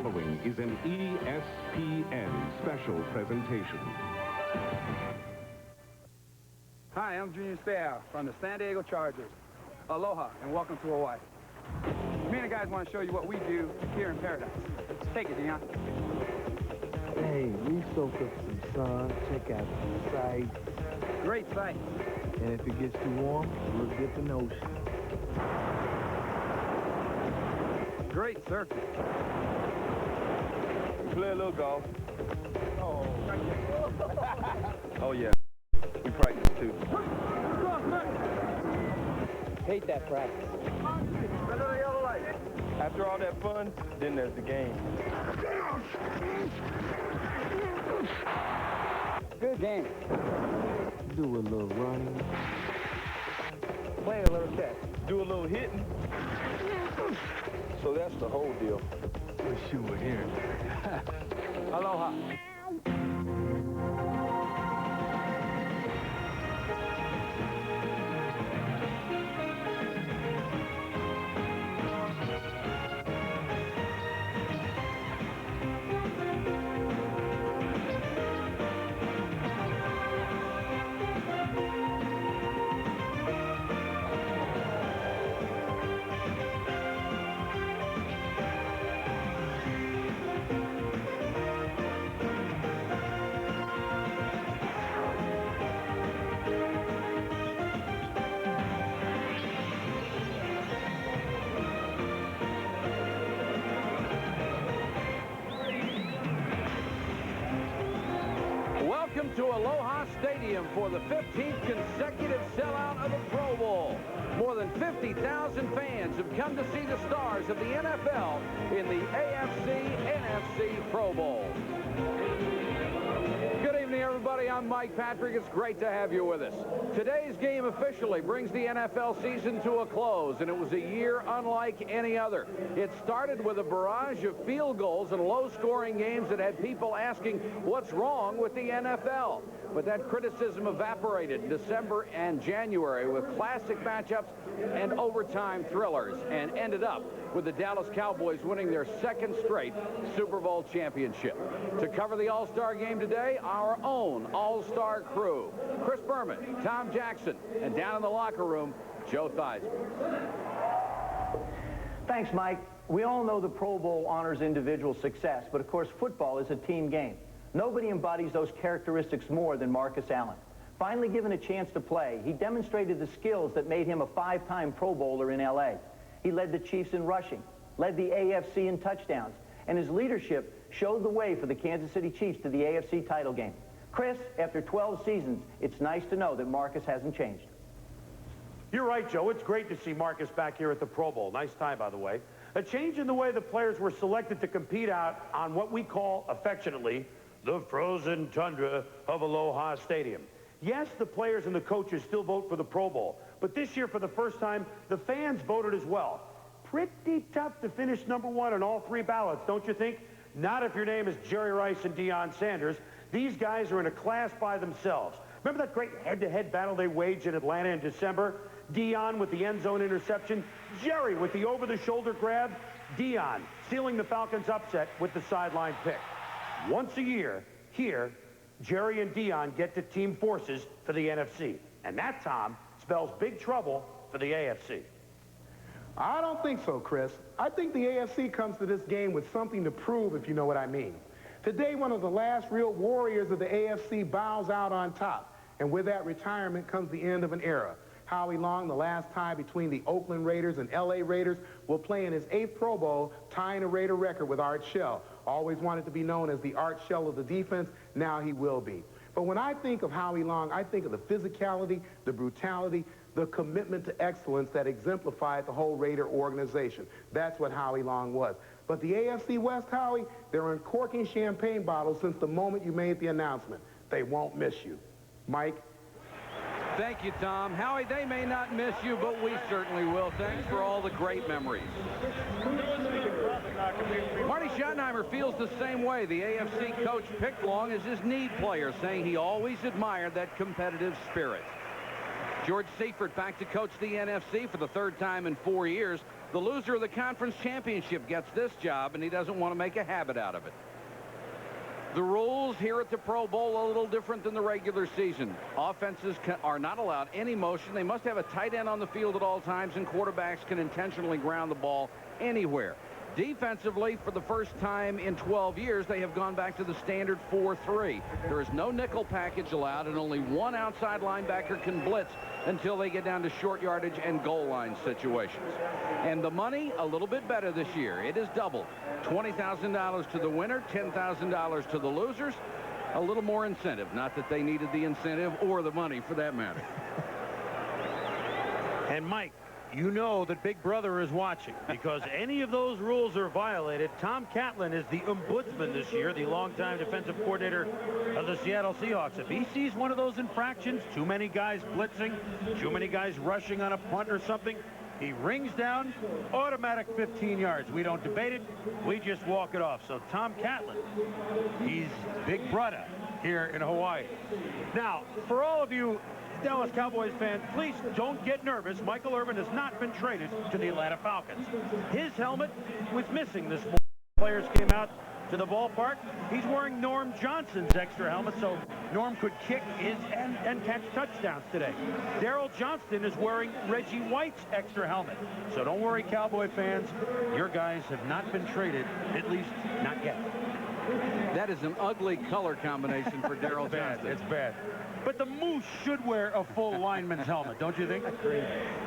following is an ESPN special presentation. Hi, I'm Junior Seau from the San Diego Chargers. Aloha and welcome to Hawaii. Me and the guys want to show you what we do here in paradise. Take it, Dion. Hey, we soak up some sun, check out the sights. Great sight. And if it gets too warm, we'll dip in the ocean. Great surfing. Play a little golf. Oh, Oh, yeah. We practice, too. Hate that practice. After all that fun, then there's the game. good game. Do a little running. Play a little catch. Do a little hitting. So that's the whole deal. Wish you were here. Aloha. Welcome to Aloha Stadium for the 15th consecutive sellout of a Pro Bowl. More than 50,000 fans have come to see the stars of the NFL in the AFC-NFC Pro Bowl. Good evening, everybody. I'm Mike Patrick. It's great to have you with us. Today's game officially brings the NFL season to a close, and it was a year unlike any other. It started with a barrage of field goals and low-scoring games that had people asking what's wrong with the NFL. But that criticism evaporated in December and January with classic matchups and overtime thrillers, and ended up with the Dallas Cowboys winning their second straight Super Bowl championship. To cover the All-Star game today, our own All-Star crew. Chris Berman, Tom Jackson, and down in the locker room, Joe Theismann. Thanks, Mike. We all know the Pro Bowl honors individual success, but of course football is a team game. Nobody embodies those characteristics more than Marcus Allen. Finally given a chance to play, he demonstrated the skills that made him a 5-time Pro Bowler in L.A. He led the Chiefs in rushing, led the AFC in touchdowns, and his leadership showed the way for the Kansas City Chiefs to the AFC title game. Chris, after 12 seasons, it's nice to know that Marcus hasn't changed. You're right, Joe. It's great to see Marcus back here at the Pro Bowl. Nice time, by the way. A change in the way the players were selected to compete out on what we call, affectionately, the frozen tundra of Aloha Stadium. Yes, the players and the coaches still vote for the Pro Bowl, but this year, for the first time, the fans voted as well. Pretty tough to finish #1 on all 3 ballots, don't you think? Not if your name is Jerry Rice and Deion Sanders. These guys are in a class by themselves. Remember that great head-to-head battle they waged in Atlanta in December? Deion with the end zone interception, Jerry with the over-the-shoulder grab, Deion sealing the Falcons' upset with the sideline pick. Once a year, here, Jerry and Deion get to team forces for the NFC. And that, Tom, spells big trouble for the AFC. I don't think so, Chris. I think the AFC comes to this game with something to prove, if you know what I mean. Today, one of the last real warriors of the AFC bows out on top. And with that retirement comes the end of an era. Howie Long, the last tie between the Oakland Raiders and L.A. Raiders, will play in his 8th Pro Bowl, tying a Raider record with Art Shell. Always wanted to be known as the Art Shell of the defense. Now he will be. But when I think of Howie Long, I think of the physicality, the brutality, the commitment to excellence that exemplified the whole Raider organization. That's what Howie Long was. But the AFC West, Howie, they're uncorking champagne bottles since the moment you made the announcement. They won't miss you. Mike? Thank you, Tom. Howie, they may not miss you, but we certainly will. Thanks for all the great memories. Marty Schottenheimer feels the same way. The AFC coach picked Long as his need player, saying he always admired that competitive spirit. George Seifert back to coach the NFC for the 3rd time in 4 years. The loser of the conference championship gets this job, and he doesn't want to make a habit out of it. The rules here at the Pro Bowl a little different than the regular season. Offenses are not allowed any motion. They must have a tight end on the field at all times, and quarterbacks can intentionally ground the ball anywhere. Defensively, for the first time in 12 years, they have gone back to the standard 4-3. There is no nickel package allowed, and only one outside linebacker can blitz until they get down to short yardage and goal line situations. And the money, a little bit better this year. It is doubled. $20,000 to the winner, $10,000 to the losers. A little more incentive. Not that they needed the incentive or the money, for that matter. And Mike, you know that Big Brother is watching, because any of those rules are violated. Tom Catlin is the ombudsman this year, the longtime defensive coordinator of the Seattle Seahawks. If he sees one of those infractions, too many guys blitzing, too many guys rushing on a punt or something, he rings down, automatic 15 yards. We don't debate it. We just walk it off. So Tom Catlin, he's Big Brother here in Hawaii. Now, for all of you Dallas Cowboys fans, please don't get nervous. Michael Irvin has not been traded to the Atlanta Falcons. His helmet was missing this morning. Players came out to the ballpark. He's wearing Norm Johnston's extra helmet, so Norm could kick his and catch touchdowns today. Daryl Johnston is wearing Reggie White's extra helmet. So don't worry, Cowboy fans. Your guys have not been traded, at least not yet. That is an ugly color combination for Daryl Johnston. It's bad. But the Moose should wear a full lineman's helmet, don't you think?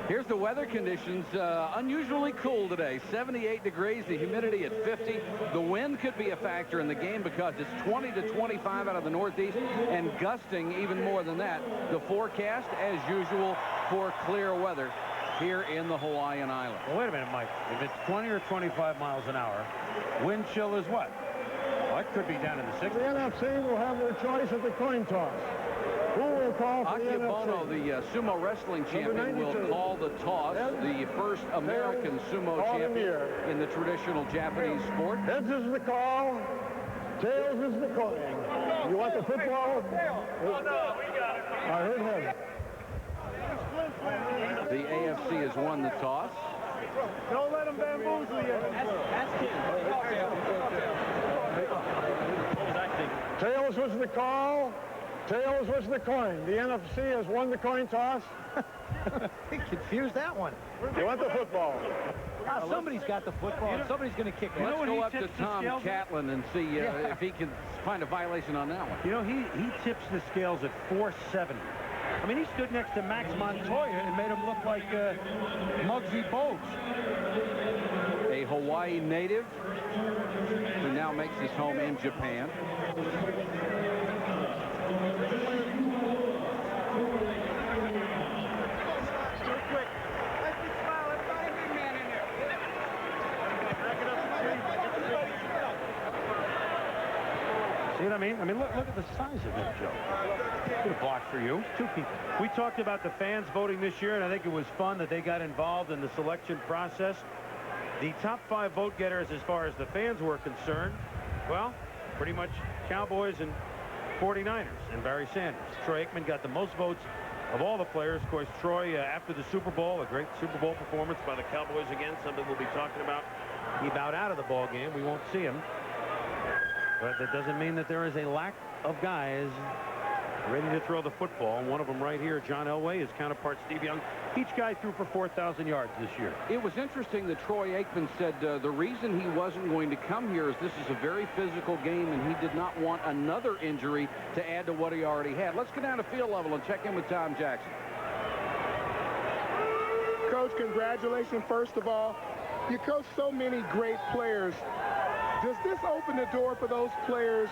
Here's the weather conditions. Unusually cool today. 78 degrees, the humidity at 50. The wind could be a factor in the game because it's 20 to 25 out of the northeast and gusting even more than that. The forecast, as usual, for clear weather here in the Hawaiian Islands. Well, wait a minute, Mike. If it's 20 or 25 miles an hour, wind chill is what? Well, it could be down in the 60s. The NFC will have their choice at the coin toss. Who will call for the Akebono, NFC? the sumo wrestling champion, will call the toss. The first American sumo champion in the traditional Japanese sport. Heads is the call. Tails is the coin. You want the football? Oh, no, we got it. I heard heads. The AFC has won the toss. Don't let them bamboozle you. Tails was the call. Tails was the coin. The NFC has won the coin toss. He confused that one. You want the football? Somebody's got the football, and somebody's going to kick it. Let's go up to Tom Catlin and see if he can find a violation on that one. You know, he tips the scales at 470. I mean, he stood next to Max Montoya and made him look like Muggsy Bogues. A Hawaii native who now makes his home in Japan. See what I mean? I mean, look at the size of him, Joe. Good block for you. Two people. We talked about the fans voting this year, and I think it was fun that they got involved in the selection process. The top 5 vote getters as far as the fans were concerned, well, pretty much Cowboys and 49ers and Barry Sanders. Troy Aikman got the most votes of all the players. Of course, Troy, after the Super Bowl, a great Super Bowl performance by the Cowboys again, something we'll be talking about. He bowed out of the ball game. We won't see him. But that doesn't mean that there is a lack of guys ready to throw the football. One of them right here, John Elway, his counterpart Steve Young. Each guy threw for 4,000 yards this year. It was interesting that Troy Aikman said the reason he wasn't going to come here is this is a very physical game, and he did not want another injury to add to what he already had. Let's go down to field level and check in with Tom Jackson. Coach, congratulations, first of all. You coach so many great players. Does this open the door for those players?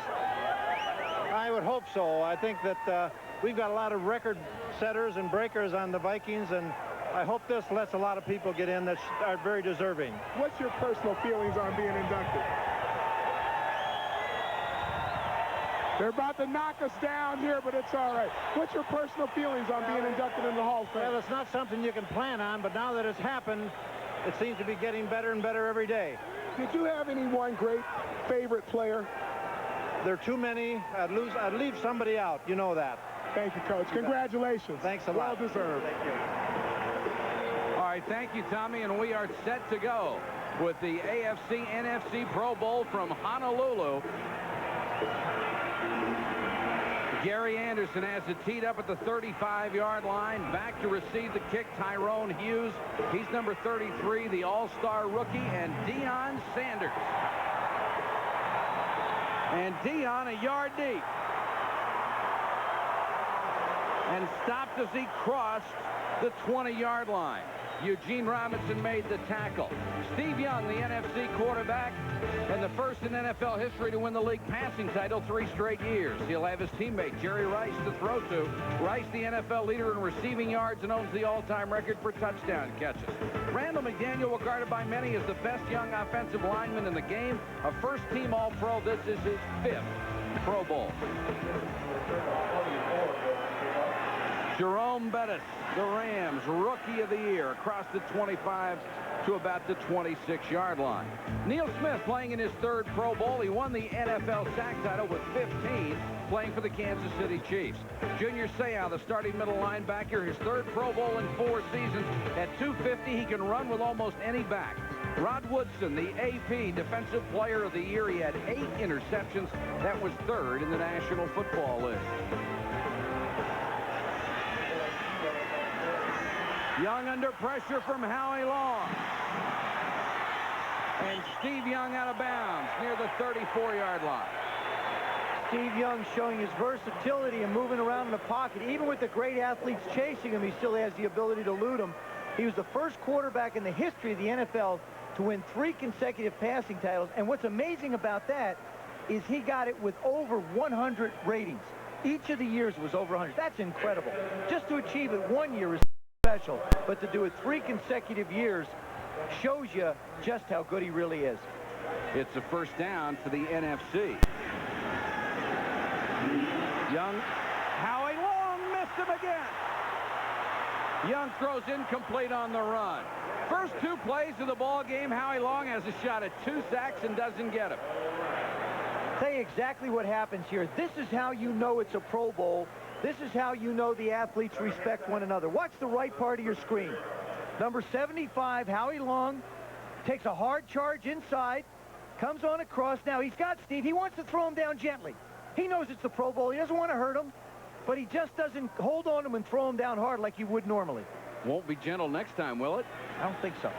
I would hope so. I think that we've got a lot of record setters and breakers on the Vikings, and I hope this lets a lot of people get in that are very deserving. What's your personal feelings on being inducted? They're about to knock us down here, but it's all right. What's your personal feelings on being inducted in the Hall of Fame? Well, it's not something you can plan on, but now that it's happened, it seems to be getting better and better every day. Did you have any one great favorite player? There are too many. I'd leave somebody out. You know that. Thank you, Coach. Congratulations. Thanks a lot. Well deserved. Thank you. All right, right, thank you, Tommy, and we are set to go with the AFC-NFC Pro Bowl from Honolulu. Gary Anderson has it teed up at the 35-yard line. Back to receive the kick, Tyrone Hughes. He's number 33, the all-star rookie, and Deion Sanders. And Deion a yard deep. And stopped as he crossed the 20-yard line. Eugene Robinson made the tackle. Steve Young, the NFC quarterback, and the first in NFL history to win the league passing title 3 straight years. He'll have his teammate Jerry Rice to throw to. Rice, the NFL leader in receiving yards, and owns the all-time record for touchdown catches. Randall McDaniel, regarded by many as the best young offensive lineman in the game, a first-team All-Pro. This is his 5th Pro Bowl. Jerome Bettis, the Rams, Rookie of the Year, across the 25 to about the 26-yard line. Neil Smith playing in his 3rd Pro Bowl. He won the NFL sack title with 15, playing for the Kansas City Chiefs. Junior Seau, the starting middle linebacker, his 3rd Pro Bowl in 4 seasons. At 250, he can run with almost any back. Rod Woodson, the AP Defensive Player of the Year. He had 8 interceptions. That was 3rd in the National Football League. Young under pressure from Howie Long. And Steve Young out of bounds near the 34-yard line. Steve Young showing his versatility and moving around in the pocket. Even with the great athletes chasing him, he still has the ability to elude them. He was the first quarterback in the history of the NFL to win 3 consecutive passing titles. And what's amazing about that is he got it with over 100 ratings. Each of the years was over 100. That's incredible. Just to achieve it 1 year is special, but to do it 3 consecutive years shows you just how good he really is. It's a first down for the NFC. Young, Howie Long missed him again. Young throws incomplete on the run. First 2 plays of the ball game, Howie Long has a shot at 2 sacks and doesn't get him. Tell you exactly what happens here. This is how you know it's a Pro Bowl. This is how you know the athletes respect one another. Watch the right part of your screen. Number 75, Howie Long, takes a hard charge inside, comes on across. Now, he's got Steve. He wants to throw him down gently. He knows it's the Pro Bowl. He doesn't want to hurt him, but he just doesn't hold on to him and throw him down hard like you would normally. Won't be gentle next time, will it? I don't think so.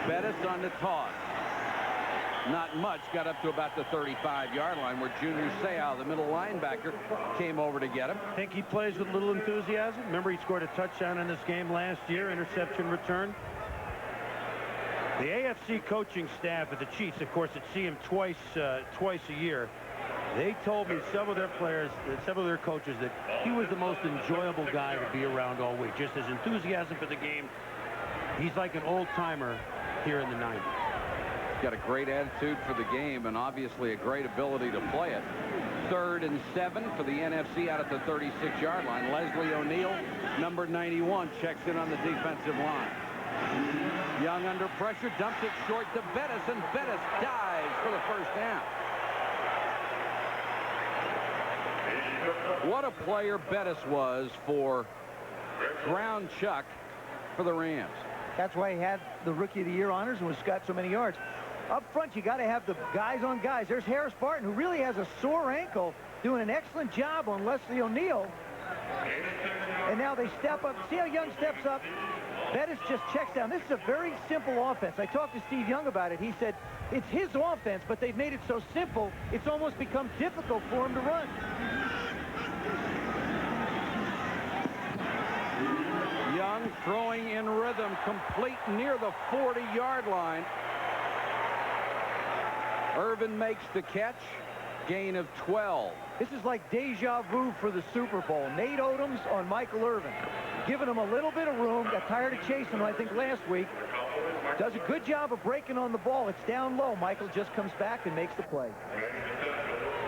Bettis on the toss. Not much. Got up to about the 35-yard line where Junior Seau, the middle linebacker, came over to get him. I think he plays with little enthusiasm. Remember, he scored a touchdown in this game last year, interception return. The AFC coaching staff at the Chiefs, of course, that see him twice a year, they told me, some of their players, some of their coaches, that he was the most enjoyable guy to be around all week. Just his enthusiasm for the game. He's like an old-timer here in the 90s. Got a great attitude for the game and obviously a great ability to play it. 3rd and 7 for the NFC out at the 36-yard line. Leslie O'Neal, number 91, checks in on the defensive line. Young under pressure, dumps it short to Bettis, and Bettis dives for the first down. What a player Bettis was for ground chuck for the Rams. That's why he had the Rookie of the Year honors and was got so many yards. Up front, you got to have the guys on guys. There's Harris Barton, who really has a sore ankle, doing an excellent job on Leslie O'Neal. And now they step up. See how Young steps up? Bettis just checks down. This is a very simple offense. I talked to Steve Young about it. He said it's his offense, but they've made it so simple, it's almost become difficult for him to run. Young throwing in rhythm, complete near the 40-yard line. Irvin makes the catch, gain of 12. This is like deja vu for the Super Bowl. Nate Odoms on Michael Irvin, giving him a little bit of room. Got tired of chasing him, I think, last week. Does a good job of breaking on the ball. It's down low. Michael just comes back and makes the play.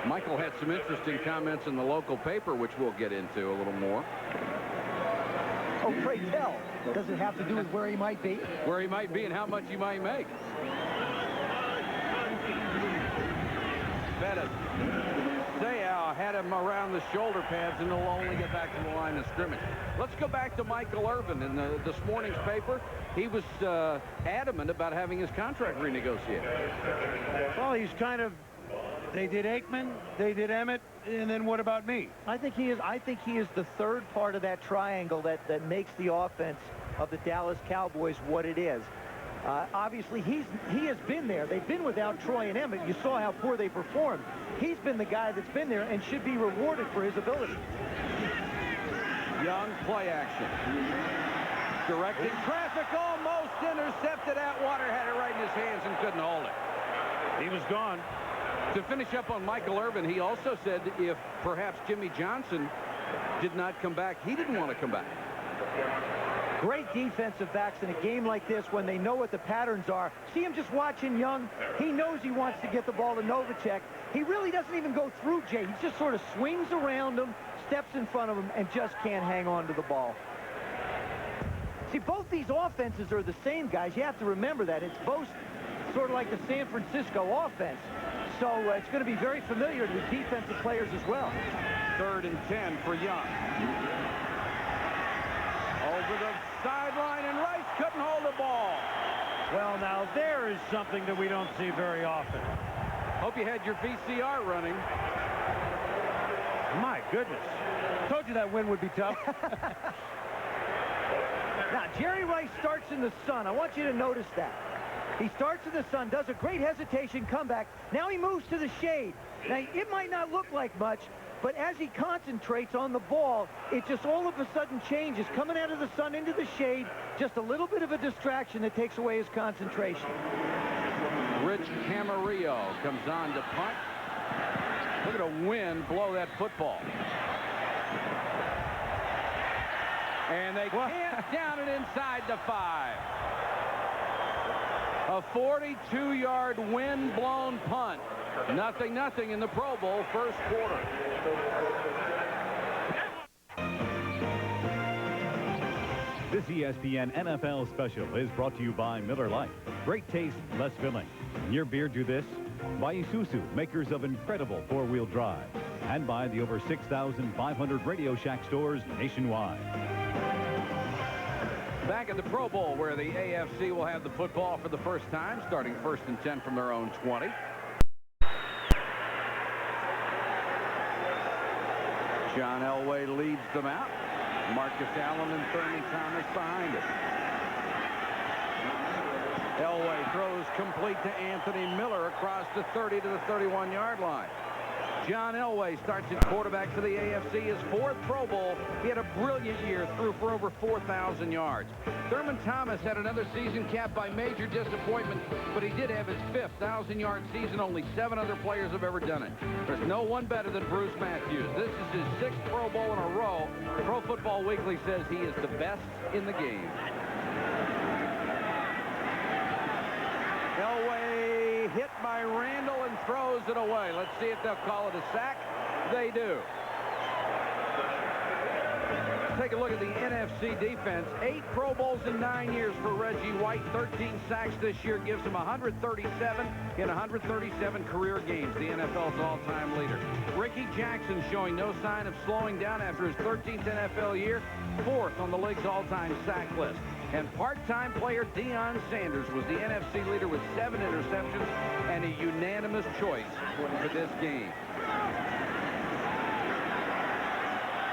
Michael had some interesting comments in the local paper, which we'll get into a little more. Oh, pray tell. Does it have to do with where he might be? Where he might be and how much he might make. Bettis Sayal had him around the shoulder pads, and he'll only get back to the line of scrimmage. Let's go back to Michael Irvin. In this morning's paper, he was adamant about having his contract renegotiated. Well, he's kind of, they did Aikman, they did Emmett, and then what about me? I think he is the third part of that triangle that makes the offense of the Dallas Cowboys what it is. Obviously, he has been there. They've been without Troy and Emmett. You saw how poor they performed. He's been the guy that's been there and should be rewarded for his ability. Young play action. Directing traffic, almost intercepted. Atwater had it right in his hands and couldn't hold it. He was gone. To finish up on Michael Irvin, he also said if perhaps Jimmy Johnson did not come back, he didn't want to come back. Great defensive backs in a game like this when they know what the patterns are. See him just watching Young. He knows he wants to get the ball to Novacek. He really doesn't even go through Jay. He just sort of swings around him, steps in front of him, and just can't hang on to the ball. See, both these offenses are the same, guys. You have to remember that. It's both sort of like the San Francisco offense. So it's going to be very familiar to the defensive players as well. 3rd and 10 for Young. Over the sideline, and Rice couldn't hold the ball. Well, now there is something that we don't see very often. Hope you had your VCR running. My goodness. Told you that win would be tough. Now, Jerry Rice starts in the sun. I want you to notice that. He starts in the sun, does a great hesitation comeback. Now he moves to the shade. Now, it might not look like much, but as he concentrates on the ball, it just all of a sudden changes. Coming out of the sun into the shade, just a little bit of a distraction that takes away his concentration. Rich Camarillo comes on to punt. Look at a wind blow that football. And they can't down it inside the 5. A 42-yard wind-blown punt. 0-0 in the Pro Bowl first quarter. This ESPN NFL special is brought to you by Miller Lite. Great taste, less filling. Your beer do this. By Isuzu, makers of incredible four-wheel drive. And by the over 6,500 Radio Shack stores nationwide. Back at the Pro Bowl, where the AFC will have the football for the first time, starting 1st and 10 from their own 20. John Elway leads them out. Marcus Allen and Thurman Thomas behind it. Elway throws complete to Anthony Miller across the 30 to the 31-yard line. John Elway starts at quarterback for the AFC, his 4th Pro Bowl. He had a brilliant year, threw for over 4,000 yards. Thurman Thomas had another season capped by major disappointment, but he did have his 5th 1,000-yard season. Only 7 other players have ever done it. There's no one better than Bruce Matthews. This is his 6th Pro Bowl in a row. Pro Football Weekly says he is the best in the game. Elway hit by Randall and throws it away. Let's see if they'll call it a sack. They do. Take a look at the NFC defense. 8 Pro Bowls in 9 years for Reggie White. 13 sacks this year gives him 137 in 137 career games. The NFL's all-time leader. Ricky Jackson showing no sign of slowing down after his 13th NFL year. 4th on the league's all-time sack list. And part-time player Deion Sanders was the NFC leader with 7 interceptions and a unanimous choice for this game.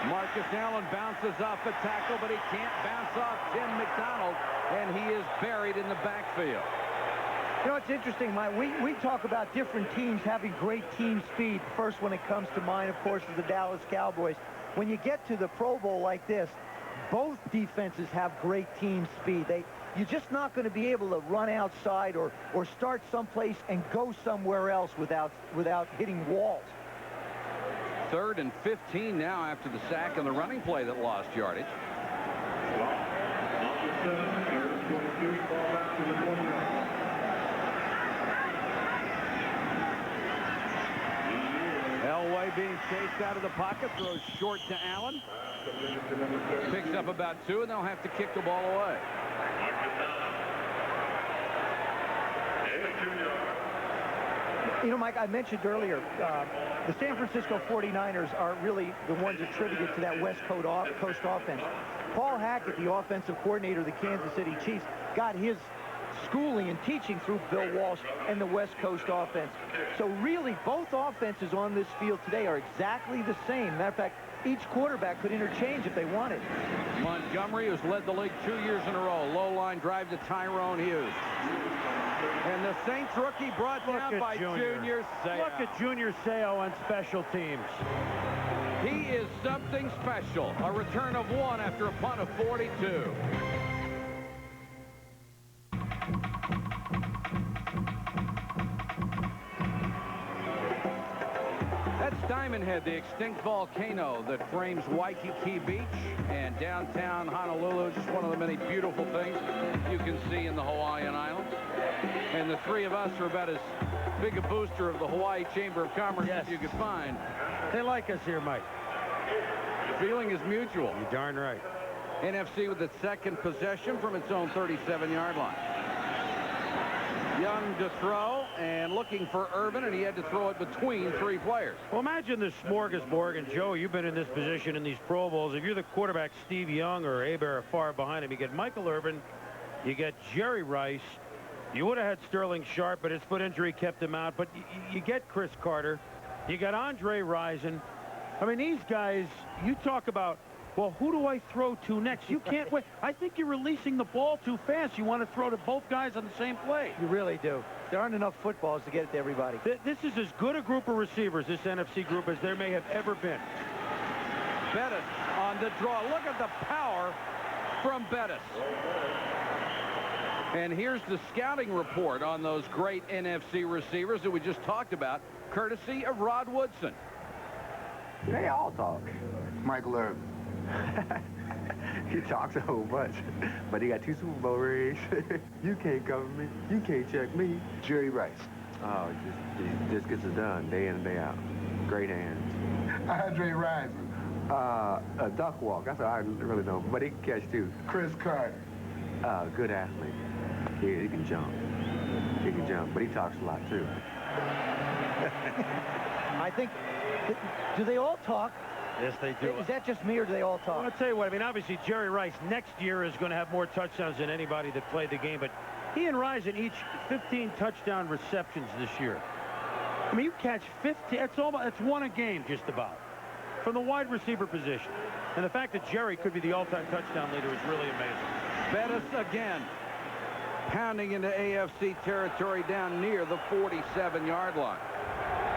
Marcus Allen bounces off a tackle, but he can't bounce off Tim McDonald, and he is buried in the backfield. You know, it's interesting, Mike. We talk about different teams having great team speed. First one that comes to mind, of course, is the Dallas Cowboys. When you get to the Pro Bowl like this, both defenses have great team speed. You're just not going to be able to run outside or start someplace and go somewhere else without hitting walls. 3rd and 15 now after the sack and the running play that lost yardage. Elway being chased out of the pocket, throws short to Allen. Picks up about 2, and they'll have to kick the ball away. You know, Mike, I mentioned earlier, the San Francisco 49ers are really the ones attributed to that West Coast offense. Paul Hackett, the offensive coordinator of the Kansas City Chiefs, got his schooling and teaching through Bill Walsh and the West Coast offense. So really, both offenses on this field today are exactly the same. Matter of fact, each quarterback could interchange if they wanted. Montgomery, who's led the league 2 years in a row. Low line drive to Tyrone Hughes. And the Saints rookie brought down by Junior Seau. Look at Junior Seau on special teams. He is something special. A return of 1 after a punt of 42. That's Diamond Head, the extinct volcano that frames Waikiki Beach and downtown Honolulu. Just one of the many beautiful things you can see in the Hawaiian Islands. And the three of us are about as big a booster of the Hawaii Chamber of Commerce as you could find. They like us here, Mike. The feeling is mutual. You're darn right. NFC with its second possession from its own 37-yard line. Young to throw and looking for Irvin, and he had to throw it between 3 players. Well, imagine the smorgasbord, and Joe, you've been in this position in these Pro Bowls. If you're the quarterback, Steve Young or Hebert far behind him, you get Michael Irvin, you get Jerry Rice. You would have had Sterling Sharp, but his foot injury kept him out. But you get Chris Carter. You got Andre Rison. I mean, these guys, you talk about, well, who do I throw to next? You can't wait. I think you're releasing the ball too fast. You want to throw to both guys on the same play. You really do. There aren't enough footballs to get it to everybody. This is as good a group of receivers, this NFC group, as there may have ever been. Bettis on the draw. Look at the power from Bettis. And here's the scouting report on those great NFC receivers that we just talked about, courtesy of Rod Woodson. They all talk. Michael Irvin. He talks a whole bunch, but he got 2 Super Bowl rings. You can't cover me. You can't check me. Jerry Rice. Oh, just gets it done day in and day out. Great hands. Andre Rison. A duck walk. That's all I really know. But he can catch too. Chris Carter. Good athlete. He can jump. He can jump, but he talks a lot too. I think, do they all talk? Yes, they do. Is that just me, or do they all talk? Well, I'll tell you what, I mean, obviously, Jerry Rice next year is going to have more touchdowns than anybody that played the game, but he and Rison each 15 touchdown receptions this year. I mean, you catch 15, that's 1 a game, just about, from the wide receiver position. And the fact that Jerry could be the all-time touchdown leader is really amazing. Bettis again, pounding into AFC territory down near the 47-yard line.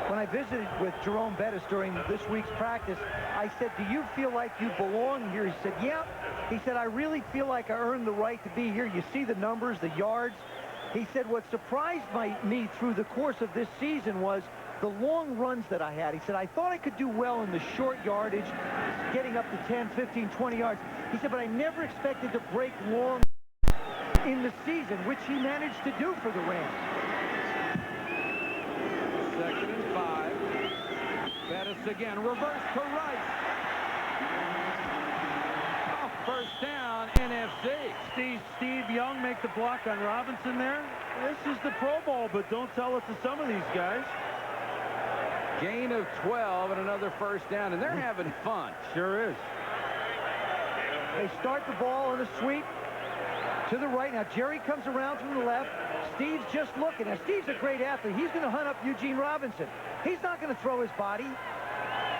When I visited with Jerome Bettis during this week's practice, I said, do you feel like you belong here? He said, yeah. He said, I really feel like I earned the right to be here. You see the numbers, the yards. He said, what surprised me through the course of this season was the long runs that I had. He said, I thought I could do well in the short yardage, getting up to 10, 15, 20 yards. He said, but I never expected to break long in the season, which he managed to do for the Rams. 2nd and 5. Bettis again, reverse to Rice. Oh, first down, NFC. Steve Young make the block on Robinson there. This is the Pro Bowl, but don't tell it to some of these guys. Gain of 12 and another first down, and they're having fun. Sure is. They start the ball on a sweep to the right. Now, Jerry comes around from the left. Steve's just looking. Now, Steve's a great athlete. He's going to hunt up Eugene Robinson. He's not going to throw his body,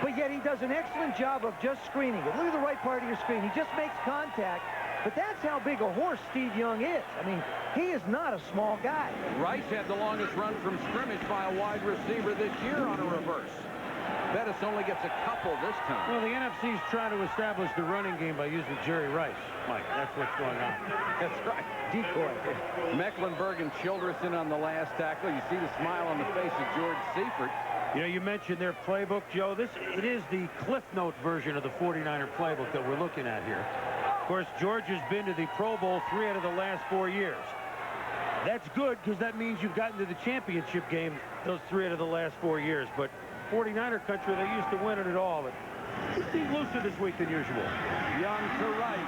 but yet he does an excellent job of just screening it. Look at the right part of your screen. He just makes contact, but that's how big a horse Steve Young is. I mean, he is not a small guy. Rice had the longest run from scrimmage by a wide receiver this year on a reverse. Bettis only gets a couple this time. Well, the NFC's trying to establish the running game by using Jerry Rice, Mike. That's what's going on. That's right. Decoy. Mecklenburg and Childerson on the last tackle. You see the smile on the face of George Seifert. You know, you mentioned their playbook, Joe. It is the Cliff Note version of the 49er playbook that we're looking at here. Of course, George has been to the Pro Bowl 3 out of the last 4 years. That's good because that means you've gotten to the championship game those 3 out of the last 4 years. But 49er country, they used to win it all. But He seemed looser this week than usual. Young to Rice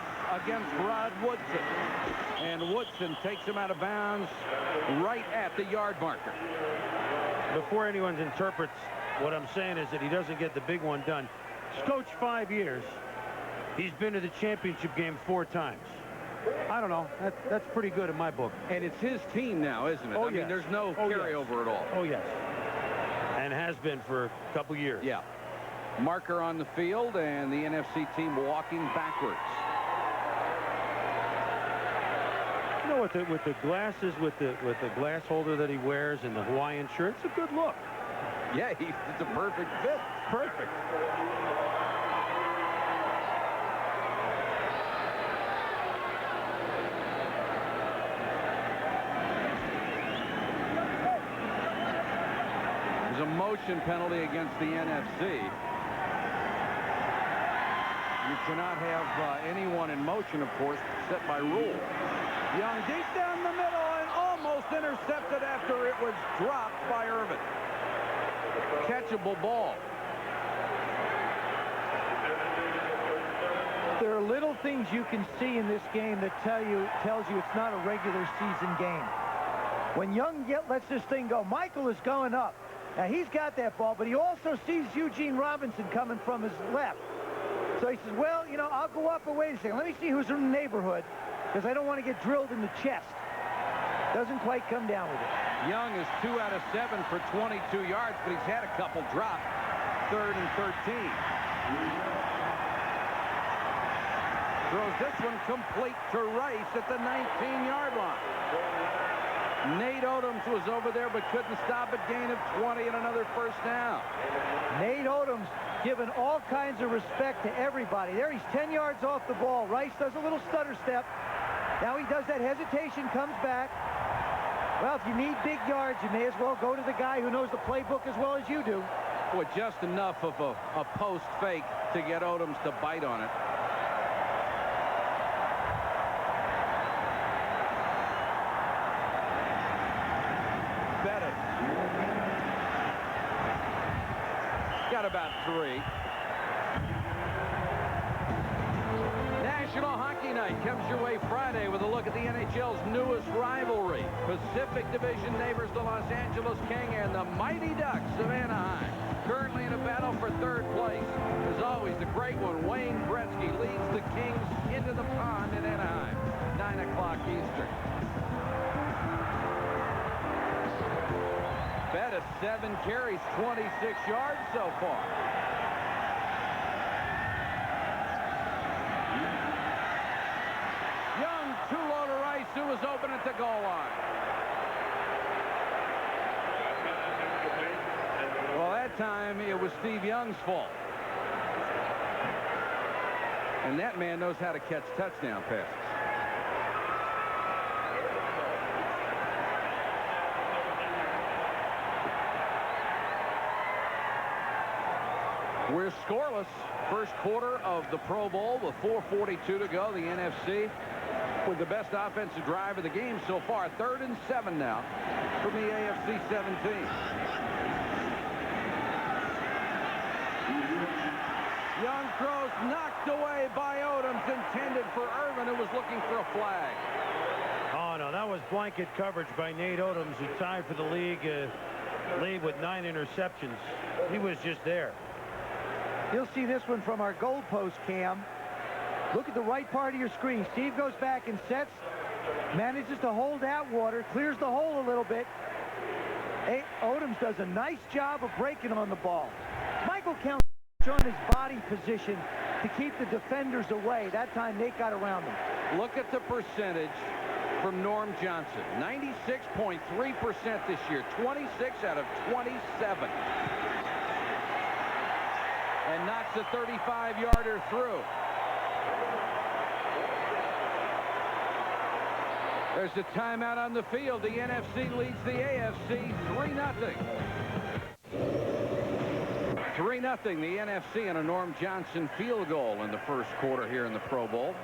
against Rod Woodson. And Woodson takes him out of bounds right at the yard marker. Before anyone interprets what I'm saying is that he doesn't get the big one done. He's coached 5 years. He's been to the championship game 4 times. I don't know. That's pretty good in my book. And it's his team now, isn't it? Oh, I mean, there's no carryover at all. Oh, yes. And has been for a couple years. Yeah. Marker on the field, and the NFC team walking backwards. You know, with the glasses, with the glass holder that he wears and the Hawaiian shirt, it's a good look. Yeah, it's a perfect fit. Perfect. There's a motion penalty against the NFC. You cannot have anyone in motion, of course, set by rule. Young deep down the middle and almost intercepted after it was dropped by Irvin. Catchable ball. There are little things you can see in this game that tells you it's not a regular season game. When Young lets this thing go, Michael is going up. Now, he's got that ball, but he also sees Eugene Robinson coming from his left. So he says, well, you know, I'll go up, but wait a second. Let me see who's in the neighborhood, because I don't want to get drilled in the chest. Doesn't quite come down with it. Young is 2 out of 7 for 22 yards, but he's had a couple drop. 3rd and 13. Throws this one complete to Rice at the 19-yard line. Nate Odoms was over there but couldn't stop it. Gain of 20 and another first down. Nate Odoms giving all kinds of respect to everybody. There he's 10 yards off the ball. Rice does a little stutter step. Now he does that hesitation, comes back. Well, if you need big yards, you may as well go to the guy who knows the playbook as well as you do. With just enough of a post fake to get Odoms to bite on it. Got about 3. National Hockey Night comes your way Friday with a look at the NHL's newest rivalry. Pacific Division neighbors the Los Angeles King and the Mighty Ducks of Anaheim. Currently in a battle for 3rd place. As always, the great one, Wayne Gretzky, leads the Kings into the pond in Anaheim. 9 o'clock Eastern. Bettis 7 carries, 26 yards so far. Young too low to Rice, who was open at the goal line. Well, that time it was Steve Young's fault. And that man knows how to catch touchdown passes. We're scoreless. First quarter of the Pro Bowl with 4:42 to go. The NFC with the best offensive drive of the game so far. 3rd and 7 now from the AFC 17. Young throws knocked away by Odoms, intended for Irvin, who was looking for a flag. Oh, no, that was blanket coverage by Nate Odoms, who tied for the league with 9 interceptions. He was just there. You'll see this one from our goalpost cam. Look at the right part of your screen. Steve goes back and sets, manages to hold Atwater, clears the hole a little bit. Odoms does a nice job of breaking him on the ball. Michael counts on his body position to keep the defenders away. That time Nate got around him. Look at the percentage from Norm Johnson. 96.3% this year. 26 out of 27. And knocks a 35-yarder through. There's a timeout on the field. The NFC leads the AFC 3-0. 3-0 the NFC and a Norm Johnson field goal in the first quarter here in the Pro Bowl.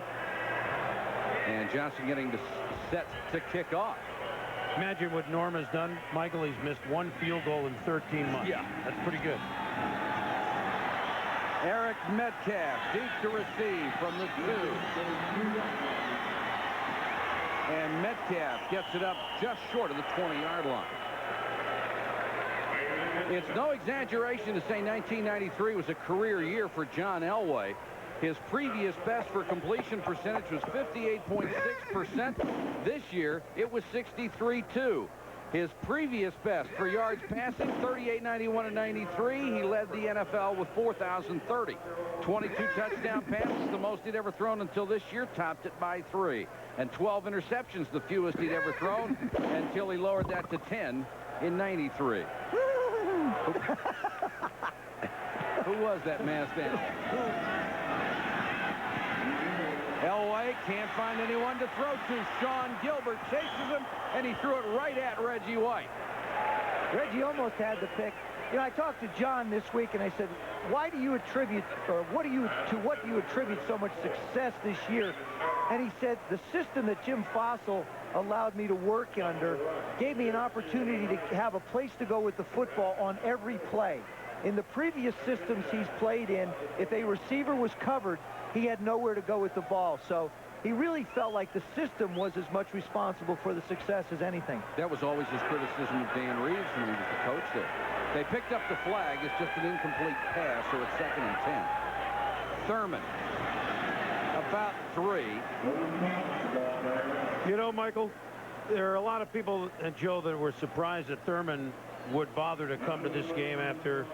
And Johnson getting set to kick off. Imagine what Norm has done. Michael, he's missed 1 field goal in 13 months. Yeah. That's pretty good. Eric Metcalf deep to receive from the 2. And Metcalf gets it up just short of the 20-yard line. It's no exaggeration to say 1993 was a career year for John Elway. His previous best for completion percentage was 58.6%. This year, it was 63.2. His previous best for yards passing, 38.91 in 93. He led the NFL with 4,030. 22 touchdown passes, the most he'd ever thrown until this year, topped it by 3. And 12 interceptions, the fewest he'd ever thrown, until he lowered that to 10 in 93. Who was that masked animal? Elway can't find anyone to throw to. Sean Gilbert chases him, and he threw it right at Reggie White. Reggie almost had the pick. You know, I talked to John this week, and I said, why do you attribute, or what do you attribute so much success this year? And he said, the system that Jim Fossil allowed me to work under gave me an opportunity to have a place to go with the football on every play. In the previous systems he's played in, if a receiver was covered, he had nowhere to go with the ball. So he really felt like the system was as much responsible for the success as anything. That was always his criticism of Dan Reeves when he was the coach there. They picked up the flag. It's just an incomplete pass, so it's 2nd and 10. Thurman, about 3. You know, Michael, there are a lot of people, and Joe, that were surprised that Thurman would bother to come to this game after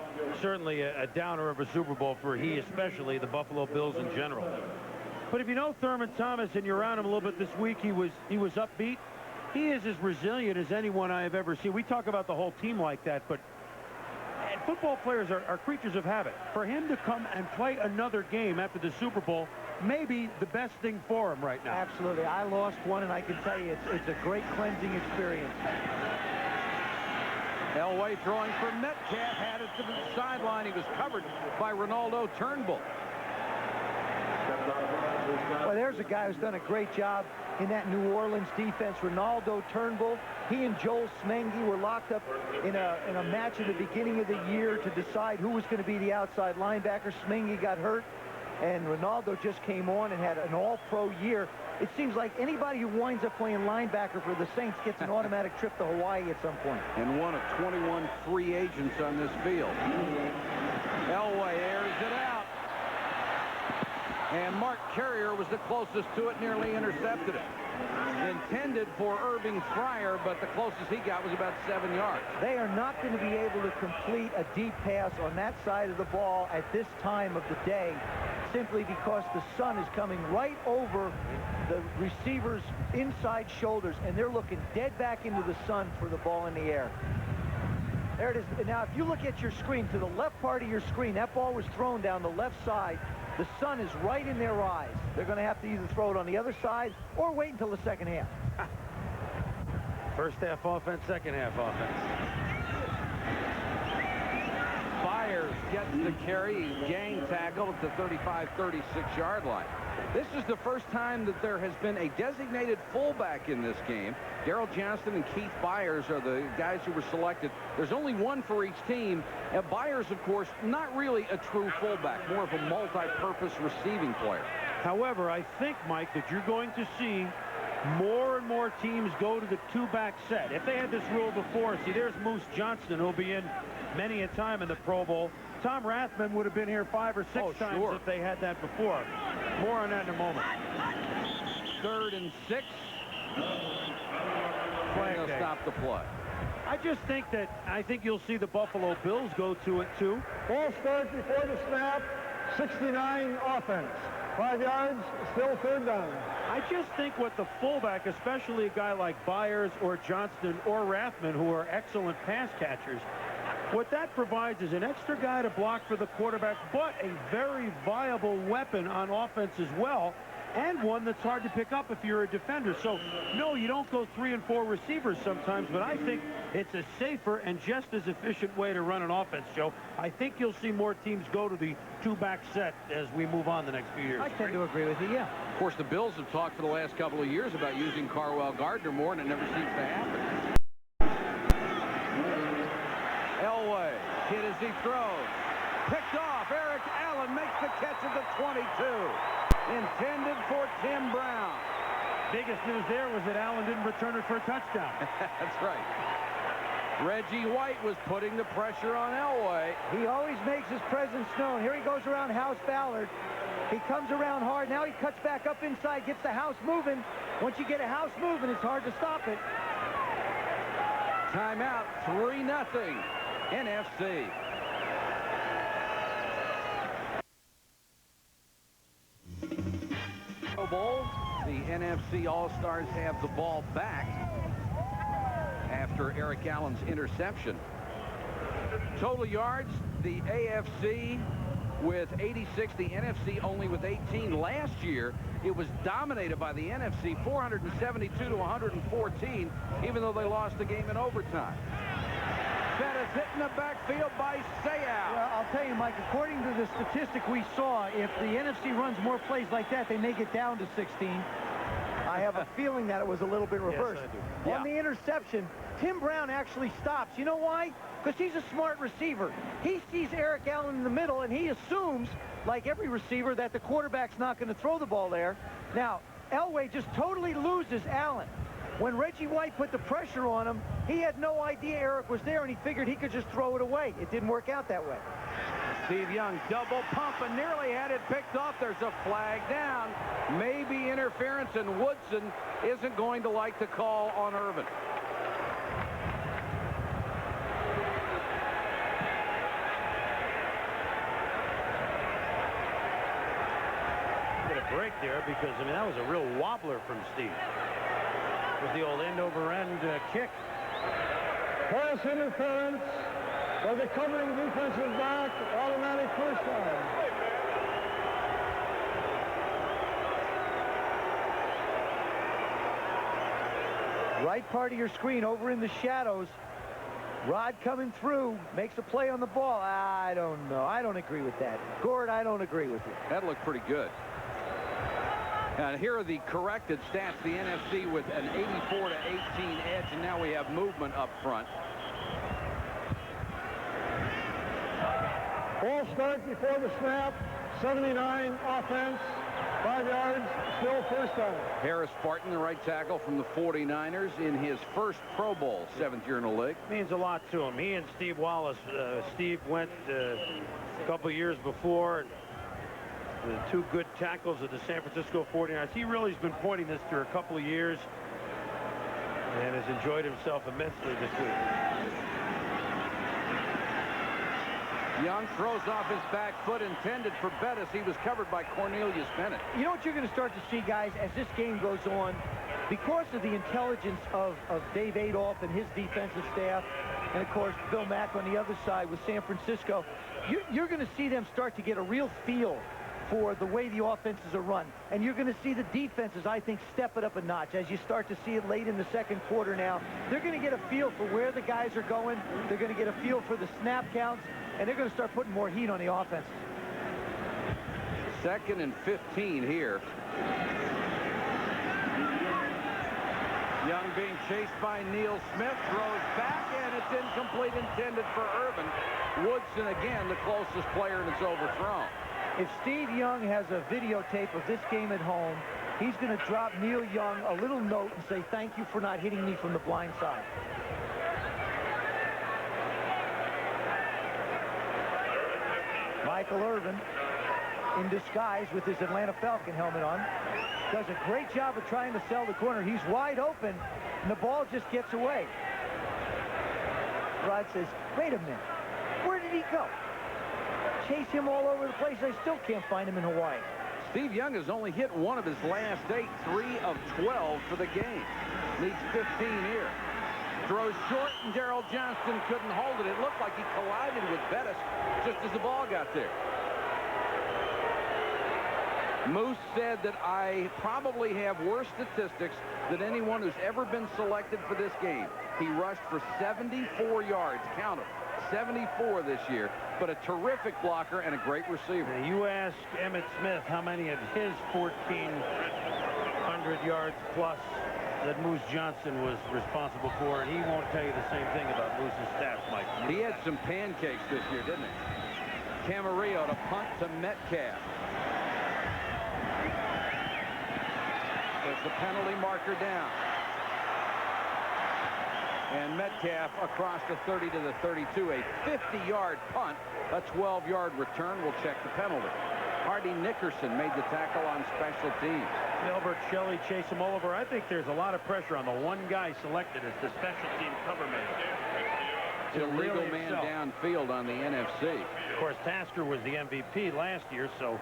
certainly a downer of a Super Bowl for he, especially the Buffalo Bills in general. But if you know Thurman Thomas and you're around him a little bit this week, he was upbeat. He is as resilient as anyone I have ever seen. We talk about the whole team like that, but football players are creatures of habit. For him to come and play another game after the Super Bowl may be the best thing for him right now. Absolutely. I lost one, and I can tell you it's a great cleansing experience. Elway throwing for Metcalf, had it to the sideline. He was covered by Ronaldo Turnbull. Well, there's a guy who's done a great job in that New Orleans defense, Ronaldo Turnbull. He and Joel Smengi were locked up in a match at the beginning of the year to decide who was going to be the outside linebacker. Smengi got hurt, and Ronaldo just came on and had an all-pro year. It seems like anybody who winds up playing linebacker for the Saints gets an automatic trip to Hawaii at some point. And one of 21 free agents on this field. Elway airs it out. And Mark Carrier was the closest to it, nearly intercepted it. Intended for Irving Fryer, but the closest he got was about 7 yards. They are not going to be able to complete a deep pass on that side of the ball at this time of the day, simply because the sun is coming right over the receiver's inside shoulders, and they're looking dead back into the sun for the ball in the air. There it is. Now, if you look at your screen, to the left part of your screen, that ball was thrown down the left side. The sun is right in their eyes. They're going to have to either throw it on the other side or wait until the second half. First half offense, second half offense. Byers gets the carry. He's gang tackled at the 35-36-yard line. This is the first time that there has been a designated fullback in this game. Darrell Johnston and Keith Byers are the guys who were selected. There's only one for each team. And Byers, of course, not really a true fullback, more of a multi-purpose receiving player. However, I think, Mike, that you're going to see more and more teams go to the two-back set. If they had this rule before, see, there's Moose Johnston, who'll be in many a time in the Pro Bowl. Tom Rathman would have been here 5 or 6 times if they had that before. More on that in a moment. 3rd and 6. Flag will stop the play. I just think you'll see the Buffalo Bills go to it too. Ball starts before the snap. 69 offense. 5 yards, still 3rd down. I just think what the fullback, especially a guy like Byers or Johnston or Rathman, who are excellent pass catchers, what that provides is an extra guy to block for the quarterback, but a very viable weapon on offense as well, and one that's hard to pick up if you're a defender. So, no, you don't go 3 and 4 receivers sometimes, but I think it's a safer and just as efficient way to run an offense, Joe. I think you'll see more teams go to the two-back set as we move on the next few years. I tend to agree with you, yeah. Of course, the Bills have talked for the last couple of years about using Carwell Gardner more, and it never seems to happen. Elway hit as he throws. Picked off. Eric Allen makes the catch at the 22. Intended for Tim Brown. Biggest news there was that Allen didn't return it for a touchdown. That's right. Reggie White was putting the pressure on Elway. He always makes his presence known. Here he goes around House Ballard. He comes around hard. Now he cuts back up inside, gets the house moving. Once you get a house moving, it's hard to stop it. Timeout, 3-0, NFC. Pro Bowl, the NFC All-Stars have the ball back after Eric Allen's interception. Total yards, the AFC with 86, the NFC only with 18. Last year, it was dominated by the NFC, 472 to 114, even though they lost the game in overtime. Bettis hit in the backfield by Sayal. Well, I'll tell you, Mike, according to the statistic we saw, if the NFC runs more plays like that, they may get down to 16. I have a feeling that it was a little bit reversed. Yes, I do. On the interception, Tim Brown actually stops. You know why? Because he's a smart receiver. He sees Eric Allen in the middle, and he assumes, like every receiver, that the quarterback's not going to throw the ball there. Now, Elway just totally loses Allen. When Reggie White put the pressure on him, he had no idea Eric was there, and he figured he could just throw it away. It didn't work out that way. Steve Young double pump and nearly had it picked off. There's a flag down. Maybe interference, and Woodson isn't going to like the call on Irvin. Get a break there because, I mean, that was a real wobbler from Steve. It was the old end-over-end kick. Pass interference. So the covering defensive back, automatic first down. Right part of your screen over in the shadows. Rod coming through, makes a play on the ball. I don't know. I don't agree with that. Gord, I don't agree with you. That looked pretty good. And here are the corrected stats. The NFC with an 84 to 18 edge, and now we have movement up front. Ball start before the snap, 79 offense, 5 yards, still first down. Harris Spartan, the right tackle from the 49ers, in his first Pro Bowl, 7th year in the league. Means a lot to him. He and Steve Wallace. Steve went a couple years before. The two good tackles of the San Francisco 49ers. He really has been pointing this through a couple of years and has enjoyed himself immensely this week. Young throws off his back foot, intended for Bettis. He was covered by Cornelius Bennett. You know what you're going to start to see, guys, as this game goes on? Because of the intelligence of Dave Adolph and his defensive staff, and, of course, Bill Mack on the other side with San Francisco, you're going to see them start to get a real feel for the way the offenses are run. And you're going to see the defenses, I think, step it up a notch as you start to see it late in the second quarter now. They're going to get a feel for where the guys are going. They're going to get a feel for the snap counts, and they're going to start putting more heat on the offense. 2nd and 15 here. Young being chased by Neil Smith, throws back, and it's incomplete, intended for Irvin. Woodson, again, the closest player, and it's overthrown. If Steve Young has a videotape of this game at home, he's going to drop Neil Young a little note and say, thank you for not hitting me from the blind side. Michael Irvin, in disguise with his Atlanta Falcon helmet on, does a great job of trying to sell the corner. He's wide open, and the ball just gets away. Rod says, wait a minute, where did he go? Chase him all over the place. I still can't find him in Hawaii. Steve Young has only hit one of his last 8, 3 of 12 for the game. Needs 15 here. Throws short, and Daryl Johnston couldn't hold it. It looked like he collided with Bettis just as the ball got there. Moose said that I probably have worse statistics than anyone who's ever been selected for this game. He rushed for 74 yards. Count them. 74 this year, but a terrific blocker and a great receiver. Now, you ask Emmitt Smith how many of his 1,400 yards plus that Moose Johnston was responsible for, and he won't tell you the same thing about Moose's stats, Mike. He had some pancakes this year, didn't he? Camarillo to punt to Metcalf. There's the penalty marker down. And Metcalf across the 30 to the 32. A 50-yard punt. A 12-yard return. We'll check the penalty. Hardy Nickerson made the tackle on special teams. Albert Shelley chase him over. I think there's a lot of pressure on the one guy selected as the special team cover man. Illegal man downfield on the NFC. Of course, Tasker was the MVP last year, so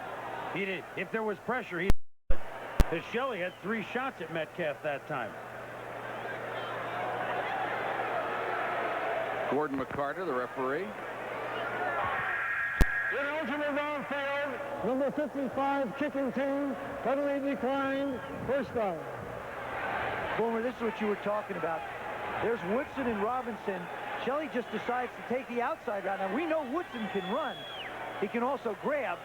he did. If there was pressure, he. As Shelley had 3 shots at Metcalf that time. Gordon McCarter, the referee. Ineligible downfield. Number 55, kicking team. Penalty declined. First down. Boomer, this is what you were talking about. There's Woodson and Robinson. Shelley just decides to take the outside route. Now, we know Woodson can run. He can also grab.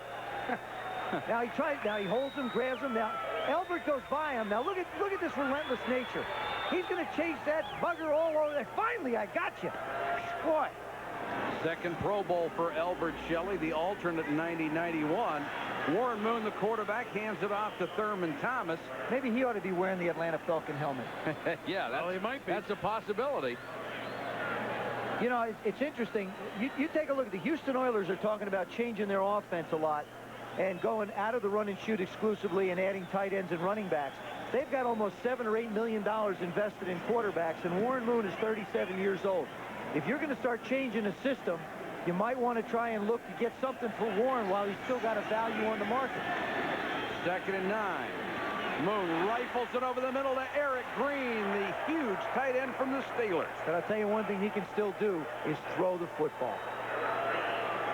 Now he holds him, grabs him. Now Albert goes by him. Now look at this relentless nature. He's going to chase that bugger all over there. Finally, I got you. Boy. Second Pro Bowl for Albert Shelley, the alternate in 90-91. Warren Moon, the quarterback, hands it off to Thurman Thomas. Maybe he ought to be wearing the Atlanta Falcon helmet. Yeah, he might be. That's a possibility. You know, it's interesting. You take a look at the Houston Oilers are talking about changing their offense a lot and going out of the run and shoot exclusively and adding tight ends and running backs. They've got almost $7 or $8 million invested in quarterbacks, and Warren Moon is 37 years old. If you're going to start changing the system, you might want to try and look to get something for Warren while he's still got a value on the market. 2nd and 9. Moon rifles it over the middle to Eric Green, the huge tight end from the Steelers. But I'll tell you one thing he can still do is throw the football.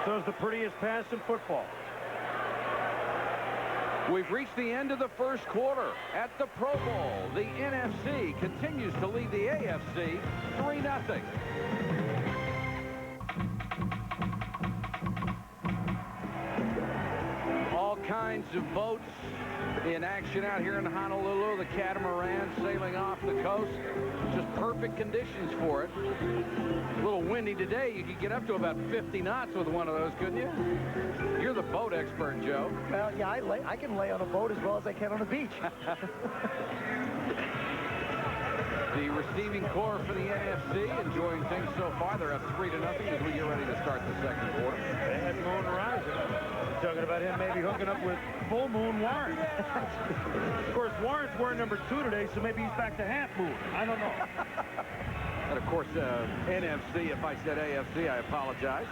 Throws the prettiest pass in football. We've reached the end of the first quarter at the Pro Bowl. The NFC continues to lead the AFC 3-0. All kinds of boats in action out here in Honolulu. The catamaran sailing off the coast. Just perfect conditions for it. A little windy today. You could get up to about 50 knots with one of those, couldn't you? You're the boat expert, Joe. Well, yeah, I can lay on a boat as well as I can on a beach. The receiving core for the NFC enjoying things so far. They're up 3-0 as we get ready to start the second quarter. They had Moon rising. Talking about him maybe hooking up with full moon Warren. Of course, Warren's wearing number 2 today, so maybe he's back to half moon. I don't know. And of course, NFC. If I said AFC, I apologize.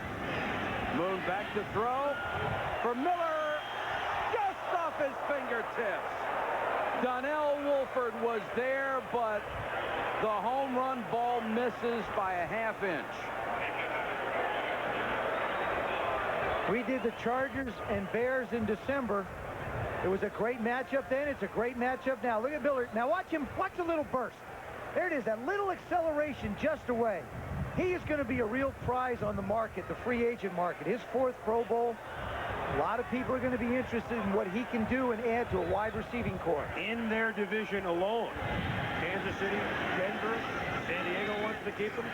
Moon back to throw for Miller. Just off his fingertips. Donnell Wolford was there, but the home run ball misses by a ½ inch. We did the Chargers and Bears in December. It was a great matchup then. It's a great matchup now. Look at Miller. Now watch him. Watch the little burst. There it is, that little acceleration just away. He is going to be a real prize on the market, the free agent market. His 4th Pro Bowl. A lot of people are going to be interested in what he can do and add to a wide receiving core. In their division alone, Kansas City, Denver, San Diego wants to keep him.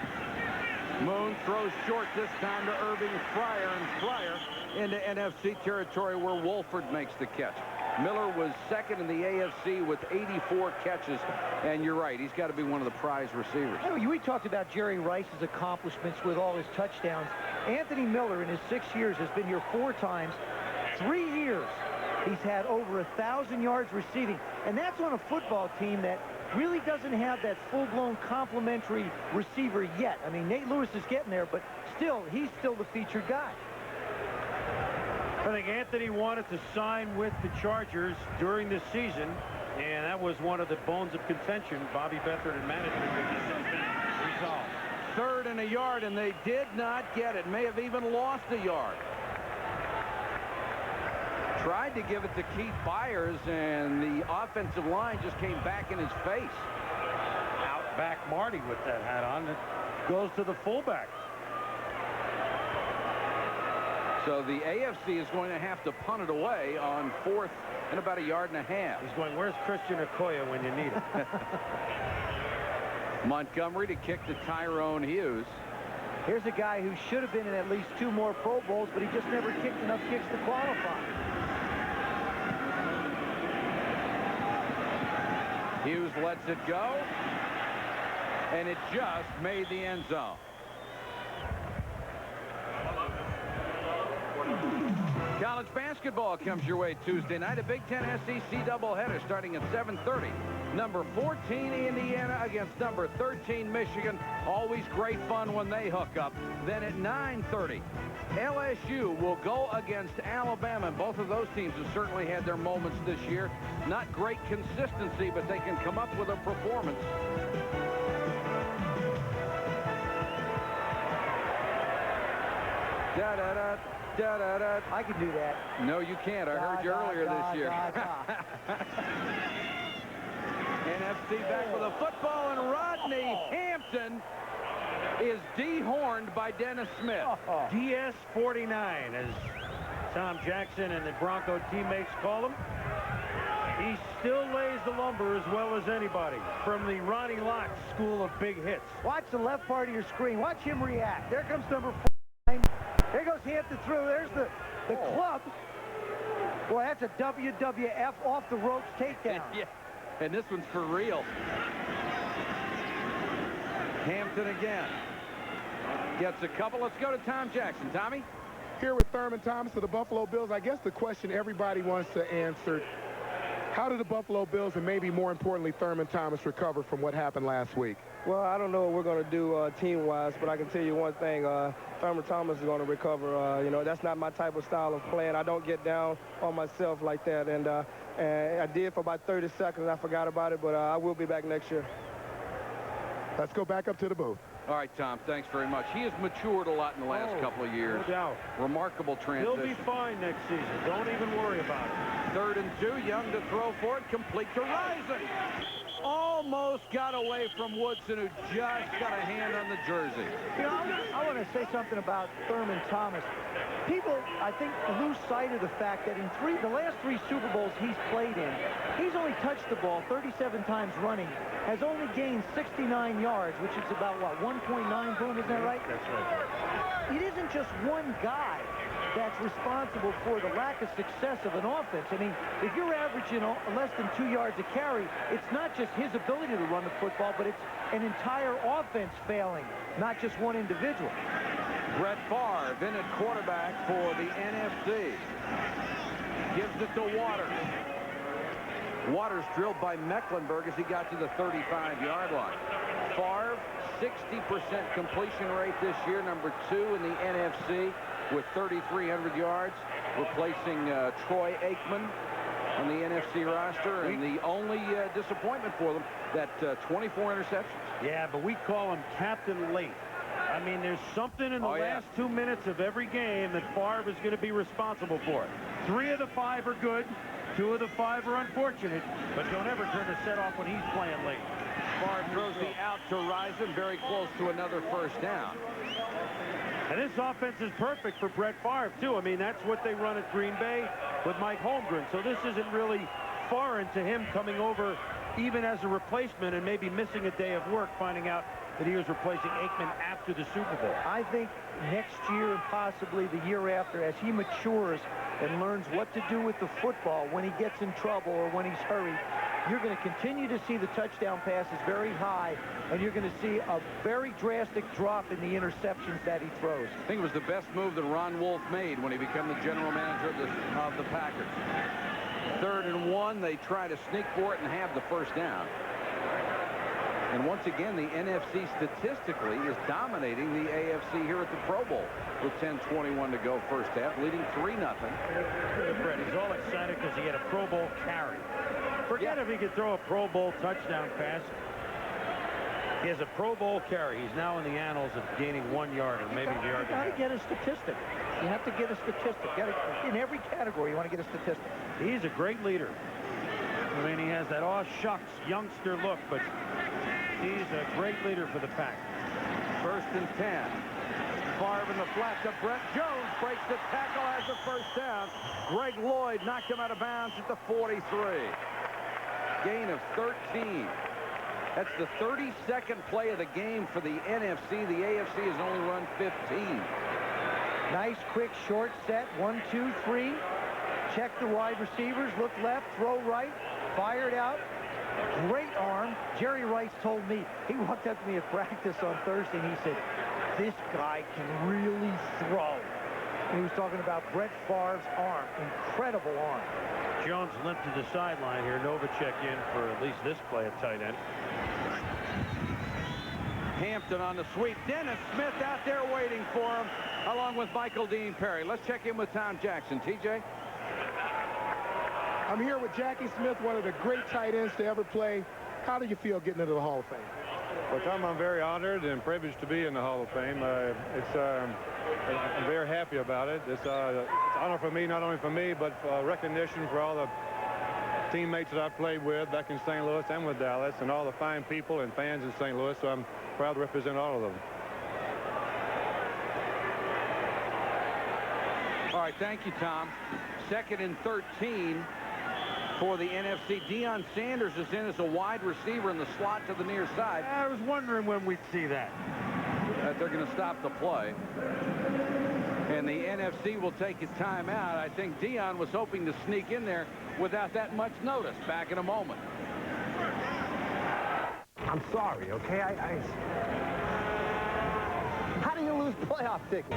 Moon throws short this time to Irvin, Fryer, and Fryer into NFC territory where Wolford makes the catch. Miller was 2nd in the AFC with 84 catches, and you're right, he's got to be one of the prize receivers. We talked about Jerry Rice's accomplishments with all his touchdowns. Anthony Miller in his 6 years has been here 4 times. 3 years he's had over 1,000 yards receiving, and that's on a football team that really doesn't have that full-blown complementary receiver yet. I mean, Nate Lewis is getting there, but still, he's still the featured guy. I think Anthony wanted to sign with the Chargers during this season, and that was one of the bones of contention. Bobby Beathard and management resolved. 3rd and a yard, and they did not get it. May have even lost a yard. Tried to give it to Keith Byers, and the offensive line just came back in his face. Outback Marty with that hat on. It goes to the fullback. So the AFC is going to have to punt it away on 4th and about a yard and a half. He's going, where's Christian Okoye when you need him? Montgomery to kick to Tyrone Hughes. Here's a guy who should have been in at least 2 more Pro Bowls, but he just never kicked enough kicks to qualify. Hughes lets it go, and it just made the end zone. College basketball comes your way Tuesday night. A Big Ten SEC doubleheader starting at 7:30. Number 14 Indiana against number 13 Michigan. Always great fun when they hook up. Then at 9:30, LSU will go against Alabama. And both of those teams have certainly had their moments this year. Not great consistency, but they can come up with a performance. Da-da-da. Da-da-da. I can do that. No, you can't. I heard you earlier this year. NFC back with a football, and Rodney Hampton is dehorned by Dennis Smith. DS-49, as Tom Jackson and the Bronco teammates call him. He still lays the lumber as well as anybody from the Ronnie Lott school of big hits. Watch the left part of your screen. Watch him react. There comes number 49. There goes Hampton through. There's the club. Boy, that's a WWF off the ropes takedown. Yeah, and this one's for real. Hampton again. Gets a couple. Let's go to Tom Jackson. Tommy? Here with Thurman Thomas of the Buffalo Bills. I guess the question everybody wants to answer, how did the Buffalo Bills and maybe more importantly Thurman Thomas recover from what happened last week? Well, I don't know what we're going to do team-wise, but I can tell you one thing. Thurman Thomas is going to recover. You know, that's not my type of style of playing. I don't get down on myself like that. And I did for about 30 seconds. I forgot about it, but I will be back next year. Let's go back up to the booth. All right, Tom, thanks very much. He has matured a lot in the last couple of years. No doubt. Remarkable transition. He'll be fine next season. Don't even worry about it. 3rd and 2, Young to throw for it, complete to Rison. Almost got away from Woodson, who just got a hand on the jersey. You know, I want to say something about Thurman Thomas. People, I think, lose sight of the fact that in the last 3 Super Bowls he's played in, he's only touched the ball 37 times running, has only gained 69 yards, which is about, what, 1.9 boom, isn't that right? That's right. It isn't just one guy that's responsible for the lack of success of an offense. I mean, if you're averaging less than 2 yards a carry, it's not just his ability to run the football, but it's an entire offense failing, not just one individual. Brett Favre in at quarterback for the NFC. Gives it to Waters. Waters drilled by Mecklenburg as he got to the 35-yard line. Favre, 60% completion rate this year, number 2 in the NFC with 3,300 yards, replacing Troy Aikman on the NFC roster, and the only disappointment for them, that 24 interceptions. Yeah, but we call him Captain Late. I mean, there's something in the last 2 minutes of every game that Favre is going to be responsible for. 3 of the 5 are good. 2 of the 5 are unfortunate, but don't ever turn the set off when he's playing late. Favre throws the out to Rison, very close to another first down. And this offense is perfect for Brett Favre, too. I mean, that's what they run at Green Bay with Mike Holmgren. So this isn't really foreign to him coming over even as a replacement and maybe missing a day of work, finding out that he was replacing Aikman after the Super Bowl. I think next year and possibly the year after, as he matures and learns what to do with the football when he gets in trouble or when he's hurried, you're going to continue to see the touchdown passes very high, and you're going to see a very drastic drop in the interceptions that he throws. I think it was the best move that Ron Wolf made when he became the general manager of the Packers. 3rd and 1, they try to sneak for it and have the first down. And once again, the NFC statistically is dominating the AFC here at the Pro Bowl with 10:21 to go first half, leading 3-0. Fred, he's all excited because he had a Pro Bowl carry. Forget if he could throw a Pro Bowl touchdown pass. He has a Pro Bowl carry. He's now in the annals of gaining 1 yard or maybe the yard. You got to get a statistic. You have to get a statistic. In every category, you want to get a statistic. He's a great leader. I mean, he has that aw shucks youngster look, but he's a great leader for the Pack. 1st and 10. Favre in the flat to Brett Jones, breaks the tackle, has the first down. Greg Lloyd knocked him out of bounds at the 43. Gain of 13. That's the 32nd play of the game for the NFC. The AFC has only run 15. Nice, quick, short set. 1, 2, 3. Check the wide receivers. Look left, throw right. Fired out. Great arm. Jerry Rice told me, he walked up to me at practice on Thursday, and he said, this guy can really throw. And he was talking about Brett Favre's arm. Incredible arm. Jones limped to the sideline here. Novacek in for at least this play at tight end. Hampton on the sweep. Dennis Smith out there waiting for him, along with Michael Dean Perry. Let's check in with Tom Jackson. TJ? I'm here with Jackie Smith, one of the great tight ends to ever play. How do you feel getting into the Hall of Fame? Well, Tom, I'm very honored and privileged to be in the Hall of Fame. I'm very happy about it. It's an honor for me, not only for me, but recognition for all the teammates that I've played with back in St. Louis and with Dallas, and all the fine people and fans in St. Louis. So I'm proud to represent all of them. All right, thank you, Tom. 2nd and 13 for the NFC. Deion Sanders is in as a wide receiver in the slot to the near side. I was wondering when we'd see that. They're going to stop the play. And the NFC will take its time out. I think Deion was hoping to sneak in there without that much notice. Back in a moment. I'm sorry, okay? How do you lose playoff tickets?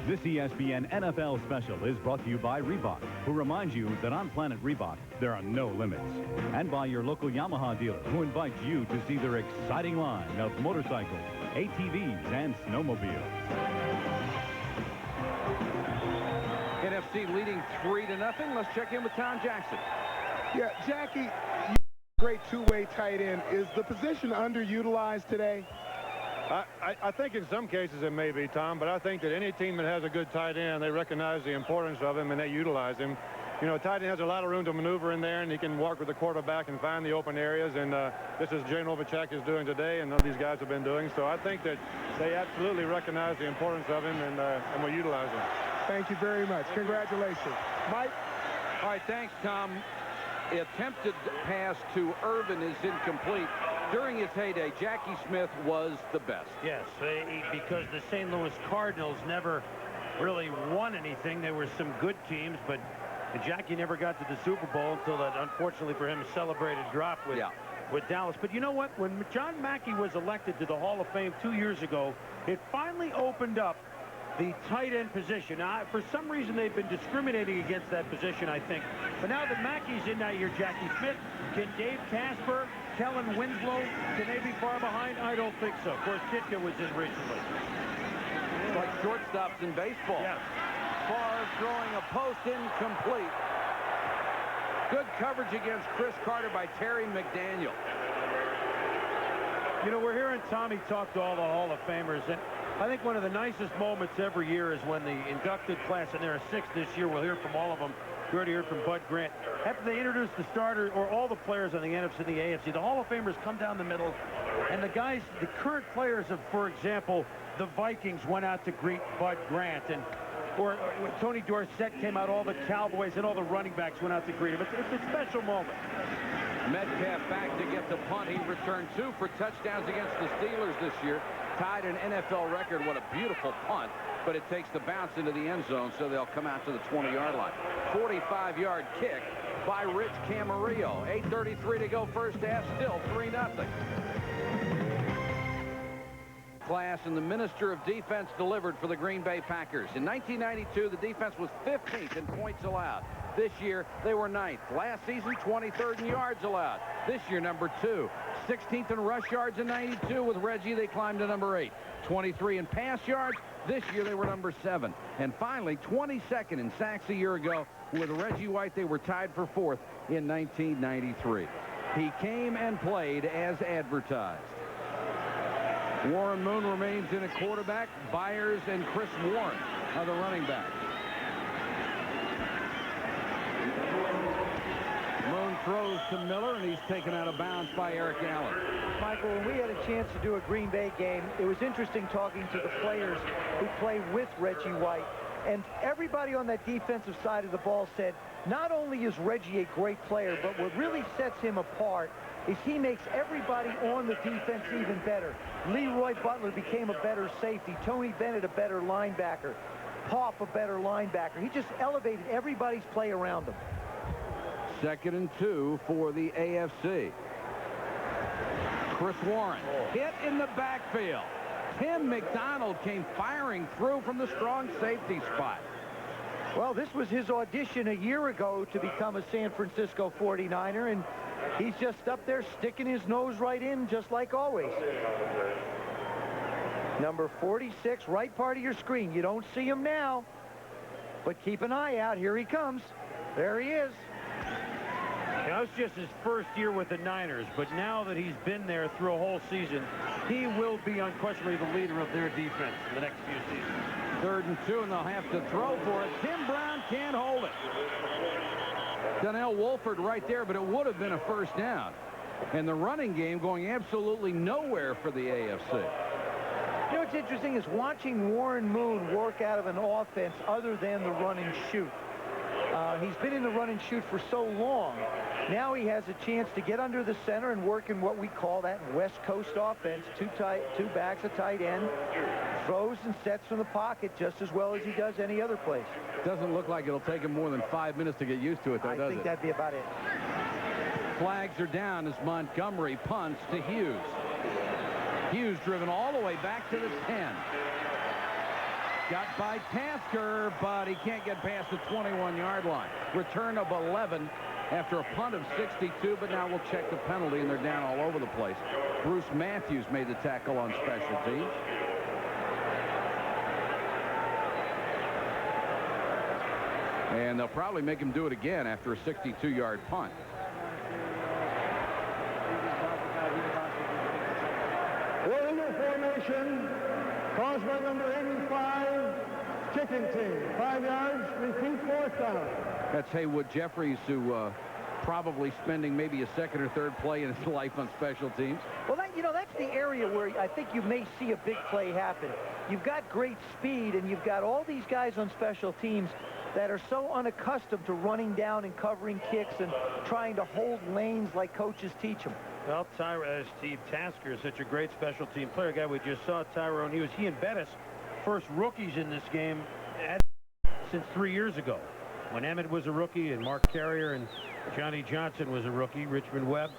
This ESPN NFL special is brought to you by Reebok, who reminds you that on Planet Reebok, there are no limits. And by your local Yamaha dealer, who invites you to see their exciting line of motorcycles, ATVs, and snowmobiles. NFC leading 3-0. Let's check in with Tom Jackson. Yeah, Jackie, great two-way tight end. Is the position underutilized today? I think in some cases it may be, Tom, but I think that any team that has a good tight end, they recognize the importance of him and they utilize him. You know, tight end has a lot of room to maneuver in there, and he can walk with the quarterback and find the open areas, and this is Jay Novacek is doing today, and these guys have been doing. So I think that they absolutely recognize the importance of him and will utilize him. Thank you very much. Congratulations. Mike? All right, thanks, Tom. The attempted pass to Irvin is incomplete. During his heyday, Jackie Smith was the best. Yes, because the St. Louis Cardinals never really won anything. There were some good teams, but Jackie never got to the Super Bowl until that, unfortunately for him, celebrated drop with Dallas. But you know what? When John Mackey was elected to the Hall of Fame 2 years ago, it finally opened up the tight end position. Now, for some reason, they've been discriminating against that position, I think. But now that Mackey's in, now you're Jackie Smith. Can Dave Casper, Kellen Winslow, can they be far behind? I don't think so. Of course, Ditka was in recently. It's like shortstops in baseball. Yes. Favre throwing a post incomplete. Good coverage against Chris Carter by Terry McDaniel. You know, we're hearing Tommy talk to all the Hall of Famers, and I think one of the nicest moments every year is when the inducted class, and there are 6 this year, we'll hear from all of them. You already heard from Bud Grant. After they introduce the starter or all the players on the NFC and the AFC, the Hall of Famers come down the middle, and the guys, the current players of, for example, the Vikings went out to greet Bud Grant, and or when Tony Dorsett came out, all the Cowboys and all the running backs went out to greet him. It's a special moment. Metcalf back to get the punt. He returned 2 for touchdowns against the Steelers this year. Tied an NFL record. What a beautiful punt. But it takes the bounce into the end zone, so they'll come out to the 20-yard line. 45-yard kick by Rich Camarillo. 8:33 to go first half. Still 3-0. Class, and the Minister of Defense delivered for the Green Bay Packers. In 1992, the defense was 15th in points allowed. This year, they were 9th. Last season, 23rd in yards allowed. This year, number 2. 16th in rush yards in 92. With Reggie, they climbed to number 8. 23 in pass yards. This year, they were number 7. And finally, 22nd in sacks a year ago. With Reggie White, they were tied for 4th in 1993. He came and played as advertised. Warren Moon remains in at quarterback. Byers and Chris Warren are the running backs. Moon throws to Miller, and he's taken out of bounds by Eric Allen. Michael, when we had a chance to do a Green Bay game, it was interesting talking to the players who play with Reggie White. And everybody on that defensive side of the ball said, not only is Reggie a great player, but what really sets him apart is he makes everybody on the defense even better. Leroy Butler became a better safety. Tony Bennett a better linebacker. Poff a better linebacker. He just elevated everybody's play around him. 2nd and 2 for the AFC. Chris Warren hit in the backfield. Tim McDonald came firing through from the strong safety spot. Well, this was his audition a year ago to become a San Francisco 49er, and he's just up there sticking his nose right in, just like always. Number 46, right part of your screen. You don't see him now, but keep an eye out. Here he comes. There he is. That was just his first year with the Niners, but now that he's been there through a whole season, he will be unquestionably the leader of their defense in the next few seasons. 3rd and 2, and they'll have to throw for it. Tim Brown can't hold it. Donnell Wolford right there, but it would have been a first down. And the running game going absolutely nowhere for the AFC. You know what's interesting is watching Warren Moon work out of an offense other than the run and shoot. He's been in the run and shoot for so long. Now he has a chance to get under the center and work in what we call that West Coast offense. Two backs, a tight end, throws and sets from the pocket just as well as he does any other place. Doesn't look like it'll take him more than 5 minutes to get used to it, though, does it? I think that'd be about it. Flags are down as Montgomery punts to Hughes. Hughes driven all the way back to the 10. Got by Tasker, but he can't get past the 21-yard line. Return of 11 after a punt of 62, but now we'll check the penalty, and they're down all over the place. Bruce Matthews made the tackle on special teams. And they'll probably make him do it again after a 62-yard punt. Warrior formation, caused by number 85, kicking team. 5 yards, repeat, 4th down. That's Haywood Jeffries, who probably spending maybe a 2nd or 3rd play in his life on special teams. Well, that's the area where I think you may see a big play happen. You've got great speed, and you've got all these guys on special teams that are so unaccustomed to running down and covering kicks and trying to hold lanes like coaches teach them. Well, Steve Tasker is such a great special team player. Guy we just saw, Tyrone Hughes. He and Bettis, first rookies in this game since 3 years ago, when Emmett was a rookie and Mark Carrier and Johnny Johnson was a rookie, Richmond Webb.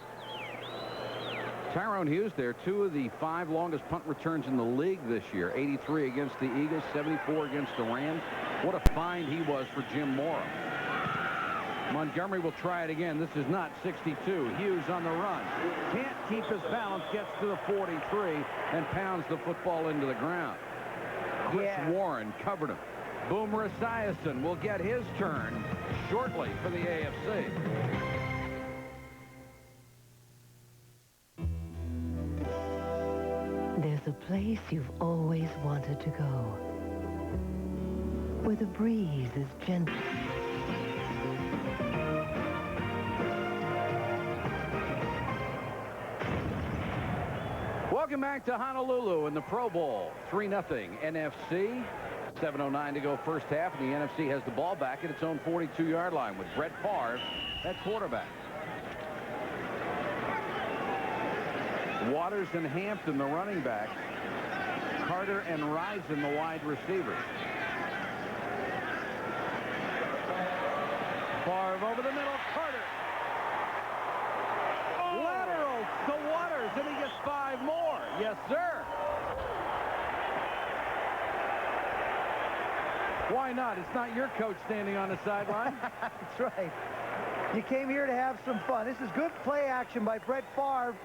Tyrone Hughes there, 2 of the 5 longest punt returns in the league this year. 83 against the Eagles, 74 against the Rams. What a find he was for Jim Mora. Montgomery will try it again. This is not 62. Hughes on the run. Can't keep his balance. Gets to the 43 and pounds the football into the ground. Chris Warren covered him. Boomer Esiason will get his turn shortly for the AFC. There's a place you've always wanted to go, where the breeze is gentle. Welcome back to Honolulu in the Pro Bowl. 3-0 NFC. 7:09 to go first half, and the NFC has the ball back at its own 42-yard line with Brett Favre at quarterback. Waters and Hampton, the running backs. Carter and Risen, the wide receivers. Favre over the middle. Carter. Lateral to Waters, and he gets 5 more. Yes, sir. Why not? It's not your coach standing on the sideline. That's right. You came here to have some fun. This is good play action by Brett Favre.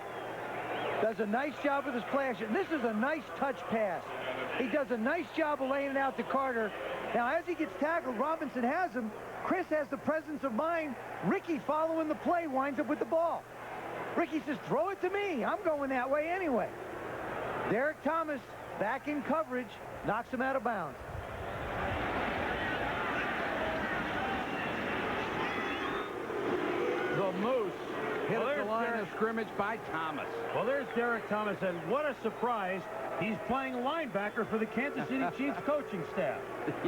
Does a nice job with his play action. This is a nice touch pass. He does a nice job of laying it out to Carter. Now, as he gets tackled, Robinson has him. Chris has the presence of mind. Ricky, following the play, winds up with the ball. Ricky says, throw it to me. I'm going that way anyway. Derek Thomas, back in coverage, knocks him out of bounds. The Moose hit at the line of scrimmage by Thomas. Well, there's Derek Thomas, and what a surprise He's playing linebacker for the Kansas City Chiefs coaching staff.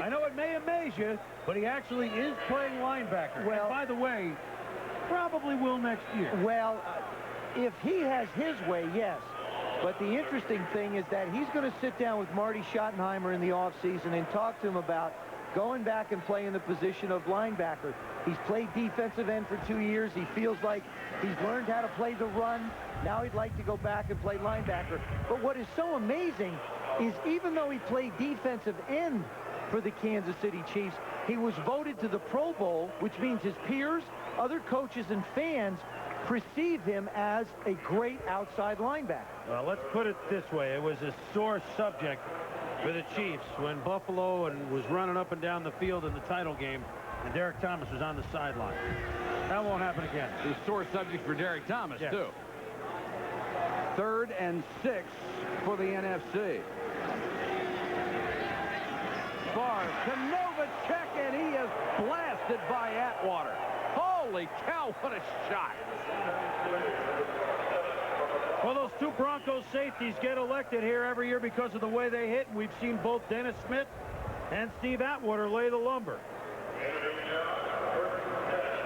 I know it may amaze you, but he actually is playing linebacker. Well, and by the way, probably will next year. Well, if he has his way, yes. But the interesting thing is that he's going to sit down with Marty Schottenheimer in the offseason and talk to him about going back and playing the position of linebacker. He's played defensive end for 2 years. He feels like he's learned how to play the run. Now he'd like to go back and play linebacker. But what is so amazing is even though he played defensive end for the Kansas City Chiefs, he was voted to the Pro Bowl, which means his peers, other coaches, and fans perceive him as a great outside linebacker. Well, let's put it this way. It was a sore subject for the Chiefs when Buffalo was running up and down the field in the title game, and Derek Thomas was on the sideline. That won't happen again. It was a sore subject for Derek Thomas, yes, too. 3rd and 6 for the NFC. Favre to Novacek, and he is blasted by Atwater. Holy cow, what a shot. Well, those two Broncos safeties get elected here every year because of the way they hit, and we've seen both Dennis Smith and Steve Atwater lay the lumber.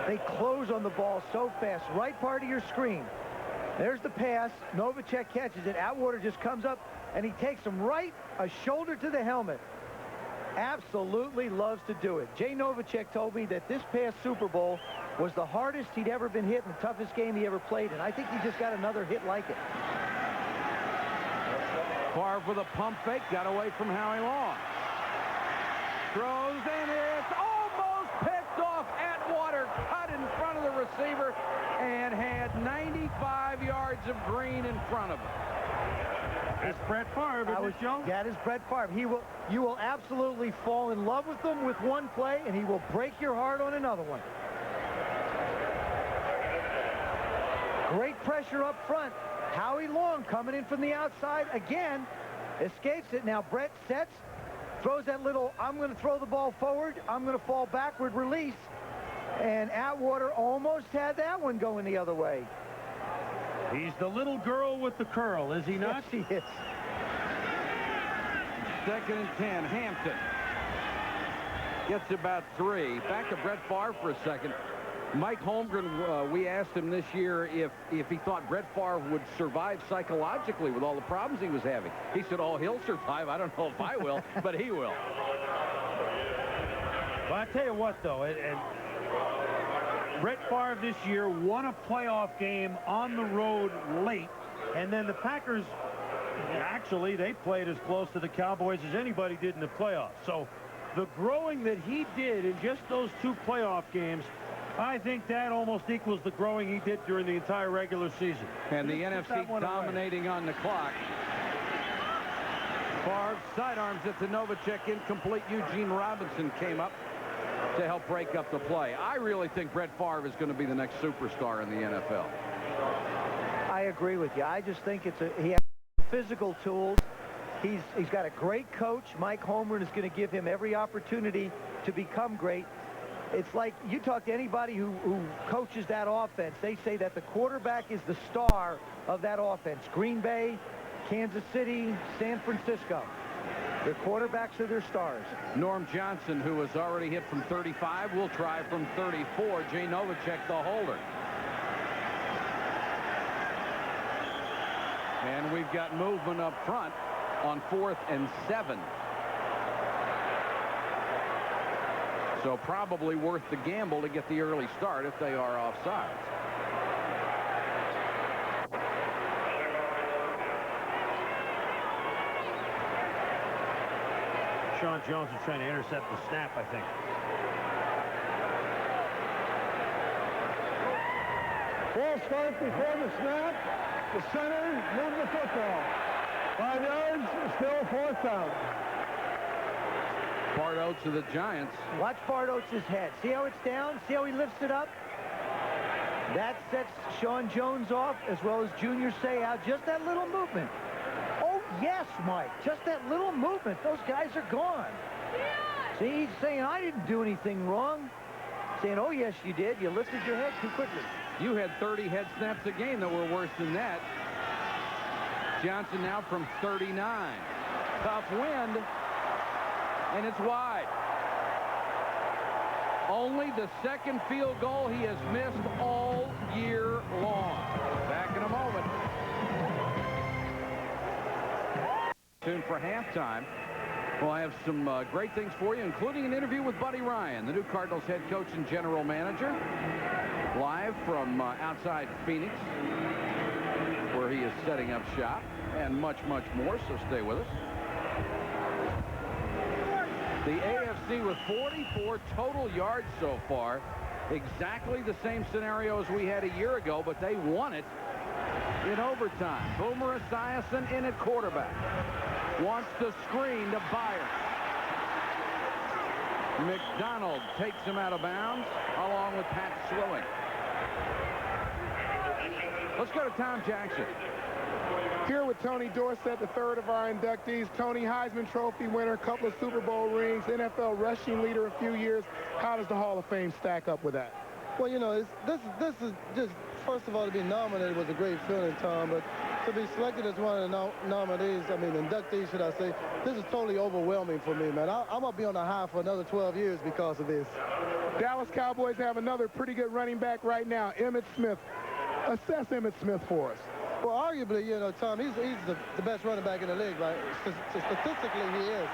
They close on the ball so fast. Right part of your screen. There's the pass. Novacek catches it. Atwater just comes up, and he takes him right a shoulder to the helmet. Absolutely loves to do it. Jay Novacek told me that this past Super Bowl was the hardest he'd ever been hit and the toughest game he ever played, and I think he just got another hit like it. Favre with a pump fake, got away from Howie Long. Throws, and it's almost picked off. Atwater cut in front of the receiver and had 95 yards of green in front of him. That's Brett Favre, isn't it, Joe? That is Brett Favre. You will absolutely fall in love with him with one play, and he will break your heart on another one. Great pressure up front. Howie Long coming in from the outside again. Escapes it. Now Brett sets. Throws that little, I'm going to throw the ball forward. I'm going to fall backward release. And Atwater almost had that one going the other way. He's the little girl with the curl, is he not? Yes, he is. 2nd and 10. Hampton gets about 3. Back to Brett Favre for a second. Mike Holmgren, we asked him this year if he thought Brett Favre would survive psychologically with all the problems he was having. He said, oh, he'll survive. I don't know if I will, but he will. Well, I tell you what, though, and Brett Favre this year won a playoff game on the road late, and then the Packers, actually, they played as close to the Cowboys as anybody did in the playoffs. So the growing that he did in just those 2 playoff games, I think that almost equals the growing he did during the entire regular season. And the NFC dominating on the clock. Favre sidearms it to Novacek, incomplete. Eugene Robinson came up to help break up the play. I really think Brett Favre is going to be the next superstar in the NFL. I agree with you. I just think he has physical tools. He's got a great coach. Mike Holmgren is going to give him every opportunity to become great. It's like you talk to anybody who coaches that offense. They say that the quarterback is the star of that offense. Green Bay, Kansas City, San Francisco. Their quarterbacks are their stars. Norm Johnson, who has already hit from 35, will try from 34. Jay Novacek, the holder. And we've got movement up front on 4th and 7. So probably worth the gamble to get the early start if they are offsides. Sean Jones is trying to intercept the snap, I think. Ball start before the snap. The center moved the football. 5 yards, still 4th down. Bart Oates of the Giants. Watch Bart Oates' head. See how it's down? See how he lifts it up? That sets Sean Jones off, as well as Junior Seau. Just that little movement. Oh, yes, Mike. Just that little movement. Those guys are gone. See, he's saying, I didn't do anything wrong. Saying, oh, yes, you did. You lifted your head too quickly. You had 30 head snaps a game that were worse than that. Johnston now from 39. Tough wind, and it's wide. Only the second field goal he has missed all year long. Back in a moment. Soon for halftime. Well, I have some great things for you, including an interview with Buddy Ryan, the new Cardinals head coach and general manager, live from outside Phoenix, where he is setting up shop, and much, much more, so stay with us. The AFC with 44 total yards so far. Exactly the same scenario as we had a year ago, but they won it in overtime. Boomer Esiason in at quarterback. Wants the screen to Byron. McDonald takes him out of bounds along with Pat Swilling. Let's go to Tom Jackson. Here with Tony Dorsett, the third of our inductees. Tony, Heisman Trophy winner, a couple of Super Bowl rings, NFL rushing leader a few years. How does the Hall of Fame stack up with that? Well, you know, this is just, first of all, to be nominated was a great feeling, Tom, but to be selected as one of the nominees, I mean, inductees, should I say, this is totally overwhelming for me, man. I'm going to be on the high for another 12 years because of this. Dallas Cowboys have another pretty good running back right now, Emmitt Smith. Assess Emmitt Smith for us. Well, arguably, you know, Tom, he's the best running back in the league, right? Statistically, he is.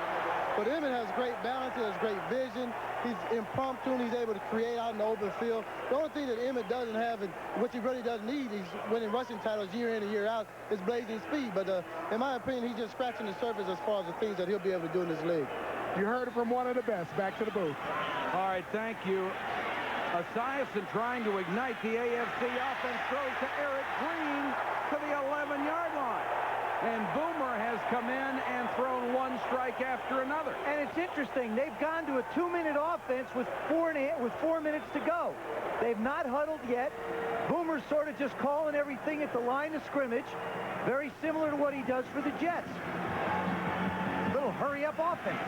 But Emmitt has great balance, he has great vision. He's impromptu, and he's able to create out in the open field. The only thing that Emmitt doesn't have, and which he really doesn't need, he's winning rushing titles year in and year out, is blazing speed. But in my opinion, he's just scratching the surface as far as the things that he'll be able to do in this league. You heard it from one of the best. Back to the booth. All right, thank you. Esiason trying to ignite the AFC offense, throws to Eric Green to the 11-yard line. And Boomer has come in and thrown one strike after another. And it's interesting. They've gone to a 2-minute offense with 4 minutes to go. They've not huddled yet. Boomer's sort of just calling everything at the line of scrimmage. Very similar to what he does for the Jets. Little hurry-up offense.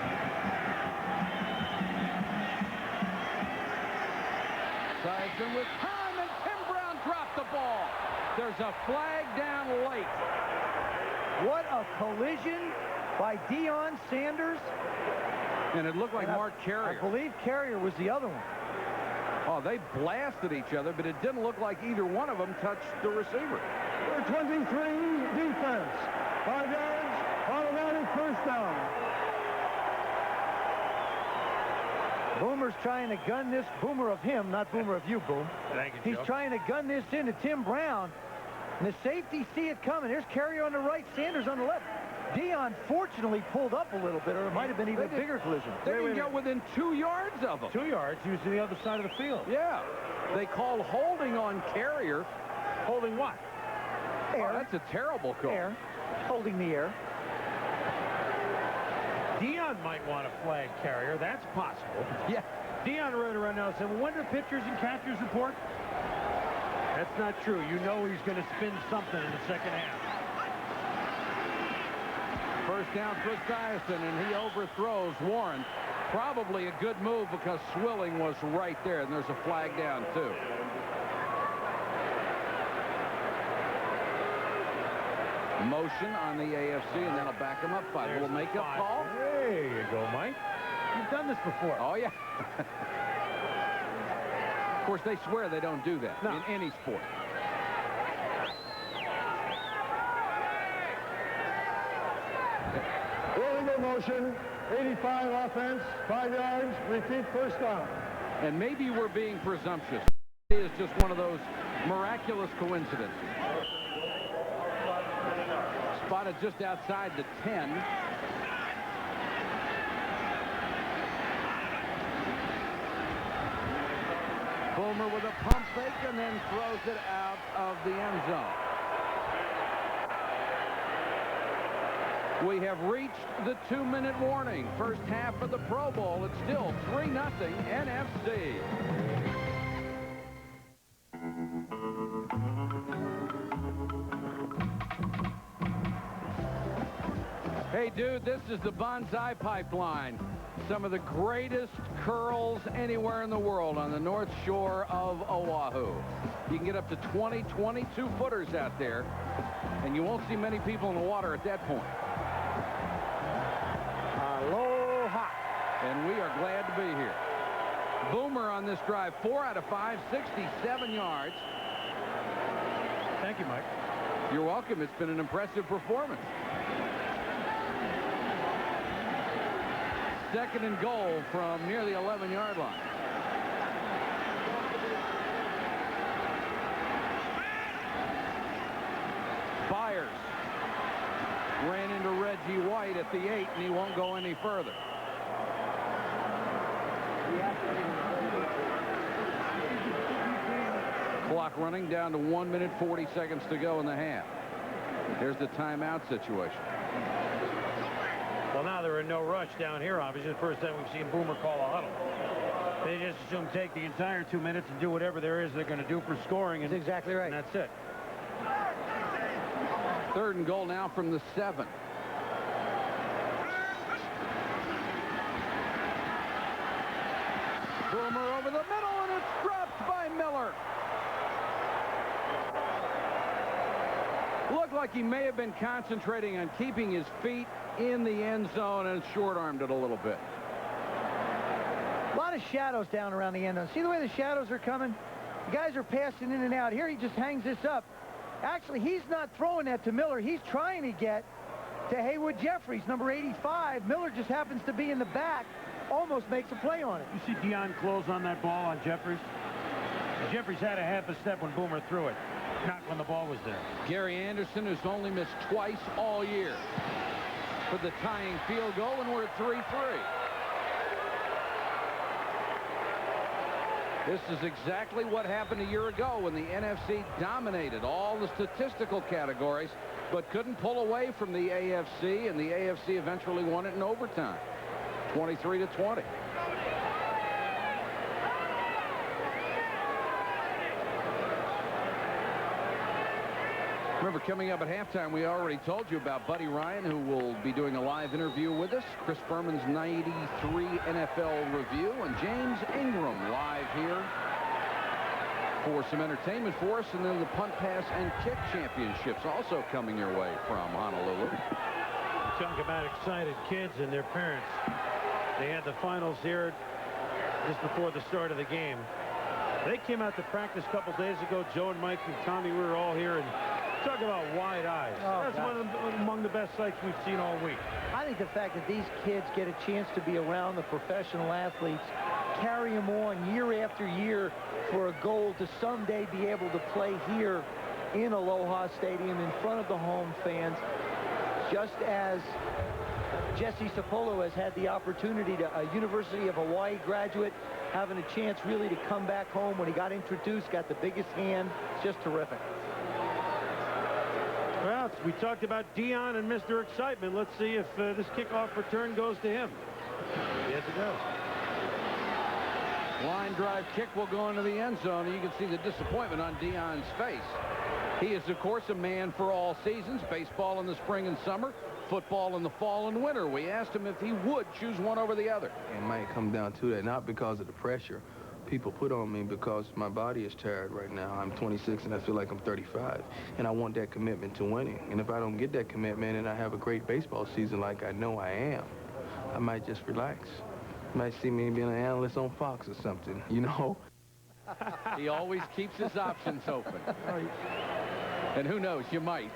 Esiason with time, and Tim Brown dropped the ball. There's a flag down late. What a collision by Deion Sanders. And it looked like Mark Carrier. I believe Carrier was the other one. Oh, they blasted each other, but it didn't look like either one of them touched the receiver. 23 defense. 5 yards, automatic first down. Boomer's trying to gun this. Boomer of him, not Boomer of you, Boom. Thank you, He's Joe. trying to gun this into Tim Brown. And the safety see it coming. There's Carrier on the right, Sanders on the left. Deion fortunately pulled up a little bit, or it might have been even a bigger collision. They didn't get within 2 yards of him. 2 yards. He was to the other side of the field. Yeah. They called holding on Carrier. Holding what? Air. Oh, that's a terrible call. Air. Holding the air. Deion might want to flag Carrier. That's possible. Yeah. Deion wrote around now and said, well, when do pitchers and catchers report? That's not true. You know he's going to spin something in the second half. First down for Esiason, and he overthrows Warren. Probably a good move because Swilling was right there, and there's a flag down, too. Motion on the AFC, and that'll back him up 5. Little makeup call. There you go, Mike. You've done this before. Oh, yeah. Of course, they swear they don't do that in any sport. Illegal motion, 85 offense, 5 yards, repeat first down. And maybe we're being presumptuous. It is just one of those miraculous coincidences. Spotted just outside the 10. Boomer with a pump fake and then throws it out of the end zone. We have reached the 2-minute warning. First half of the Pro Bowl. It's still 3-0 NFC. Hey, dude, this is the Bonsai Pipeline. Some of the greatest curls anywhere in the world on the north shore of Oahu. You can get up to 20, 22-footers out there, and you won't see many people in the water at that point. Aloha. And we are glad to be here. Boomer on this drive, 4 out of 5, 67 yards. Thank you, Mike. You're welcome. It's been an impressive performance. 2nd and goal from near the 11-yard line. Byers ran into Reggie White at the 8, and he won't go any further. Clock running down to 1 minute 40 seconds to go in the half. There's the timeout situation. Well, now they're in no rush down here, obviously. The first time we've seen Boomer call a huddle. They just assume take the entire 2 minutes and do whatever there is they're going to do for scoring. And that's exactly right. And that's it. 3rd and goal now from the 7. Boomer over the middle, and it's dropped by Miller. Looked like he may have been concentrating on keeping his feet in the end zone and short-armed it a little bit. A lot of shadows down around the end zone. See the way the shadows are coming? The guys are passing in and out. Here he just hangs this up. Actually, he's not throwing that to Miller. He's trying to get to Haywood Jeffries, number 85. Miller just happens to be in the back. Almost makes a play on it. You see Dion close on that ball on Jeffries? Jeffries had a half a step when Boomer threw it, not when the ball was there. Gary Anderson, who's only missed twice all year, for the tying field goal, and we're at 3-3. This is exactly what happened a year ago when the NFC dominated all the statistical categories but couldn't pull away from the AFC, and the AFC eventually won it in overtime, 23-20. Remember, coming up at halftime, we already told you about Buddy Ryan, who will be doing a live interview with us, Chris Berman's 93 NFL review, and James Ingram live here for some entertainment for us, and then the punt, pass, and kick championships also coming your way from Honolulu. Talk about excited kids and their parents. They had the finals here just before the start of the game. They came out to practice a couple days ago. Joe and Mike and Tommy, we were all here, and talk about wide eyes. Oh, that's God. one of the, among the best sights we've seen all week. I think the fact that these kids get a chance to be around the professional athletes, carry them on year after year for a goal to someday be able to play here in Aloha Stadium in front of the home fans, just as Jesse Sapolo has had the opportunity to, a University of Hawaii graduate, having a chance really to come back home when he got introduced, got the biggest hand. It's just terrific. Well, we talked about Dion and Mr. Excitement. Let's see if this kickoff return goes to him. Yes, it does. Line drive kick will go into the end zone, and you can see the disappointment on Dion's face. He is, of course, a man for all seasons, baseball in the spring and summer, football in the fall and winter. We asked him if he would choose one over the other. It might come down to that, not because of the pressure people put on me, because my body is tired right now. I'm 26 and I feel like I'm 35, and I want that commitment to winning. And if I don't get that commitment and I have a great baseball season like I know I am, I might just relax. You might see me being an analyst on Fox or something, you know? He always keeps his options open. And who knows, you might.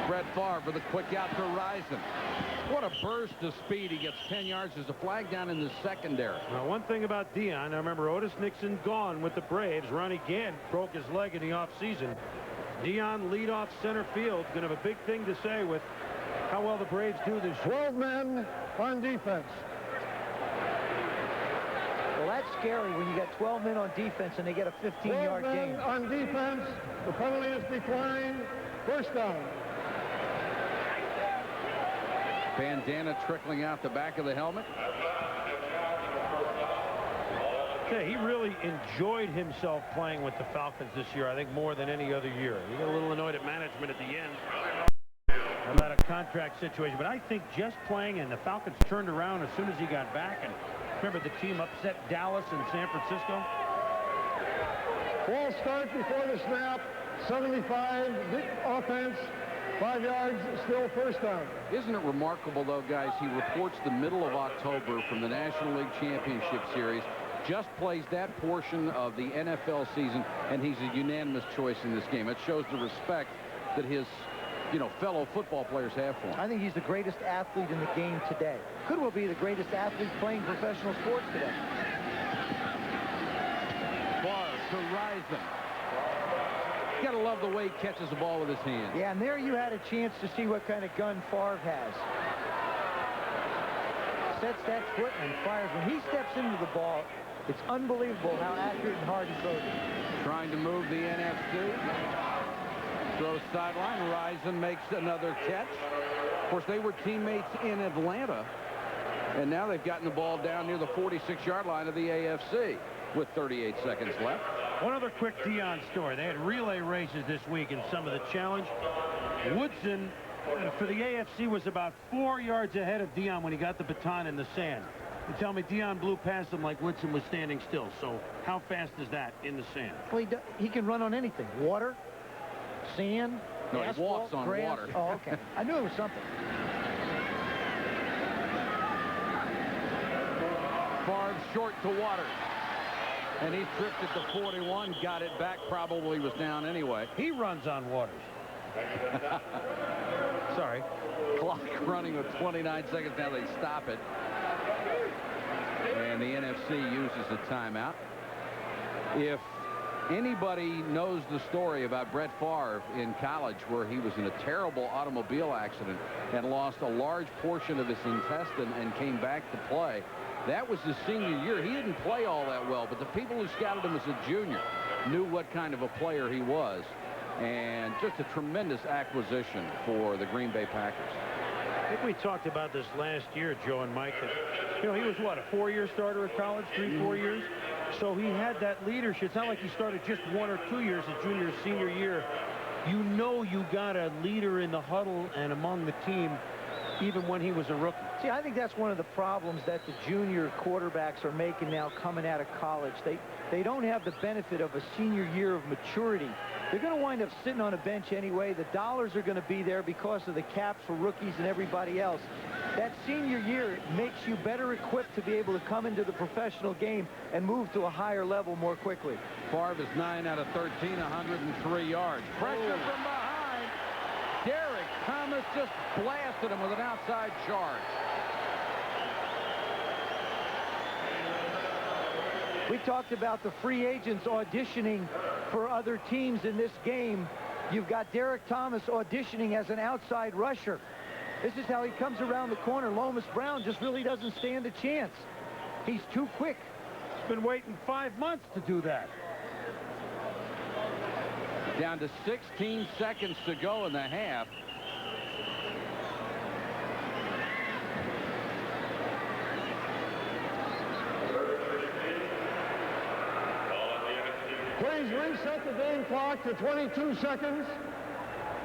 Brett Favre with a quick out to Rison. What a burst of speed. He gets 10 yards. There's a flag down in the secondary. Now, one thing about Dion, I remember Otis Nixon gone with the Braves. Ronnie Gantt broke his leg in the offseason. Dion lead off center field. Going to have a big thing to say with how well the Braves do this year. 12 men on defense. Well, that's scary when you got 12 men on defense and they get a 15-yard 12 men gain. on defense. The penalty is declined. First down. Bandana trickling out the back of the helmet. Yeah, he really enjoyed himself playing with the Falcons this year, I think, more than any other year. He got a little annoyed at management at the end about a contract situation, but I think just playing, and the Falcons turned around as soon as he got back, and remember the team upset Dallas and San Francisco? False start before the snap, 75, offense, 5 yards, still first down. Isn't it remarkable, though, guys? He reports the middle of October from the National League Championship Series, just plays that portion of the NFL season, and he's a unanimous choice in this game. It shows the respect that his fellow football players have for him. I think he's the greatest athlete in the game today. Could well be the greatest athlete playing professional sports today. Favre to Risen. You gotta love the way he catches the ball with his hands. Yeah, and there you had a chance to see what kind of gun Favre has. Sets that foot and fires. When he steps into the ball, it's unbelievable how accurate and hard he throws it. Trying to move the NFC. Throws sideline. Risen makes another catch. Of course, they were teammates in Atlanta, and now they've gotten the ball down near the 46-yard line of the AFC with 38 seconds left. One other quick Dion story. They had relay races this week in some of the challenge. Woodson, for the AFC, was about 4 yards ahead of Dion when he got the baton in the sand. You tell me Dion blew past him like Woodson was standing still. So how fast is that in the sand? Well, he can run on anything. Water, sand, no, asphalt, he walks on grass. water. Oh, okay. I knew it was something. Favre short to Waters. And he tripped at the 41, got it back, probably was down anyway. He runs on Waters. Sorry. Clock running with 29 seconds. Now they stop it. And the NFC uses a timeout. If anybody knows the story about Brett Favre in college, where he was in a terrible automobile accident and lost a large portion of his intestine and came back to play, that was his senior year. He didn't play all that well, but the people who scouted him as a junior knew what kind of a player he was. And just a tremendous acquisition for the Green Bay Packers. I think we talked about this last year, Joe and Mike. He was, what, a 4-year starter at college, 3-4 years? So he had that leadership. It's not like he started just 1 or 2 years his junior or senior year. You got a leader in the huddle and among the team even when he was a rookie. See, I think that's one of the problems that the junior quarterbacks are making now coming out of college. They don't have the benefit of a senior year of maturity. They're going to wind up sitting on a bench anyway. The dollars are going to be there because of the caps for rookies and everybody else. That senior year makes you better equipped to be able to come into the professional game and move to a higher level more quickly. Favre is 9 out of 13, 103 yards. Pressure from behind. Derek Thomas just blasted him with an outside charge. We talked about the free agents auditioning for other teams in this game. You've got Derek Thomas auditioning as an outside rusher. This is how he comes around the corner. Lomas Brown just really doesn't stand a chance. He's too quick. He's been waiting 5 months to do that. Down to 16 seconds to go in the half. Please reset the game clock to 22 seconds.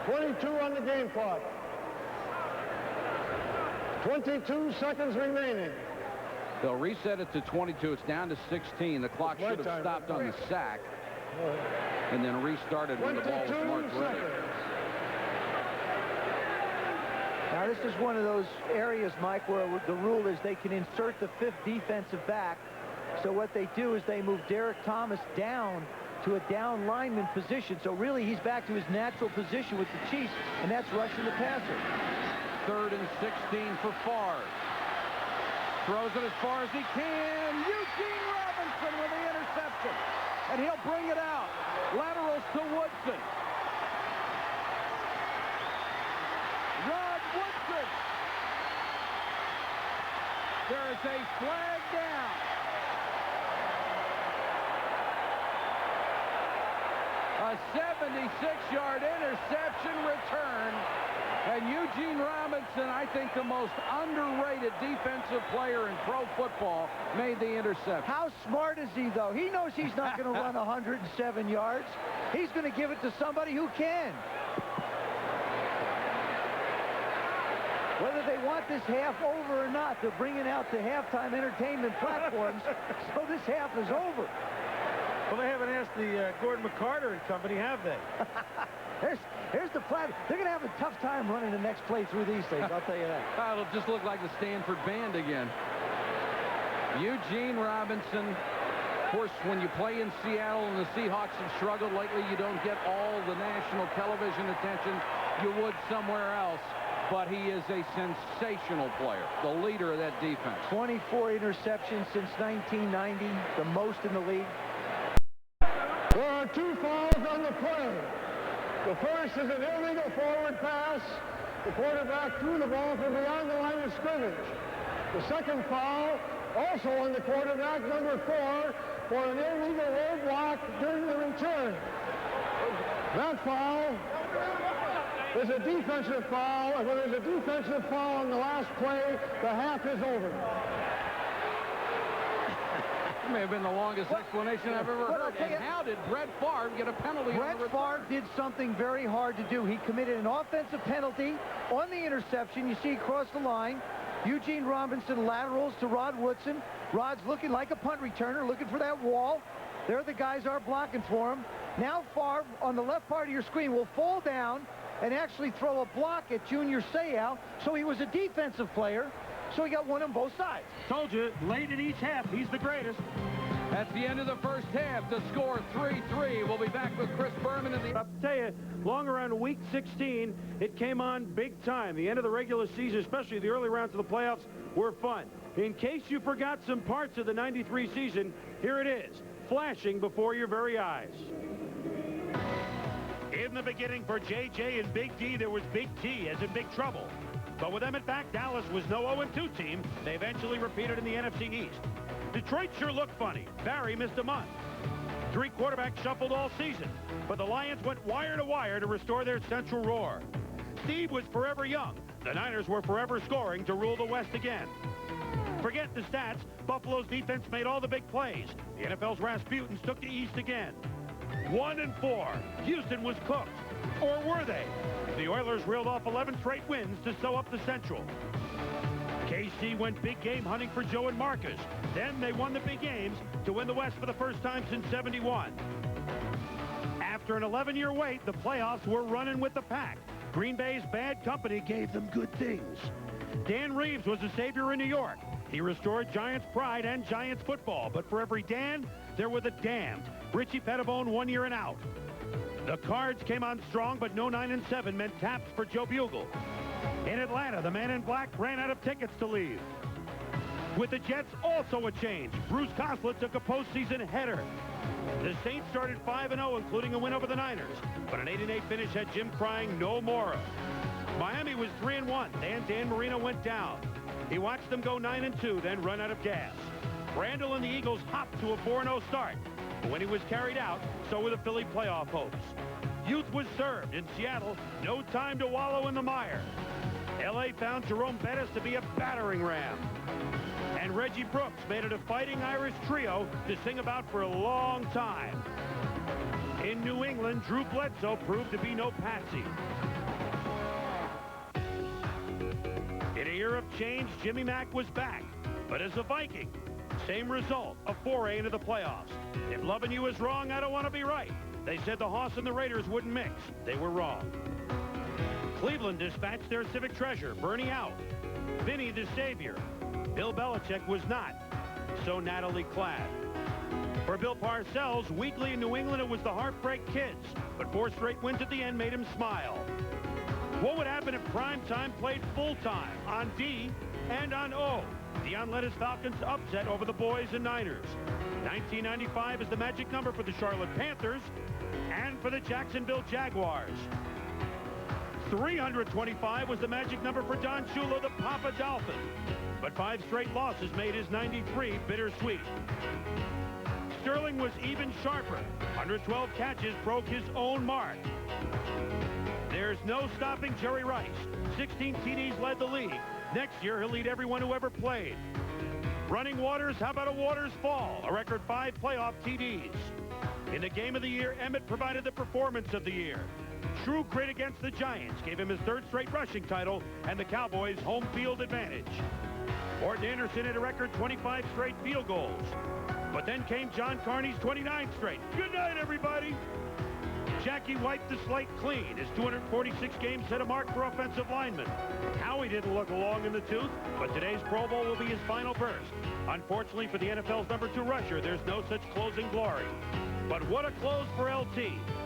22 on the game clock. 22 seconds remaining. They'll reset it to 22. It's down to 16. The clock should have stopped on the sack and then restarted when the ball was marked ready. Now, this is one of those areas, Mike, where the rule is they can insert the 5th defensive back. So what they do is they move Derek Thomas down to a down lineman position. So really, he's back to his natural position with the Chiefs, and that's rushing the passer. 3rd and 16 for Favre. Throws it as far as he can. Eugene Robinson with the interception. And he'll bring it out. Laterals to Woodson. Rod Woodson. There is a flag down. A 76-yard interception return. And Eugene Robinson Robinson, I think the most underrated defensive player in pro football, made the interception. How smart is he, though? He knows he's not going to run 107 yards. He's going to give it to somebody who can. Whether they want this half over or not, they're bringing out the halftime entertainment platforms, so this half is over. Well, they haven't asked the Gordon McCarter and company, have they? Here's the plan. They're going to have a tough time running the next play through these things, I'll tell you that. It'll just look like the Stanford band again. Eugene Robinson. Of course, when you play in Seattle and the Seahawks have struggled lately, you don't get all the national television attention you would somewhere else. But he is a sensational player, the leader of that defense. 24 interceptions since 1990, the most in the league. There are 2 fouls on the play. The first is an illegal forward pass. The quarterback threw the ball from beyond the line of scrimmage. The second foul, also on the quarterback, number 4, for an illegal roadblock during the return. That foul is a defensive foul, and when there's a defensive foul on the last play, the half is over. That may have been the longest explanation I've ever heard. And how did Brett Favre get a penalty? Brett Favre did something very hard to do. He committed an offensive penalty on the interception. You see across the line, Eugene Robinson laterals to Rod Woodson. Rod's looking like a punt returner, looking for that wall. There the guys are blocking for him. Now Favre, on the left part of your screen, will fall down and actually throw a block at Junior Seau. So he was a defensive player. So he got one on both sides. Told you, late in each half, he's the greatest. At the end of the first half, the score 3-3. We'll be back with Chris Berman in the... I'll tell you, long around week 16, it came on big time. The end of the regular season, especially the early rounds of the playoffs, were fun. In case you forgot some parts of the 93 season, here it is, flashing before your very eyes. In the beginning for J.J. and Big D, there was Big T as in big trouble. But with Emmett back, Dallas was no 0-2 team. They eventually repeated in the NFC East. Detroit sure looked funny. Barry missed a month. 3 quarterbacks shuffled all season, but the Lions went wire to wire to restore their central roar. Steve was forever young. The Niners were forever scoring to rule the West again. Forget the stats. Buffalo's defense made all the big plays. The NFL's Rasputins took the East again. 1-4. Houston was cooked. Or were they? The Oilers reeled off 11 straight wins to sew up the Central. KC went big game hunting for Joe and Marcus. Then they won the big games to win the West for the first time since '71. After an 11-year wait, the playoffs were running with the pack. Green Bay's bad company gave them good things. Dan Reeves was a savior in New York. He restored Giants pride and Giants football. But for every Dan, there were the damned. Richie Pettibone 1 year and out. The Cards came on strong, but no 9-7 meant taps for Joe Bugle. In Atlanta, the man in black ran out of tickets to leave. With the Jets, also a change. Bruce Koslet took a postseason header. The Saints started 5-0, including a win over the Niners. But an 8-8 finish had Jim crying no more. Miami was 3-1, and Dan Marino went down. He watched them go 9-2, then run out of gas. Randall and the Eagles hopped to a 4-0 start. But when he was carried out, so were the Philly playoff hopes. Youth was served in Seattle. No time to wallow in the mire. L.A. found Jerome Bettis to be a battering ram. And Reggie Brooks made it a fighting Irish trio to sing about for a long time. In New England, Drew Bledsoe proved to be no patsy. In a year of change, Jimmy Mack was back. But as a Viking, same result, a foray into the playoffs. If loving you is wrong, I don't want to be right. They said the Hoss and the Raiders wouldn't mix. They were wrong. Cleveland dispatched their civic treasure, Bernie out. Vinny the savior. Bill Belichick was not so nattily clad. For Bill Parcells, weekly in New England, it was the Heartbreak Kids. But 4 straight wins at the end made him smile. What would happen if primetime played full-time on D and on O? Dion led his Falcons upset over the boys and Niners. 1995 is the magic number for the Charlotte Panthers and for the Jacksonville Jaguars. 325 was the magic number for Don Shula, the Papa Dolphin. But 5 straight losses made his 93 bittersweet. Sterling was even sharper. 112 catches broke his own mark. Their There's no stopping Jerry Rice. 16 TDs led the league. Next year, he'll lead everyone who ever played. Running Waters, how about a Waters fall? A record 5 playoff TDs. In the game of the year, Emmett provided the performance of the year. True grit against the Giants gave him his 3rd straight rushing title and the Cowboys' home field advantage. Morton Anderson had a record 25 straight field goals. But then came John Carney's 29th straight. Good night, everybody. Jackie wiped the slate clean. His 246 games set a mark for offensive linemen. Howie didn't look long in the tooth, but today's Pro Bowl will be his final burst. Unfortunately for the NFL's number 2 rusher, there's no such closing glory. But what a close for LT.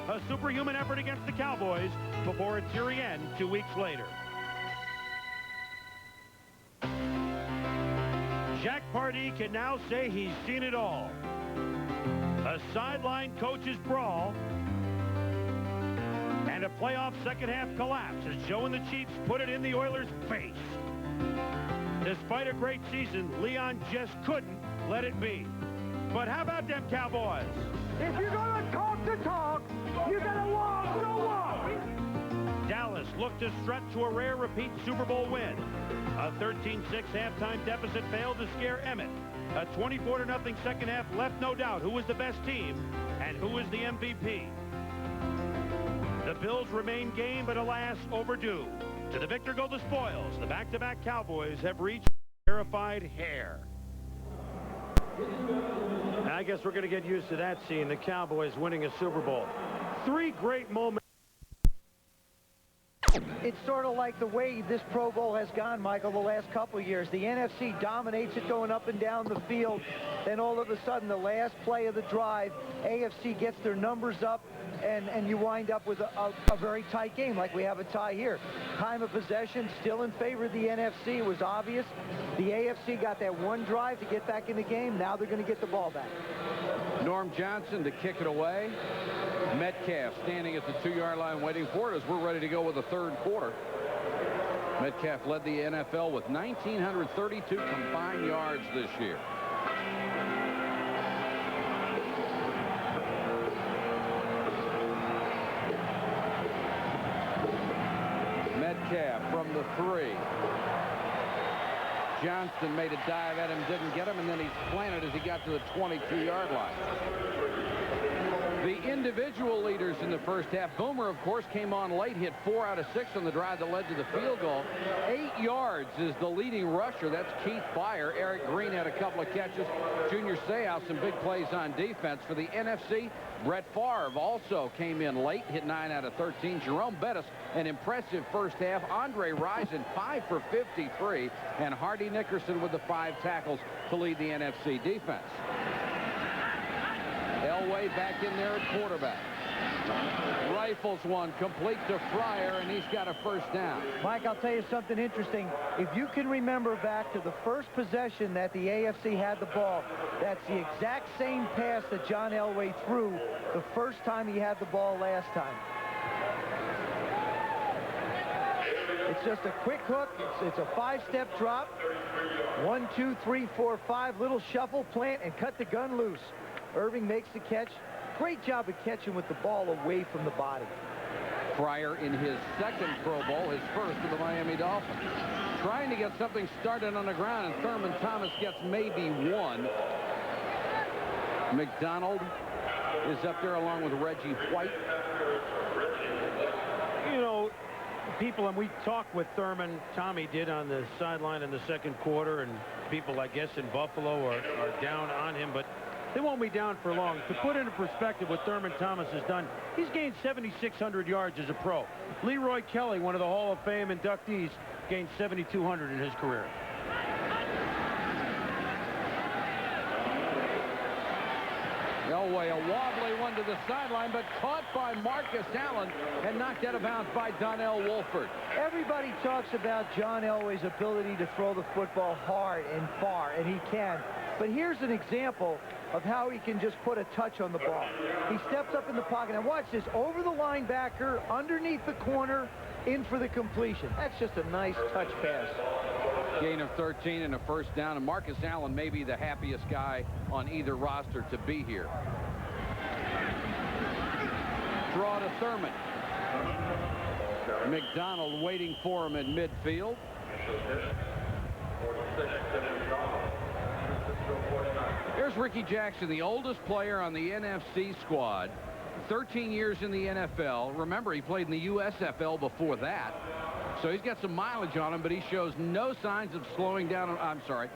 A superhuman effort against the Cowboys before a teary end 2 weeks later. Jack Pardee can now say he's seen it all. A sideline coach's brawl and a playoff second-half collapse as Joe and the Chiefs put it in the Oilers' face. Despite a great season, Leon just couldn't let it be. But how about them Cowboys? If you're going to talk the talk, you got to walk the walk. Dallas looked to strut to a rare repeat Super Bowl win. A 13-6 halftime deficit failed to scare Emmett. A 24-0 second half left no doubt who was the best team and who was the MVP. The Bills remain game, but alas, overdue. To the victor go the spoils. The back-to-back Cowboys have reached terrified hair. I guess we're going to get used to that scene, the Cowboys winning a Super Bowl. 3 great moments. It's sort of like the way this Pro Bowl has gone, Michael, the last couple of years. The NFC dominates it going up and down the field. Then all of a sudden, the last play of the drive, AFC gets their numbers up, and you wind up with a very tight game, like we have a tie here. Time of possession still in favor of the NFC. It was obvious. The AFC got that one drive to get back in the game. Now they're going to get the ball back. Norm Johnson to kick it away. Metcalf standing at the 2-yard line waiting for it as we're ready to go with the 3rd quarter. Metcalf led the NFL with 1,932 combined yards this year. Metcalf from the 3. Johnston made a dive at him, didn't get him, and then he's planted as he got to the 22-yard line. The individual leaders in the first half. Boomer, of course, came on late, hit 4 out of 6 on the drive that led to the field goal. 8 yards is the leading rusher. That's Keith Byer. Eric Green had a couple of catches. Junior Seau, some big plays on defense. For the NFC, Brett Favre also came in late, hit 9 out of 13. Jerome Bettis, an impressive first half. Andre Rison, 5 for 53. And Hardy Nickerson with the 5 tackles to lead the NFC defense. Elway back in there at quarterback. Rifles one complete to Fryer, and he's got a first down. Mike, I'll tell you something interesting. If you can remember back to the first possession that the AFC had the ball, that's the exact same pass that John Elway threw the first time he had the ball last time. It's just a quick hook. It's a 5-step drop. 1, 2, 3, 4, 5. Little shuffle, plant, and cut the gun loose. Irvin makes the catch. Great job of catching with the ball away from the body. Fryer in his 2nd Pro Bowl, his 1st with the Miami Dolphins. Trying to get something started on the ground, and Thurman Thomas gets maybe 1. McDonald is up there along with Reggie White. You know, people, and we talked with Thurman, Tommy did on the sideline in the 2nd quarter, and people, I guess, in Buffalo are down on him, but they won't be down for long. To put into perspective what Thurman Thomas has done, he's gained 7,600 yards as a pro. Leroy Kelly, one of the Hall of Fame inductees, gained 7,200 in his career. Elway, a wobbly one to the sideline, but caught by Marcus Allen and knocked out of bounds by Donnell Wolford. Everybody talks about John Elway's ability to throw the football hard and far, and he can. But here's an example of how he can just put a touch on the ball. He steps up in the pocket, and watch this, over the linebacker, underneath the corner, in for the completion. That's just a nice touch pass. Gain of 13 and a first down, and Marcus Allen may be the happiest guy on either roster to be here. Draw to Thurman. McDonald waiting for him at midfield. Here's Ricky Jackson, the oldest player on the NFC squad. 13 years in the NFL. Remember, he played in the USFL before that. So he's got some mileage on him, but he shows no signs of slowing down. I'm sorry.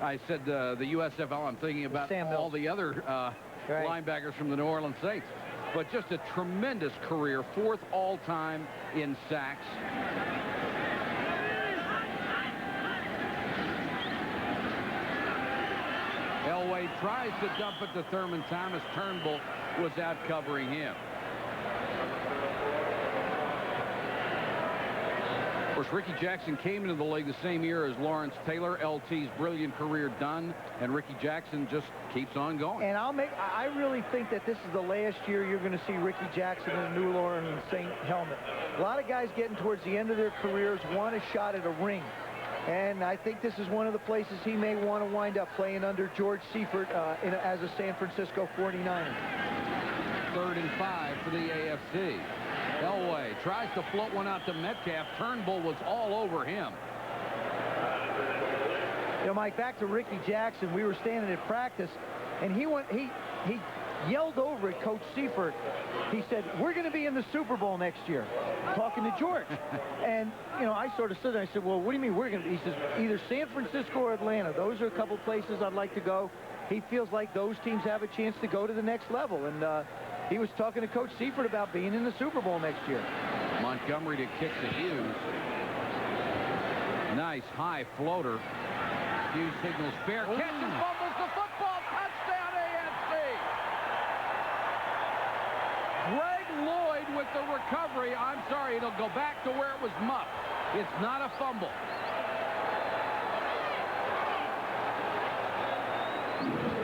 I said the USFL. I'm thinking about all the other linebackers from the New Orleans Saints. But just a tremendous career, 4th all-time in sacks. Elway tries to dump it to Thurman Thomas. Turnbull was out covering him. Of course, Ricky Jackson came into the league the same year as Lawrence Taylor. LT's brilliant career done, and Ricky Jackson just keeps on going. And I really think that this is the last year you're going to see Ricky Jackson in a New Orleans Saint helmet. A lot of guys getting towards the end of their careers want a shot at a ring. And I think this is one of the places he may want to wind up, playing under George Seifert as a San Francisco 49er. 3rd and 5 for the AFC. Elway tries to float one out to Metcalf. Turnbull was all over him. You know, Mike, back to Ricky Jackson. We were standing at practice, and he yelled over at Coach Seifert. He said, "We're going to be in the Super Bowl next year," talking to George. And, you know, I sort of stood there and I said, "Well, what do you mean we're going to?" He says, "Either San Francisco or Atlanta. Those are a couple places I'd like to go." He feels like those teams have a chance to go to the next level. And he was talking to Coach Seifert about being in the Super Bowl next year. Montgomery to kick to Hughes. Nice high floater. Hughes signals fair catch and fumbles the football. Touchdown AFC. Greg Lloyd with the recovery. I'm sorry, it'll go back to where it was muffed. It's not a fumble.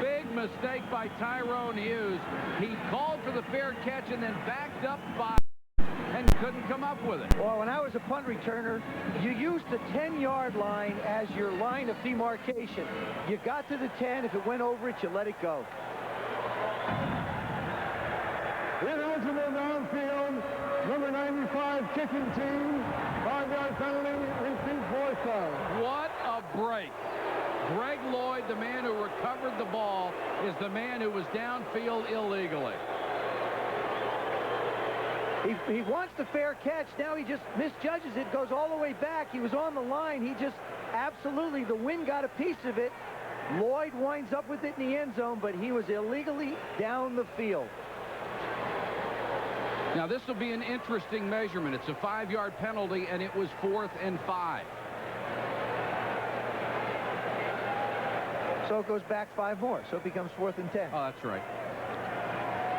Big mistake by Tyrone Hughes. He called for the fair catch and then backed up by and couldn't come up with it. Well, when I was a punt returner, you used the 10-yard line as your line of demarcation. You got to the 10. If it went over it, you let it go. Ineligible downfield, number 95 kicking team, 5-yard penalty, repeat fourth down. What a break. Greg Lloyd, the man who recovered the ball, is the man who was downfield illegally. He wants the fair catch. Now he just misjudges it, goes all the way back. He was on the line. He just absolutely, the wind got a piece of it. Lloyd winds up with it in the end zone, but he was illegally down the field. Now this will be an interesting measurement. It's a 5-yard penalty, and it was 4th and 5. So it goes back 5 more. So it becomes 4th and 10. Oh, that's right.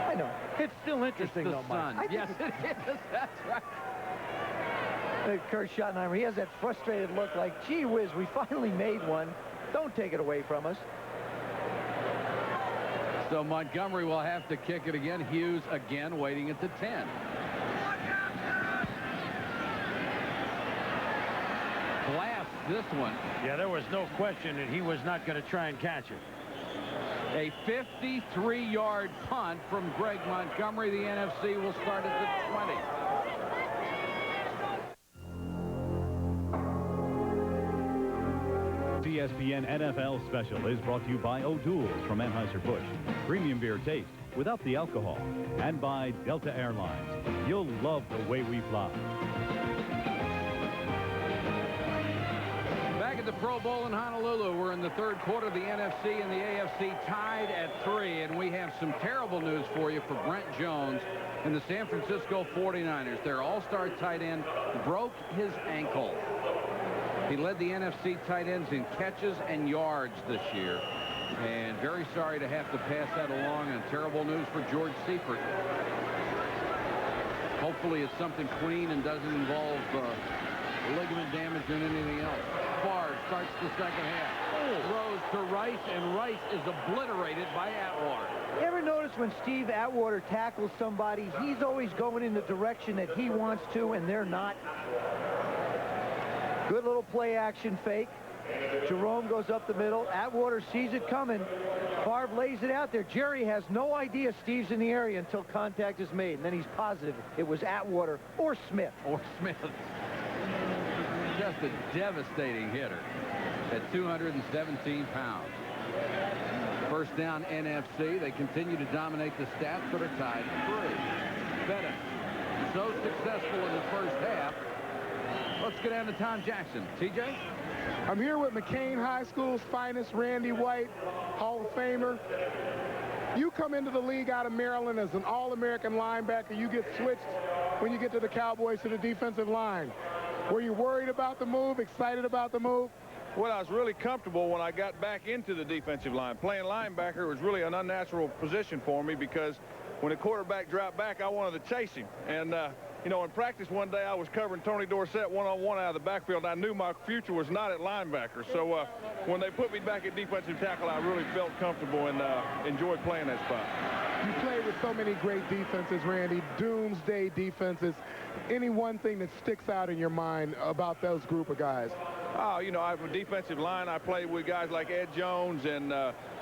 I know. It's still interesting, though, Mike. Yes, it is. That's right. Kurt Schottenheimer, he has that frustrated look like, gee whiz, we finally made one. Don't take it away from us. So Montgomery will have to kick it again. Hughes again waiting at the 10. Glass this one. Yeah, there was no question that he was not going to try and catch it. A 53-yard punt from Greg Montgomery. The NFC will start at the 20. ESPN NFL Special is brought to you by O'Doul's from Anheuser-Busch. Premium beer taste without the alcohol. And by Delta Airlines. You'll love the way we fly. Back at the Pro Bowl in Honolulu, we're in the 3rd quarter. The NFC and the AFC tied at 3, and we have some terrible news for you for Brent Jones and the San Francisco 49ers. Their all-star tight end broke his ankle. He led the NFC tight ends in catches and yards this year, and very sorry to have to pass that along, and terrible news for George Seifert. Hopefully it's something clean and doesn't involve ligament damage or anything else. Favre starts the second half. Throws to Rice, and Rice is obliterated by Atwater. You ever notice when Steve Atwater tackles somebody, he's always going in the direction that he wants to, and they're not? Good little play action fake. Jerome goes up the middle. Atwater sees it coming. Favre lays it out there. Jerry has no idea Steve's in the area until contact is made, and then he's positive it was Atwater or Smith. Or Smith. Just a devastating hitter at 217 pounds. First down NFC. They continue to dominate the stats, but are tied at 3. Bennett, so successful in the first half. Let's get down to Tom Jackson. TJ? I'm here with McCain High School's finest, Randy White, Hall of Famer. You come into the league out of Maryland as an All-American linebacker. You get switched when you get to the Cowboys to the defensive line. Were you worried about the move, excited about the move? Well, I was really comfortable when I got back into the defensive line. Playing linebacker was really an unnatural position for me because when the quarterback dropped back, I wanted to chase him. And, you know, in practice one day, I was covering Tony Dorsett one-on-one out of the backfield. I knew my future was not at linebacker. So when they put me back at defensive tackle, I really felt comfortable and enjoyed playing that spot. You played with so many great defenses, Randy, doomsday defenses. Any one thing that sticks out in your mind about those group of guys? Oh, you know, I have a defensive line. I played with guys like Ed Jones and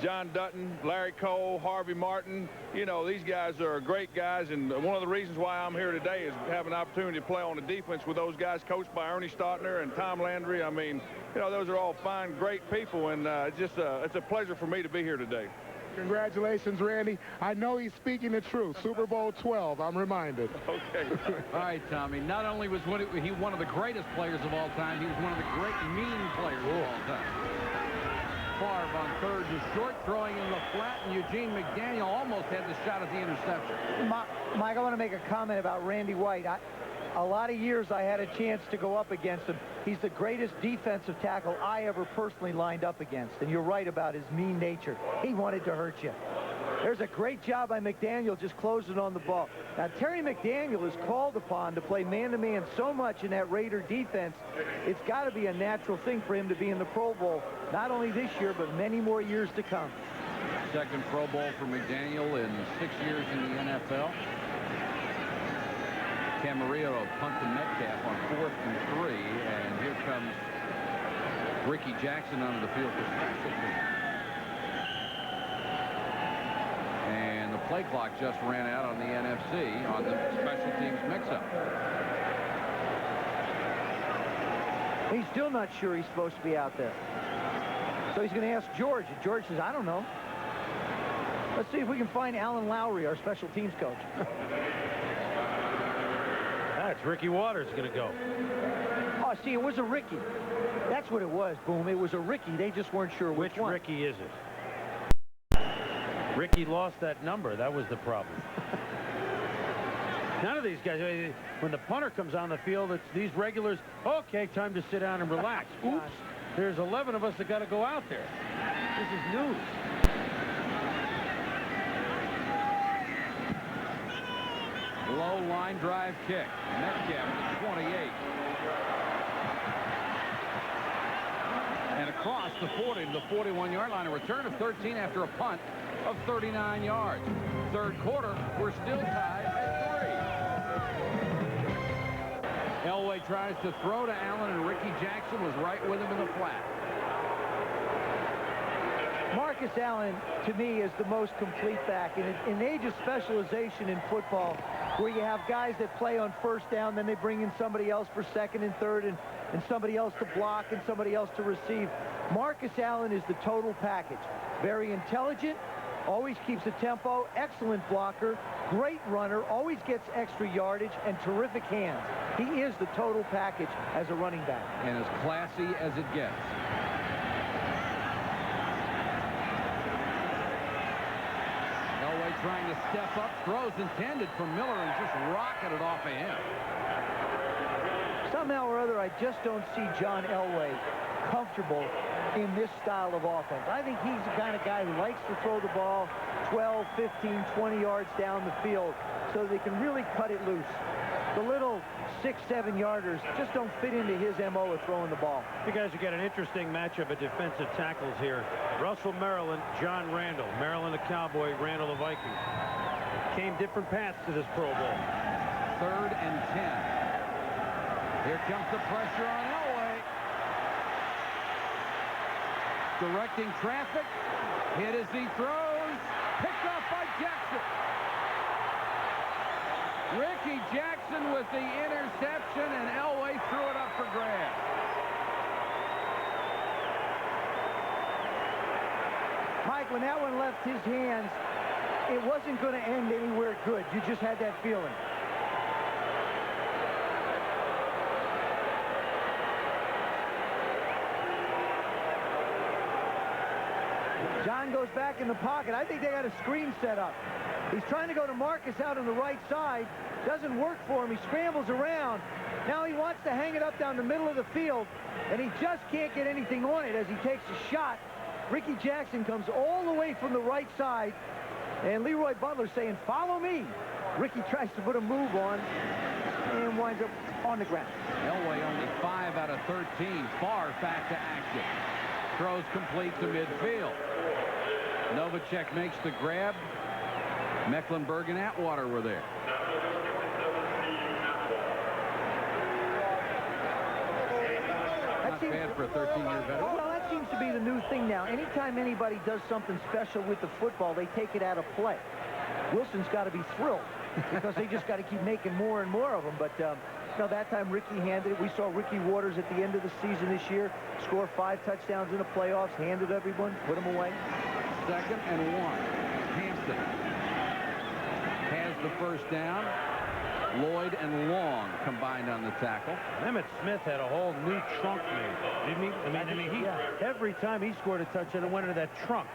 John Dutton, Larry Cole, Harvey Martin. You know, these guys are great guys, and one of the reasons why I'm here today is have an opportunity to play on the defense with those guys coached by Ernie Stautner and Tom Landry. I mean, you know, those are all fine, great people, and it's a pleasure for me to be here today. Congratulations, Randy. I know he's speaking the truth. Super Bowl 12, I'm reminded. Okay. All right, Tommy. Not only was he one of the greatest players of all time, he was one of the great mean players of all time. Favre on third and short, throwing in the flat, and Eugene McDaniel almost had the shot at the interception. Mike, I want to make a comment about Randy White. A lot of years I had a chance to go up against him. He's the greatest defensive tackle I ever personally lined up against. And you're right about his mean nature. He wanted to hurt you. There's a great job by McDaniel just closing on the ball. Now, Terry McDaniel is called upon to play man-to-man so much in that Raider defense. It's got to be a natural thing for him to be in the Pro Bowl, not only this year, but many more years to come. Second Pro Bowl for McDaniel in 6 years in the NFL. Camarillo punt to Metcalf on 4th and 3, and here comes Ricky Jackson onto the field for special teams. And the play clock just ran out on the NFC on the special teams mix-up. He's still not sure he's supposed to be out there. So he's going to ask George, and George says, I don't know. Let's see if we can find Alan Lowry, our special teams coach. That's Ricky Waters going to go. Oh, see, it was a Ricky. That's what it was, Boom. It was a Ricky. They just weren't sure which one. Ricky is it? Ricky lost that number. That was the problem. None of these guys, when the punter comes on the field, it's these regulars, okay, time to sit down and relax. Oops, there's 11 of us that got to go out there. This is news. Low line drive kick. Metcalf at the 28. And across the 40 to the 41-yard line. A return of 13 after a punt of 39 yards. Third quarter, we're still tied at 3. Elway tries to throw to Allen, and Ricky Jackson was right with him in the flat. Marcus Allen, to me, is the most complete back. In an age of specialization in football, where you have guys that play on first down, then they bring in somebody else for second and third, and somebody else to block and somebody else to receive. Marcus Allen is the total package. Very intelligent, always keeps a tempo, excellent blocker, great runner, always gets extra yardage, and terrific hands. He is the total package as a running back. And as classy as it gets. Trying to step up, throws intended for Miller and just rocketed off of him. Somehow or other, I just don't see John Elway comfortable in this style of offense. I think he's the kind of guy who likes to throw the ball 12, 15, 20 yards down the field so they can really cut it loose. The little 6-7 yarders just don't fit into his MO of throwing the ball. You guys have got an interesting matchup of defensive tackles here. Russell, Maryland, John Randall. Maryland, a Cowboy, Randall, a Viking. Came different paths to this Pro Bowl. 3rd and 10. Here comes the pressure on Elway. directing traffic. Hit as he throws. Picked off by Jackson. Ricky Jackson with the interception, and Elway threw it up for grabs. Mike, when that one left his hands, it wasn't going to end anywhere good. You just had that feeling. John goes back in the pocket. I think they got a screen set up. He's trying to go to Marcus out on the right side. Doesn't work for him. He scrambles around. Now he wants to hang it up down the middle of the field, and he just can't get anything on it as he takes a shot. Ricky Jackson comes all the way from the right side, and Leroy Butler saying, follow me. Ricky tries to put a move on and winds up on the ground. Elway only 5 out of 13. Favre back to action. Throws complete to midfield. Novacek makes the grab. Mecklenburg and Atwater were there. Not bad for a 13-year veteran. Well, that seems to be the new thing now. Anytime anybody does something special with the football, they take it out of play. Wilson's got to be thrilled because they just got to keep making more and more of them. But you know, that time Ricky handed it. We saw Ricky Waters at the end of the season this year score 5 touchdowns in the playoffs, handed everyone, put them away. 2nd and 1. Hampton has the first down. Lloyd and Long combined on the tackle. Emmitt Smith had a whole new trunk made, didn't he? I mean, every time he scored a touchdown, it went into that trunk.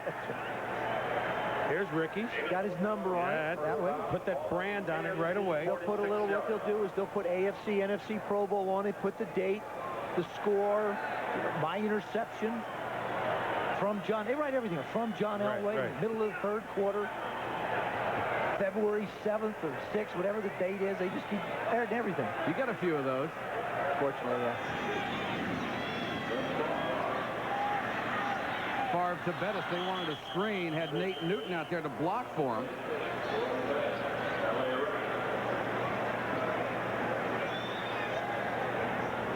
Here's Ricky. Got his number on it that way. Put that brand on it right away. They'll put a little, what they'll do is they'll put AFC, NFC Pro Bowl on it, put the date, the score, my interception from John. They write everything from John Elway, middle of the 3rd quarter. February 7th or 6th, whatever the date is, they just keep adding everything. You got a few of those. Fortunately, yeah. Favre to Bettis. They wanted a screen. Had Nate Newton out there to block for him.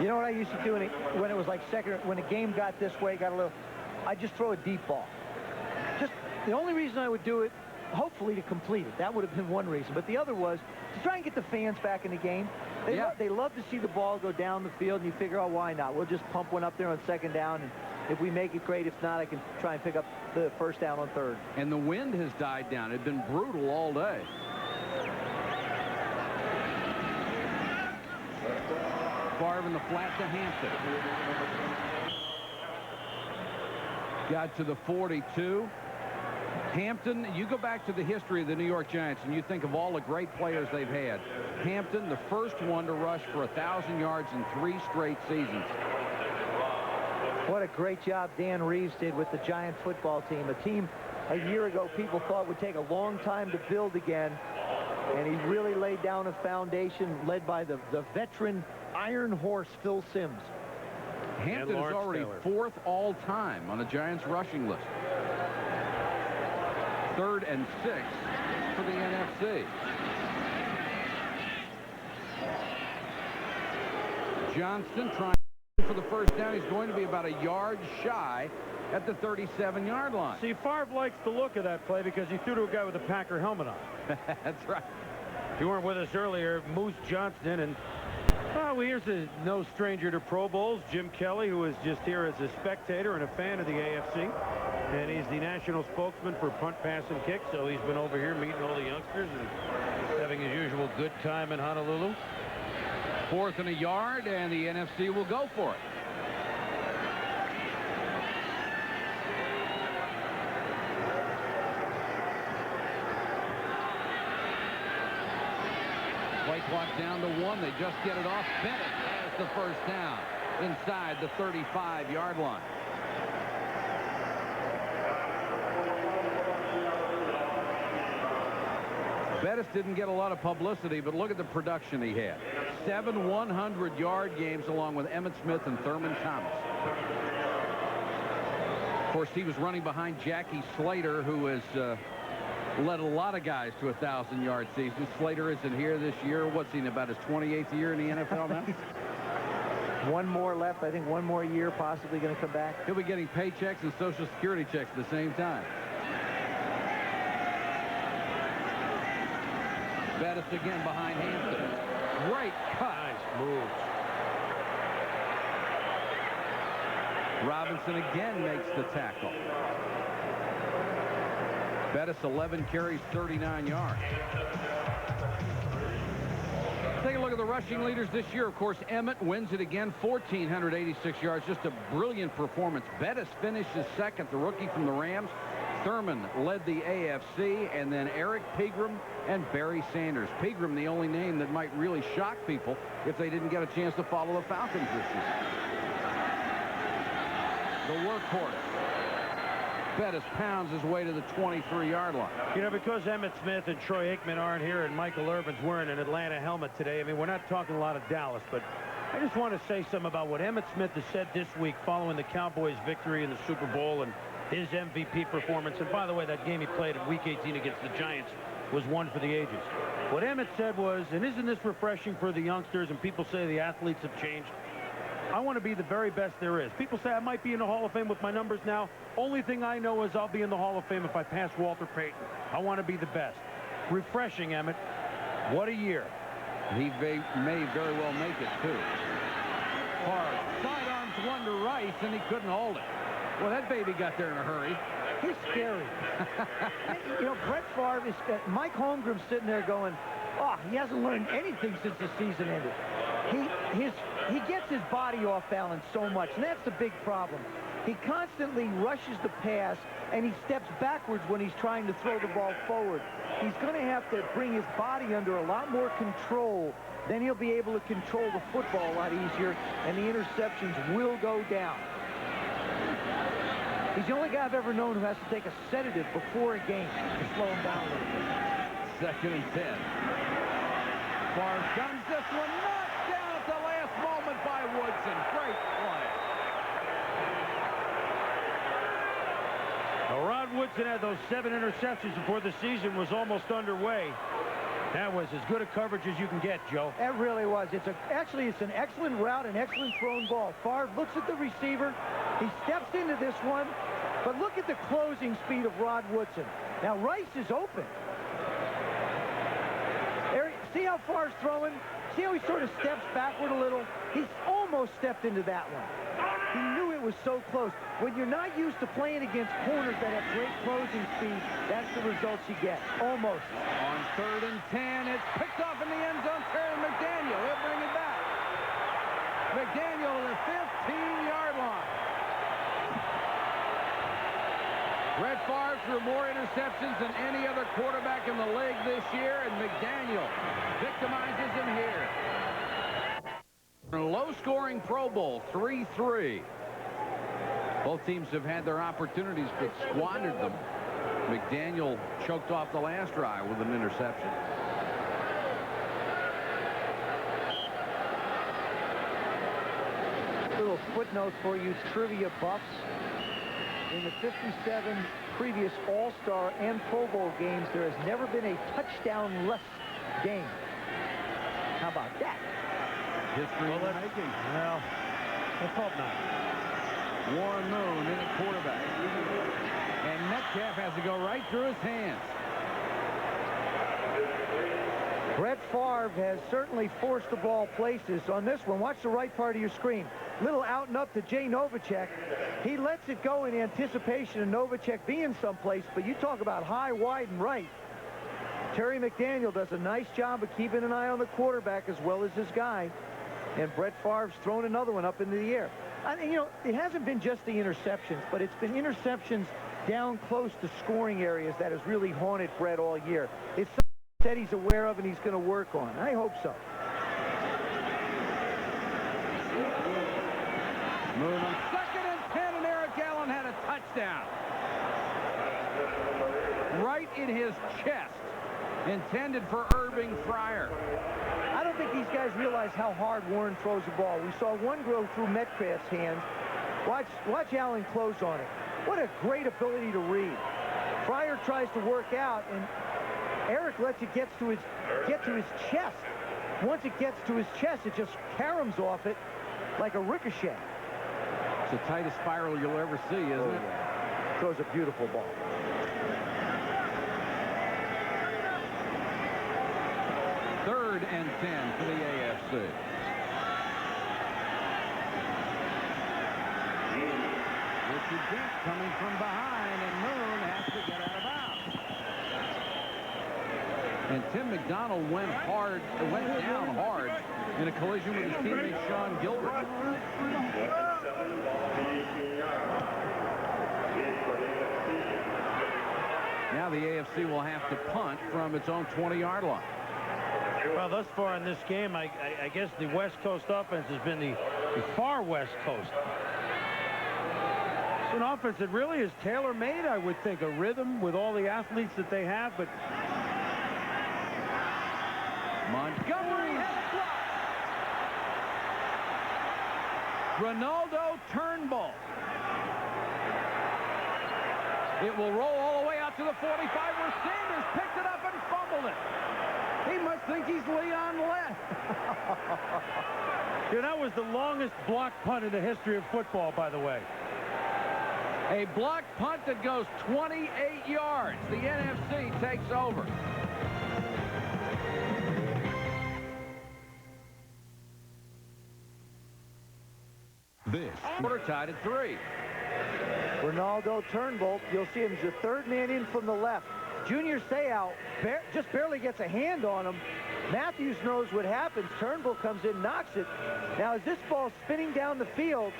You know what I used to do when it was like when the game got this way, got a little, I'd just throw a deep ball. Just the only reason I would do it, hopefully to complete it. That would have been one reason. But the other was to try and get the fans back in the game. They love to see the ball go down the field, and you figure, oh, why not? We'll just pump one up there on 2nd down, and if we make it, great. If not, I can try and pick up the first down on 3rd. And the wind has died down. It's been brutal all day. Favre in the flat to Hampton. Got to the 42. Hampton, you go back to the history of the New York Giants and you think of all the great players they've had. Hampton, the first one to rush for 1,000 yards in 3 straight seasons. What a great job Dan Reeves did with the Giant football team. A team a year ago people thought would take a long time to build again. And he really laid down a foundation led by the veteran Iron Horse Phil Simms. Hampton is already 4th all-time on the Giants rushing list. 3rd and 6 for the NFC. Johnston trying for the first down. He's going to be about a yard shy at the 37-yard line. See, Favre likes the look of that play because he threw to a guy with a Packer helmet on. That's right. If you weren't with us earlier, Moose Johnston, and well, here's no stranger to Pro Bowls, Jim Kelly, who is just here as a spectator and a fan of the AFC. And he's the national spokesman for punt, pass, and kick, so he's been over here meeting all the youngsters and having his usual good time in Honolulu. 4th and a yard, and the NFC will go for it. Play clock down to 1. They just get it off. Bennett has the first down inside the 35-yard line. Bettis didn't get a lot of publicity, but look at the production he had. 7 100-yard games along with Emmitt Smith and Thurman Thomas. Of course, he was running behind Jackie Slater, who has led a lot of guys to 1,000-yard seasons. Slater isn't here this year. What's he in about his 28th year in the NFL now? One more left. I think one more year, possibly going to come back. He'll be getting paychecks and Social Security checks at the same time. Bettis again behind Hampton. Great cut. Nice moves. Robinson again makes the tackle. Bettis 11 carries, 39 yards. Take a look at the rushing leaders this year. Of course, Emmett wins it again, 1,486 yards. Just a brilliant performance. Bettis finishes second, the rookie from the Rams. Thurman led the AFC, and then Eric Pegram and Barry Sanders. Pegram, the only name that might really shock people if they didn't get a chance to follow the Falcons this year. The workhorse. Bettis pounds his way to the 23-yard line. You know, because Emmitt Smith and Troy Aikman aren't here and Michael Irvin's wearing an Atlanta helmet today, I mean, we're not talking a lot of Dallas, but I just want to say something about what Emmitt Smith has said this week following the Cowboys' victory in the Super Bowl and his MVP performance. And by the way, that game he played in Week 18 against the Giants was one for the ages. What Emmitt said was, and isn't this refreshing for the youngsters, and people say the athletes have changed, I want to be the very best there is. People say I might be in the Hall of Fame with my numbers now. Only thing I know is I'll be in the Hall of Fame if I pass Walter Payton. I want to be the best. Refreshing, Emmitt. What a year. He may very well make it, too. Hard. Sidearms one to Rice, and he couldn't hold it. Well, that baby got there in a hurry. He's scary. You know, Brett Favre is... Mike Holmgren's sitting there going, oh, he hasn't learned anything since the season ended. He gets his body off balance so much, and that's the big problem. He constantly rushes the pass, and he steps backwards when he's trying to throw the ball forward. He's going to have to bring his body under a lot more control. Then he'll be able to control the football a lot easier, and the interceptions will go down. He's the only guy I've ever known who has to take a sedative before a game to slow him down a little bit. 2nd and 10. Favre guns this one, knocked down at the last moment by Woodson. Great play. Well, Rod Woodson had those 7 interceptions before the season was almost underway. That was as good a coverage as you can get, Joe. It really was. Actually, it's an excellent route, an excellent thrown ball. Favre looks at the receiver. He steps into this one, but look at the closing speed of Rod Woodson. Now, Rice is open. See how Favre's throwing? See how he sort of steps backward a little? He's almost stepped into that one. He knew it was so close. When you're not used to playing against corners that have great closing speed, that's the results you get. Almost. On 3rd and 10, it's picked off in the end zone. Terry McDaniel, he'll bring it back. McDaniel to the 15-yard line. Brett Favre threw more interceptions than any other quarterback in the league this year, and McDaniel victimizes him here. A low-scoring Pro Bowl, 3-3. Both teams have had their opportunities but squandered them. McDaniel choked off the last drive with an interception. Little footnote for you trivia buffs. In the 57 previous All-Star and Pro Bowl games, there has never been a touchdown-less game. How about that? History in the making. Well, let's hope not. Warren Moon in at quarterback. And Metcalf has to go right through his hands. Brett Favre has certainly forced the ball places on this one. Watch the right part of your screen. Little out and up to Jay Novacek. He lets it go in anticipation of Novacek being someplace, but you talk about high, wide, and right. Terry McDaniel does a nice job of keeping an eye on the quarterback as well as his guy. And Brett Favre's thrown another one up into the air. I mean, you know, it hasn't been just the interceptions, but it's been interceptions down close to scoring areas that has really haunted Brett all year. It's something that he's aware of and he's going to work on. I hope so. Moon on 2nd and 10, and Eric Allen had a touchdown. Right in his chest. Intended for Irving Fryer. I don't think these guys realize how hard Warren throws the ball. We saw one go through Metcalf's hands. Watch Allen close on it. What a great ability to read. Fryer tries to work out, and Eric lets it get to his chest. Once it gets to his chest, it just caroms off it. like a ricochet. It's the tightest spiral you'll ever see, isn't it? Yeah. Throws a beautiful ball. Third and 10 for the AFC. Richard Dent coming from behind, and Moon has to get out of bounds. And Tim McDonald went down hard in a collision with his teammate Sean Gilbert. Now the AFC will have to punt from its own 20-yard line. Well, thus far in this game, I guess the West Coast offense has been the far West Coast. It's an offense that really is tailor-made, I would think, a rhythm with all the athletes that they have, but Montgomery has blocked. Ronaldo Turnbull. It will roll all the way out to the 45 where Sanders picked it up and fumbled it. He must think he's Leon Lett. Dude, that was the longest block punt in the history of football, by the way. A block punt that goes 28 yards. The NFC takes over. This quarter tied at 3. Ronaldo Turnbull, you'll see him as the third man in from the left. Junior Seau just barely gets a hand on him. Matthews knows what happens. Turnbull comes in, knocks it. Now, as this ball's spinning down the field,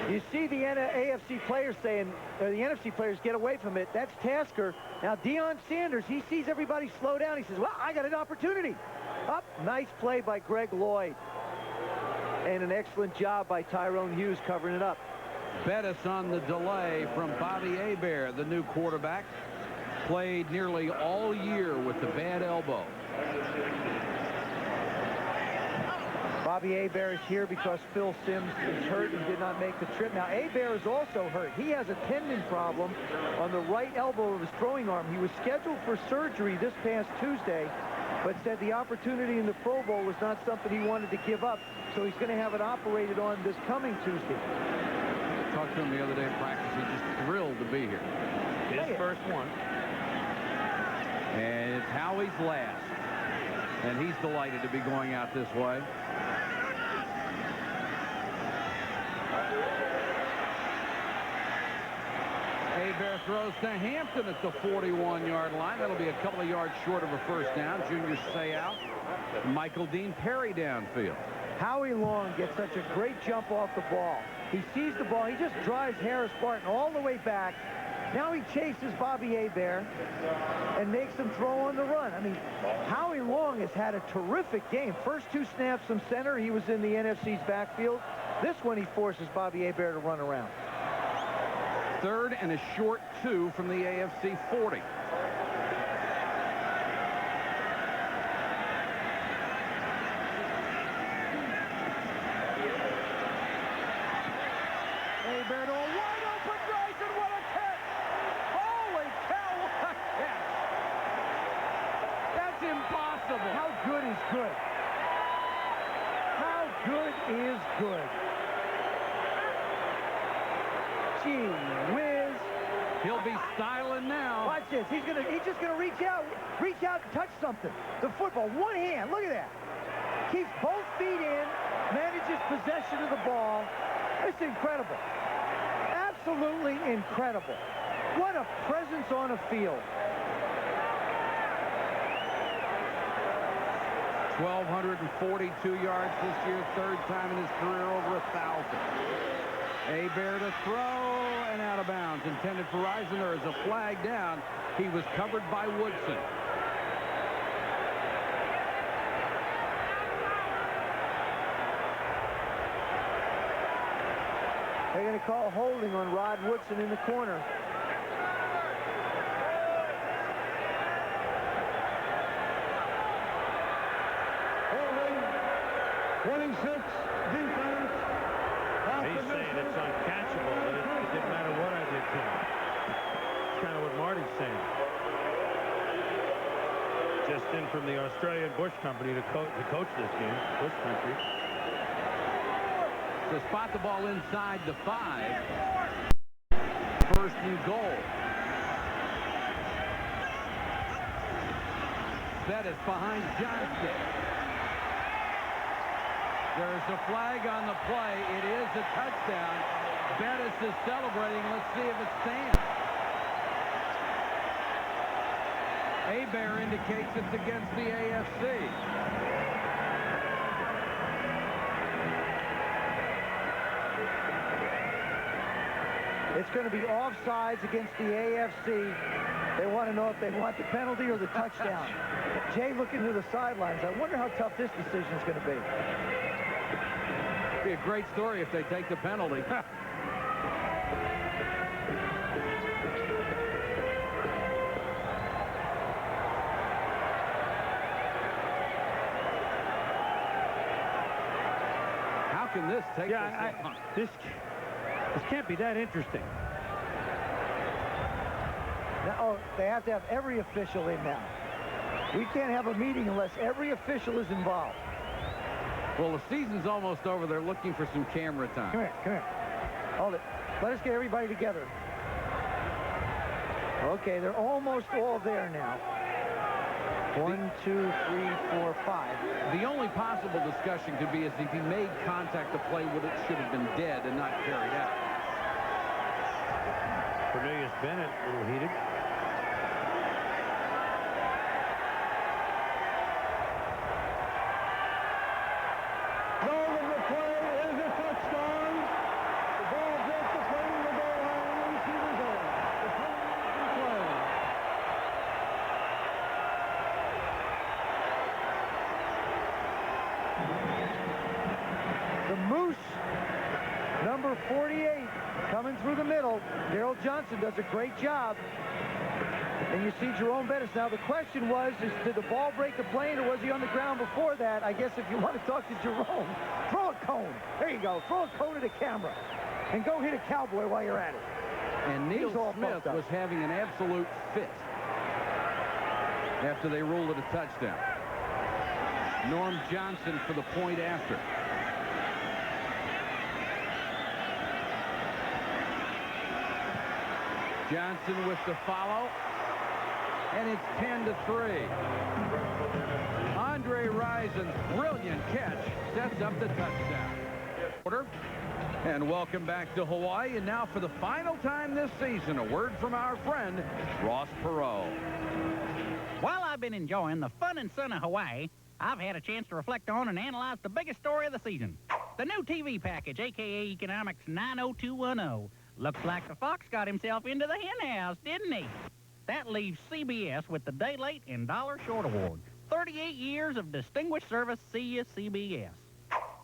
you see the AFC players saying, or the NFC players, get away from it. That's Tasker. Now, Deion Sanders, he sees everybody slow down. He says, well, I got an opportunity. Up, nice play by Greg Lloyd. And an excellent job by Tyrone Hughes covering it up. Bettis on the delay from Bobby Hebert, the new quarterback. Played nearly all year with the bad elbow. Bobby Hebert is here because Phil Simms is hurt and did not make the trip. Now, Hebert is also hurt. He has a tendon problem on the right elbow of his throwing arm. He was scheduled for surgery this past Tuesday, but said the opportunity in the Pro Bowl was not something he wanted to give up, so he's going to have it operated on this coming Tuesday. I talked to him the other day in practice. He's just thrilled to be here. His first one. And it's Howie's last. And he's delighted to be going out this way. Hebert throws to Hampton at the 41-yard line. That'll be a couple of yards short of a first down. Junior Seau, Michael Dean Perry downfield. Howie Long gets such a great jump off the ball. He sees the ball. He just drives Harris Barton all the way back. Now he chases Bobby Hebert and makes him throw on the run. I mean, Howie Long has had a terrific game. First two snaps from center, he was in the NFC's backfield. This one, he forces Bobby Hebert to run around. Third and a short 2 from the AFC 40. Hebert, a wide open Bryson, what a catch! Holy cow, what a catch! That's impossible. How good is good? How good is good? Gee whiz. He'll be styling now. Watch this. He's just gonna reach out and touch something. The football, one hand. Look at that. Keeps both feet in, manages possession of the ball. It's incredible. Absolutely incredible. What a presence on a field. 1,242 yards this year, third time in his career over 1,000. Hebert to throw and out of bounds. Intended for Rison. There is a flag down. He was covered by Woodson. They're going to call holding on Rod Woodson in the corner. Holding, 26, defense. He's saying it's uncatchable, but it didn't matter what I did to him. It's kind of what Marty's saying. Just in from the Australian Bush Company to coach this game, Bush Country. So spot the ball inside the 5. First and goal. Bettis behind Johnston. There's a flag on the play. It is a touchdown. Bettis is celebrating. Let's see if it stands. Hebert indicates it's against the AFC. It's going to be offsides against the AFC. They want to know if they want the penalty or the touchdown. Jay looking to the sidelines. I wonder how tough this decision is going to be. It'd be a great story if they take the penalty. How can this take this can't be that interesting. Now, they have to have every official in now. We can't have a meeting unless every official is involved. Well, the season's almost over. They're looking for some camera time. Come here. Hold it. Let us get everybody together. Okay, they're almost all there now. 1, 2, 3, 4, 5. The only possible discussion could be is if he made contact, the play should have been dead and not carried out. Cornelius Bennett, a little heated. Moose, number 48, coming through the middle. Daryl Johnson does a great job. And you see Jerome Bettis. Now, the question was, did the ball break the plane, or was he on the ground before that? I guess if you want to talk to Jerome, throw a cone. There you go. Throw a cone to the camera. And go hit a cowboy while you're at it. And Neil Smith was having an absolute fit after they ruled it a touchdown. Norm Johnson for the point after. Johnson with the follow, and it's 10-3. Andre Rison's brilliant catch sets up the touchdown. And welcome back to Hawaii. And now for the final time this season, a word from our friend, Ross Perot. While I've been enjoying the fun and sun of Hawaii, I've had a chance to reflect on and analyze the biggest story of the season. The new TV package, a.k.a. Economics 90210. Looks like the fox got himself into the hen house, didn't he? That leaves CBS with the Day Late and Dollar Short Award. 38 years of distinguished service, see you, CBS.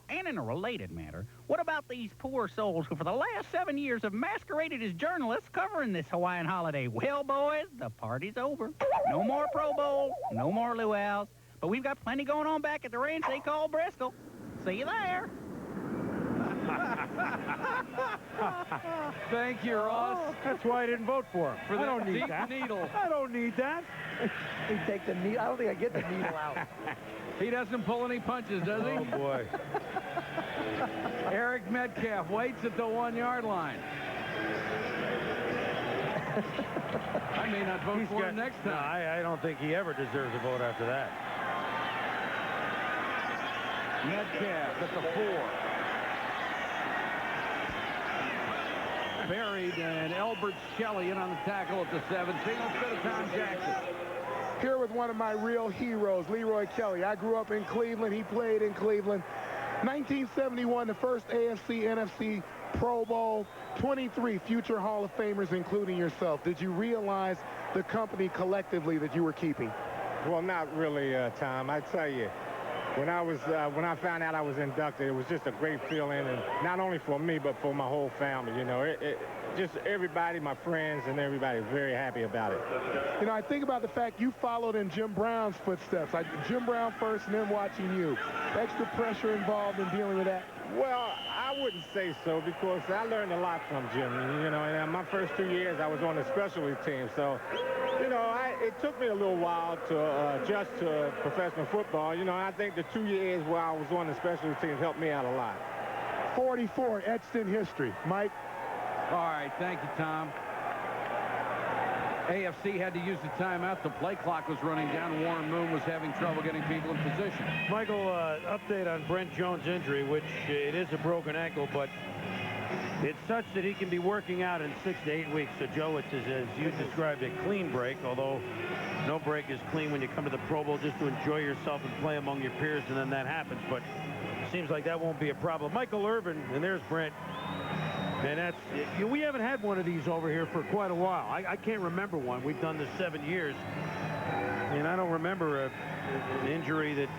And in a related matter, what about these poor souls who for the last 7 years have masqueraded as journalists covering this Hawaiian holiday? Well, boys, the party's over. No more Pro Bowl, no more luau's, but we've got plenty going on back at the ranch they call Bristol. See you there. Thank you, Ross. Oh, that's why I didn't vote for him. For I don't need deep that. needle. I don't need that. He take the needle. I don't think I get the needle out. He doesn't pull any punches, does he? Oh, boy. Eric Metcalf waits at the 1-yard line. I may not vote for him next time. No, I don't think he ever deserves a vote after that. Metcalf at the 4. Buried, and Elbert Shelley in on the tackle at the 17. Let's go to Tom Jackson. Here with one of my real heroes, Leroy Kelly. I grew up in Cleveland. He played in Cleveland. 1971, the first AFC, NFC Pro Bowl. 23 future Hall of Famers, including yourself. Did you realize the company collectively that you were keeping? Well, not really, Tom. I tell you, when I found out I was inducted, it was just a great feeling, and not only for me, but for my whole family. You know, just everybody, my friends, and everybody very happy about it. You know, I think about the fact you followed in Jim Brown's footsteps. Jim Brown first, and then watching you. Extra pressure involved in dealing with that? Well, I wouldn't say so, because I learned a lot from Jim. You know, and my first 2 years, I was on the specialty team, so you know, it took me a little while to adjust to professional football. You know, I think the 2 years where I was on the specialty teams helped me out a lot. 44 etched in history. Mike? All right, thank you, Tom. AFC had to use the timeout. The play clock was running down. Warren Moon was having trouble getting people in position. Michael, update on Brent Jones' injury, which it is a broken ankle, but it's such that he can be working out in 6 to 8 weeks. So, Joe, it's, as you described, a clean break, although no break is clean when you come to the Pro Bowl just to enjoy yourself and play among your peers, and then that happens. But it seems like that won't be a problem. Michael Irvin, and there's Brent. And that's, we haven't had one of these over here for quite a while. I can't remember one. We've done this 7 years. And I don't remember an injury that,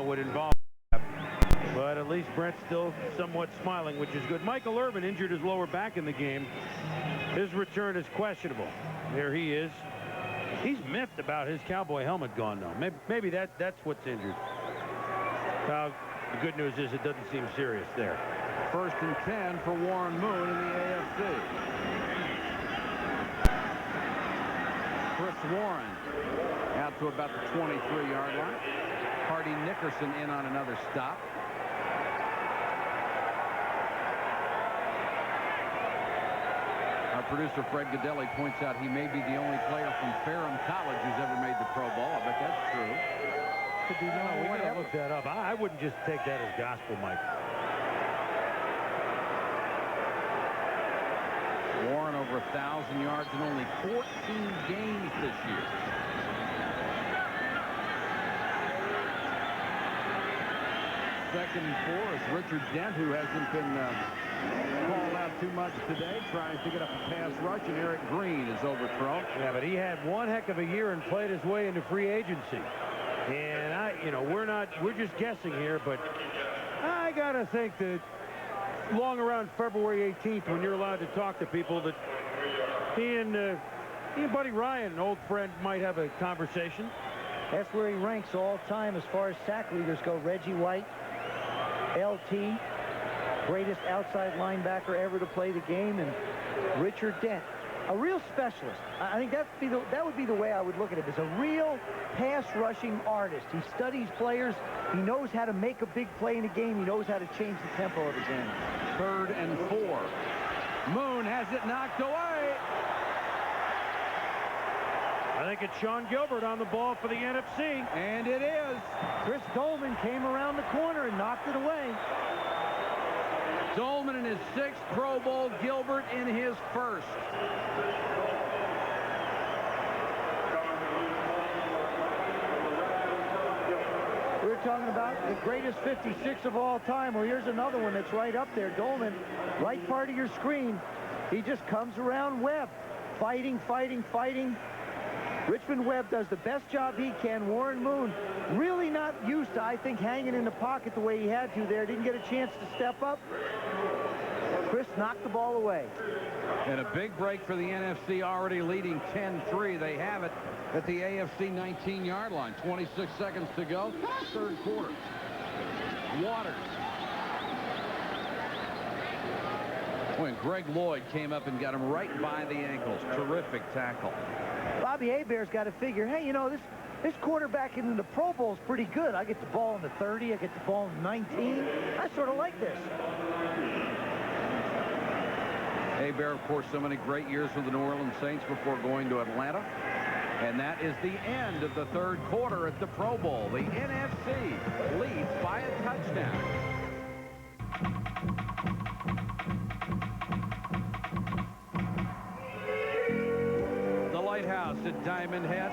would involve. But at least Brent's still somewhat smiling, which is good. Michael Irvin injured his lower back in the game. His return is questionable. There he is. He's miffed about his cowboy helmet gone, though. Maybe that's what's injured. The good news is it doesn't seem serious there. 1st and 10 for Warren Moon in the AFC. Chris Warren out to about the 23-yard line. Hardy Nickerson in on another stop. Our producer Fred Godelli points out he may be the only player from Ferrum College who's ever made the Pro Bowl. I bet that's true. Could be no. We gotta look that up. I wouldn't just take that as gospel, Mike. Warren over 1,000 yards in only 14 games this year. Second and 4 is Richard Dent, who hasn't been called out too much today, trying to get up a pass rush, and Eric Green is overthrown. Yeah, but he had one heck of a year and played his way into free agency. And we're just guessing here, but I gotta think that long around February 18th, when you're allowed to talk to people, that he and Buddy Ryan, an old friend, might have a conversation. That's where he ranks all time as far as sack leaders go. Reggie White, LT, greatest outside linebacker ever to play the game, and Richard Dent, a real specialist. I think that would be the way I would look at it, as a real pass rushing artist. He studies players. He knows how to make a big play in a game. He knows how to change the tempo of a game. 3rd and 4. Moon has it knocked away. I think it's Sean Gilbert on the ball for the NFC. And it is. Chris Dolman came around the corner and knocked it away. Dolman in his 6th Pro Bowl, Gilbert in his 1st. We were talking about the greatest 56 of all time. Well, here's another one that's right up there. Dolman, right part of your screen. He just comes around Webb. Fighting. Richmond Webb does the best job he can. Warren Moon really not used to, I think, hanging in the pocket the way he had to there. Didn't get a chance to step up. Chris knocked the ball away. And a big break for the NFC, already leading 10-3. They have it at the AFC 19-yard line. 26 seconds to go. 3rd quarter. Waters. When Greg Lloyd came up and got him right by the ankles. Terrific tackle. Bobby Hebert's got to figure, hey, this quarterback in the Pro Bowl is pretty good. I get the ball in the 30. I get the ball in the 19. I sort of like this. Hebert, of course, so many great years with the New Orleans Saints before going to Atlanta. And that is the end of the 3rd quarter at the Pro Bowl. The NFC leads by a touchdown. The Lighthouse at Diamond Head,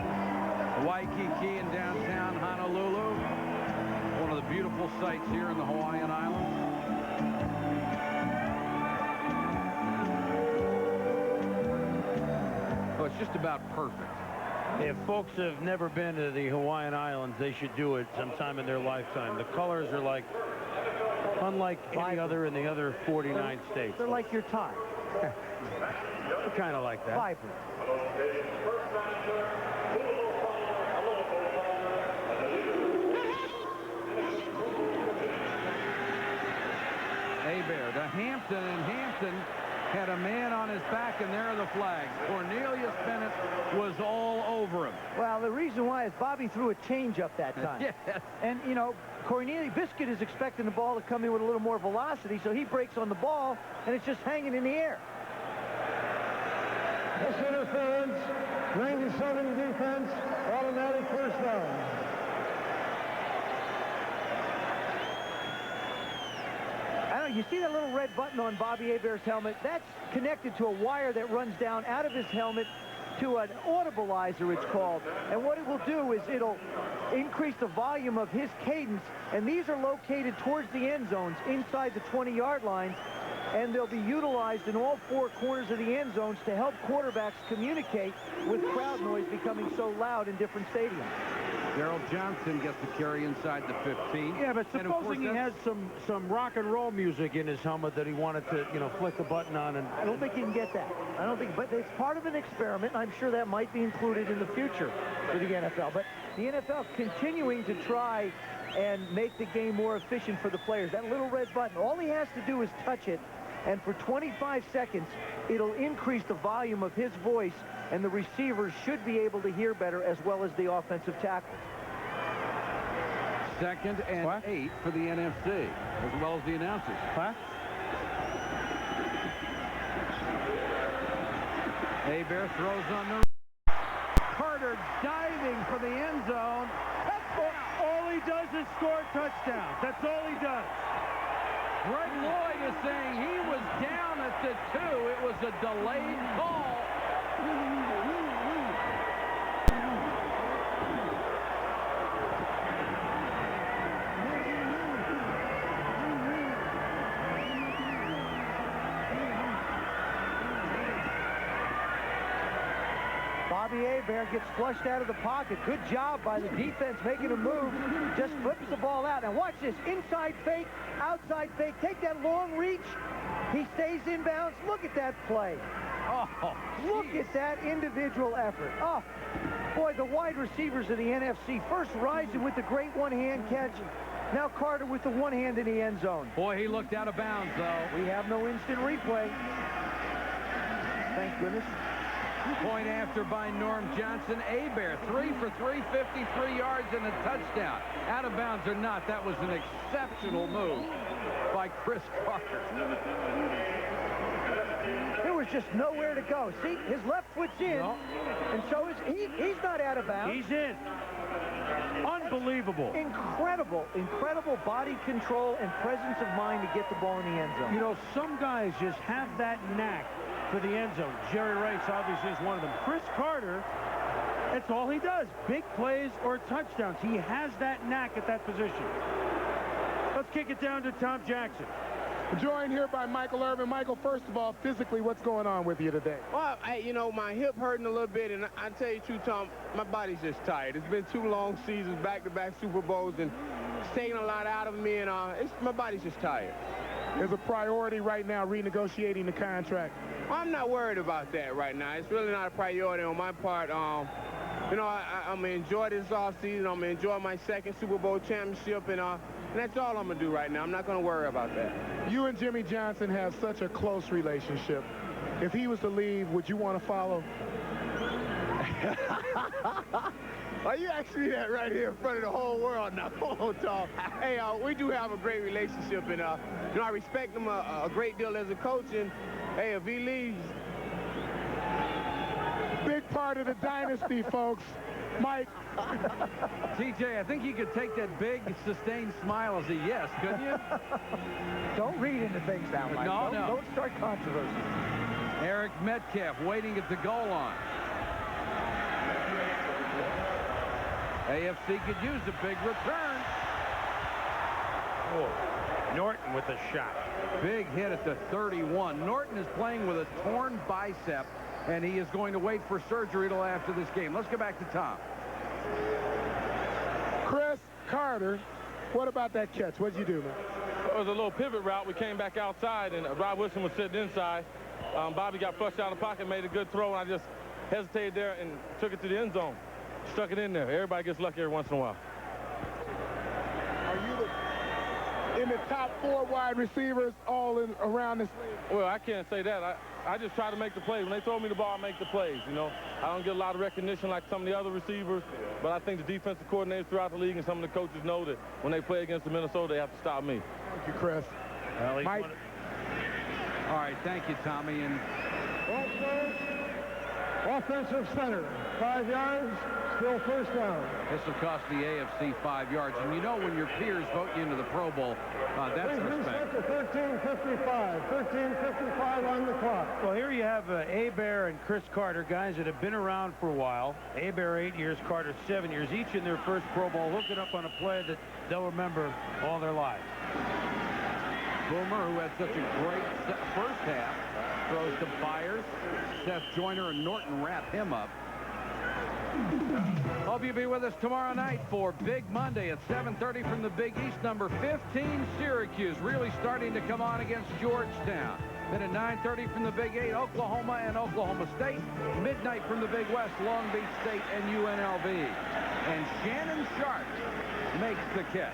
Waikiki in downtown Honolulu. One of the beautiful sights here in the Hawaiian Islands. Oh, it's just about perfect. If folks have never been to the Hawaiian Islands, they should do it sometime in their lifetime. The colors are like unlike any other in the other 49 states. They're like your tie. Kind of like that. Vibrant. Hebert to Hampton, and Hampton had a man on his back, and there are the flags. Cornelius Bennett was all over him. Well, the reason why is Bobby threw a changeup that time. Yes. And, you know, Cornelius Biscuit is expecting the ball to come in with a little more velocity, so he breaks on the ball, and it's just hanging in the air. This interference, 97 defense, automatic first down. You see that little red button on Bobby Hebert's helmet? That's connected to a wire that runs down out of his helmet to an audibilizer, it's called. And what it will do is it'll increase the volume of his cadence, and these are located towards the end zones inside the 20-yard lines, and they'll be utilized in all four corners of the end zones to help quarterbacks communicate with crowd noise becoming so loud in different stadiums. Gerald Johnson gets the carry inside the 15. Yeah, but supposing he has some rock and roll music in his helmet that he wanted to, you know, flick the button on. And I don't think he can get that. I don't think, but it's part of an experiment. I'm sure that might be included in the future for the NFL. But the NFL continuing to try and make the game more efficient for the players. That little red button, all he has to do is touch it, and for 25 seconds, it'll increase the volume of his voice, and the receivers should be able to hear better, as well as the offensive tackle. 2nd and 8 for the NFC, as well as the announcers. Hebert throws on the... Carter diving for the end zone. All he does is score touchdowns. That's all he does. Greg Lloyd is saying he was down at the 2. It was a delayed call. Bobby Hebert gets flushed out of the pocket. Good job by the defense making a move. Just flips the ball out. Now watch this. Inside fake, outside fake. Take that long reach. He stays inbounds. Look at that play. Oh, look at that individual effort. Oh, boy, the wide receivers of the NFC. First Rising with the great one-hand catch. Now Carter with the one hand in the end zone. Boy, he looked out of bounds, though. We have no instant replay. Thank goodness. Point after by Norm Johnson. Hebert, 3 for 3, 53 yards and a touchdown. Out of bounds or not, that was an exceptional move by Chris Carter. There was just nowhere to go. See, his left foot's in, and so is he's not out of bounds. He's in. Unbelievable. Incredible body control and presence of mind to get the ball in the end zone. You know, some guys just have that knack for the end zone. Jerry Rice obviously is one of them. Chris Carter, that's all he does. Big plays or touchdowns. He has that knack at that position. Let's kick it down to Tom Jackson. Joined here by Michael Irvin. Michael, first of all, physically, what's going on with you today? Well, you know, my hip hurting a little bit, and I tell you the truth, Tom, my body's just tired. It's been 2 long seasons, back-to-back Super Bowls, and it's taking a lot out of me, and my body's just tired. There's a priority right now, renegotiating the contract. I'm not worried about that right now. It's really not a priority on my part. You know, I'm going to enjoy this offseason. I'm going to enjoy my 2nd Super Bowl championship, and that's all I'm going to do right now. I'm not going to worry about that. You and Jimmy Johnson have such a close relationship. If he was to leave, would you want to follow? Are you asking me that right here in front of the whole world now? Come on, Tom. Hey, we do have a great relationship, and you know, I respect him a great deal as a coach, and hey, if he leaves... Big part of the dynasty, folks. Mike. TJ, I think you could take that big, sustained smile as a yes, couldn't you? Don't read into things now, Mike. No. Don't start controversy. Eric Metcalf waiting at the goal line. AFC could use a big return. Oh, Norton with a shot. Big hit at the 31. Norton is playing with a torn bicep, and he is going to wait for surgery till after this game. Let's go back to Tom. Chris Carter, what about that catch? What'd you do, man? It was a little pivot route. We came back outside, and Rob Wilson was sitting inside. Bobby got flushed out of the pocket, made a good throw, and I just hesitated there and took it to the end zone. Stuck it in there. Everybody gets lucky every once in a while. in the top 4 wide receivers all around this league? Well, I can't say that. I just try to make the plays. When they throw me the ball, I make the plays, you know. I don't get a lot of recognition like some of the other receivers, but I think the defensive coordinators throughout the league and some of the coaches know that when they play against the Minnesota, they have to stop me. Thank you, Chris. Well, Mike. All right, thank you, Tommy. And offensive center, 5 yards, still first down. This will cost the AFC 5 yards. And you know when your peers vote you into the Pro Bowl, that's respect. To 13:55. 13:55 on the clock. Well, here you have Hebert and Chris Carter, guys that have been around for a while. Hebert 8 years, Carter 7 years, each in their first Pro Bowl, hooking up on a play that they'll remember all their lives. Boomer, who had such a great first half, throws to Byers. Seth Joyner and Norton wrap him up. Hope you'll be with us tomorrow night for Big Monday at 7:30 from the Big East. Number 15, Syracuse, really starting to come on against Georgetown. Then at 9:30 from the Big 8, Oklahoma and Oklahoma State. Midnight from the Big West, Long Beach State and UNLV. And Shannon Sharp makes the catch.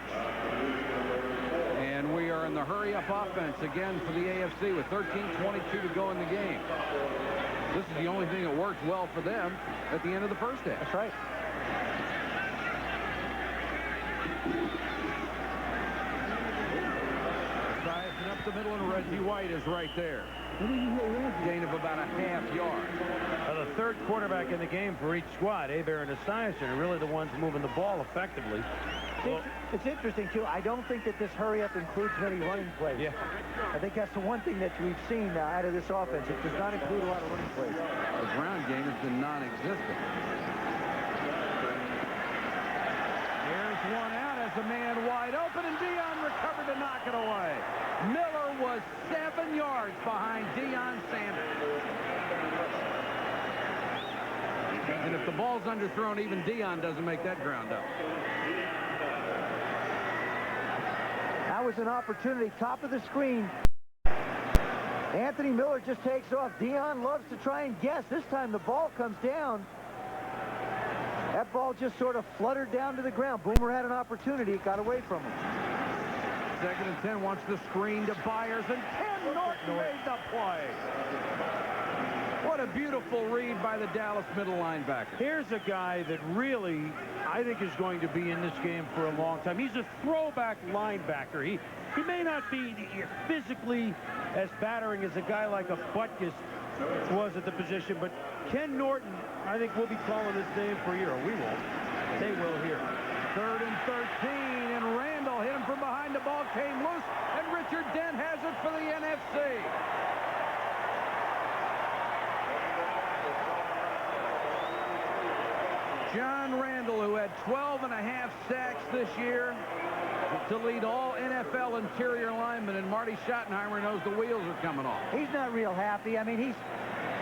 And we are in the hurry-up offense again for the AFC with 13:22 to go in the game. This is the only thing that worked well for them at the end of the first half. That's right. Esiason up the middle, and Reggie White is right there. Gain of about a half yard. The third quarterback in the game for each squad, Hebert and Esiason, are really the ones moving the ball effectively. It's interesting, too. I don't think that this hurry-up includes many running plays. Yeah. I think that's the one thing that we've seen out of this offense. It does not include a lot of running plays. The ground game has been non-existent. Here's one out as a man wide open, and Dion recovered to knock it away. Miller was 7 yards behind Deion Sanders. And if the ball's underthrown, even Dion doesn't make that ground up. That was an opportunity, top of the screen. Anthony Miller just takes off. Dion loves to try and guess. This time the ball comes down. That ball just sort of fluttered down to the ground. Boomer had an opportunity. It got away from him. 2nd and 10 wants the screen to Byers, and Ken Norton made the play. What a beautiful read by the Dallas middle linebacker. Here's a guy that really, I think, is going to be in this game for a long time. He's a throwback linebacker. He may not be physically as battering as a guy like a Butkus was at the position, but Ken Norton, I think we'll be calling this name for a year. We won't. They will here. 3rd and 13, and Randall hit him from behind. The ball came loose, and Richard Dent has it for the NFC. John Randall, who had 12.5 sacks this year, to lead all NFL interior linemen, and Marty Schottenheimer knows the wheels are coming off. He's not real happy. I mean,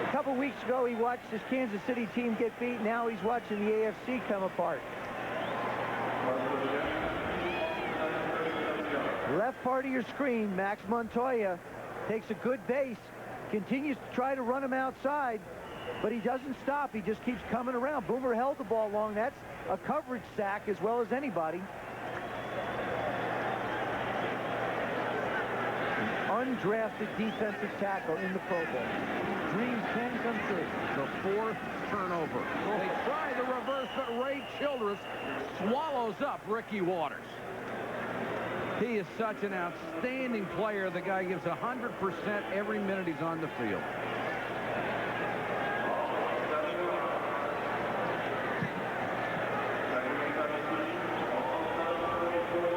a couple weeks ago, he watched his Kansas City team get beat. Now he's watching the AFC come apart. Left part of your screen, Max Montoya takes a good base, continues to try to run him outside, but he doesn't stop. He just keeps coming around. Boomer held the ball long. That's a coverage sack as well as anybody. An undrafted defensive tackle in the Pro Bowl. Dreams can come true. The 4th turnover. They try the reverse, but Ray Childress swallows up Ricky Waters. He is such an outstanding player. The guy gives 100% every minute he's on the field.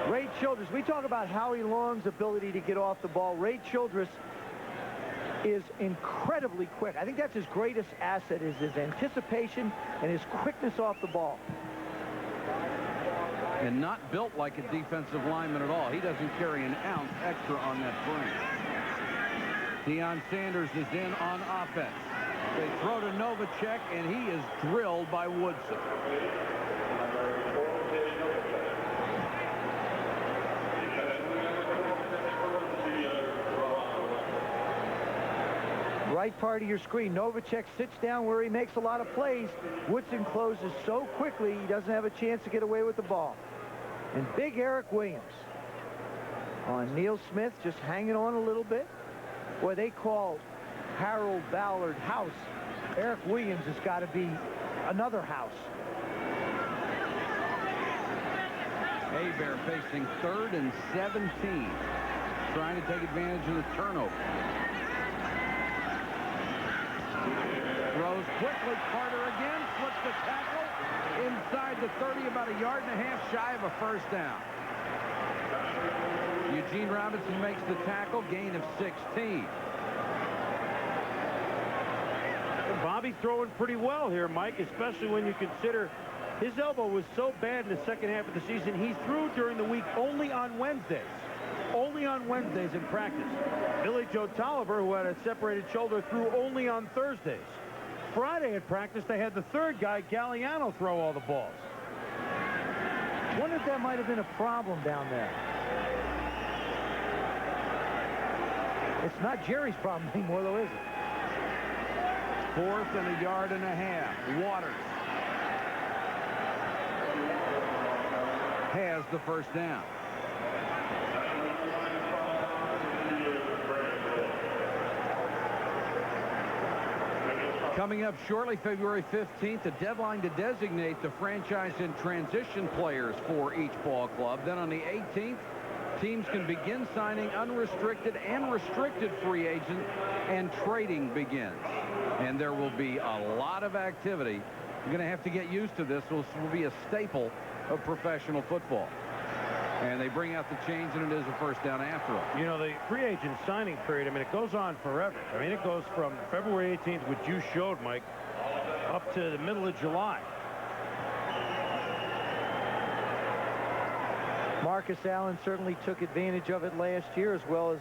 Ray Childress, we talk about Howie Long's ability to get off the ball. Ray Childress is incredibly quick. I think that's his greatest asset, is his anticipation and his quickness off the ball. And not built like a defensive lineman at all. He doesn't carry an ounce extra on that frame. Deion Sanders is in on offense. They throw to Novacek, and he is drilled by Woodson. Right part of your screen. Novacek sits down where he makes a lot of plays. Woodson closes so quickly he doesn't have a chance to get away with the ball. And big Eric Williams. on Neil Smith, just hanging on a little bit. Boy, they call Harold Ballard House. Eric Williams has got to be another house. Hebert facing 3rd and 17. Trying to take advantage of the turnover. Throws quickly. Carter again. Flips the tackle. Inside the 30, about 1.5 yards shy of a first down. Eugene Robinson makes the tackle. Gain of 16. Bobby throwing pretty well here, Mike, especially when you consider his elbow was so bad in the second half of the season. He threw during the week only on Wednesdays. Only on Wednesdays in practice. Billy Joe Tolliver, who had a separated shoulder, threw only on Thursdays. Friday at practice, they had the third guy, Galliano, throw all the balls. Wonder if that might have been a problem down there. It's not Jerry's problem anymore, though, is it? 4th and 1.5 yards. Waters has the first down. Coming up shortly, February 15th, the deadline to designate the franchise and transition players for each ball club. Then on the 18th, teams can begin signing unrestricted and restricted free agents, and trading begins. And there will be a lot of activity. You're going to have to get used to this. This will be a staple of professional football. And they bring out the chains, and it is a first down after all. You know, the free agent signing period, I mean, it goes on forever. I mean, it goes from February 18th, which you showed, Mike, up to the middle of July. Marcus Allen certainly took advantage of it last year, as well as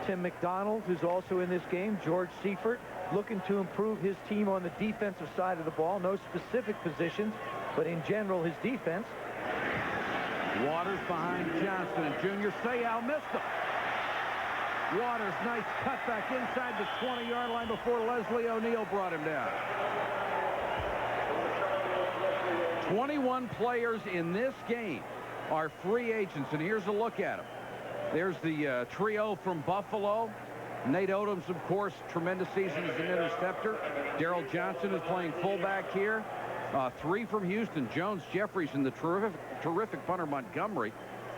Tim McDonald, who's also in this game. George Seifert looking to improve his team on the defensive side of the ball. No specific positions, but in general, his defense. Waters behind Johnston, and Junior Seau missed him. Waters, nice cutback inside the 20-yard line before Leslie O'Neal brought him down. 21 players in this game are free agents, and here's a look at them. There's the trio from Buffalo. Nate Odoms, of course, tremendous season as an interceptor. Darrell Johnson is playing fullback here. 3 from Houston, Jones, Jeffries, and the terrific punter Montgomery.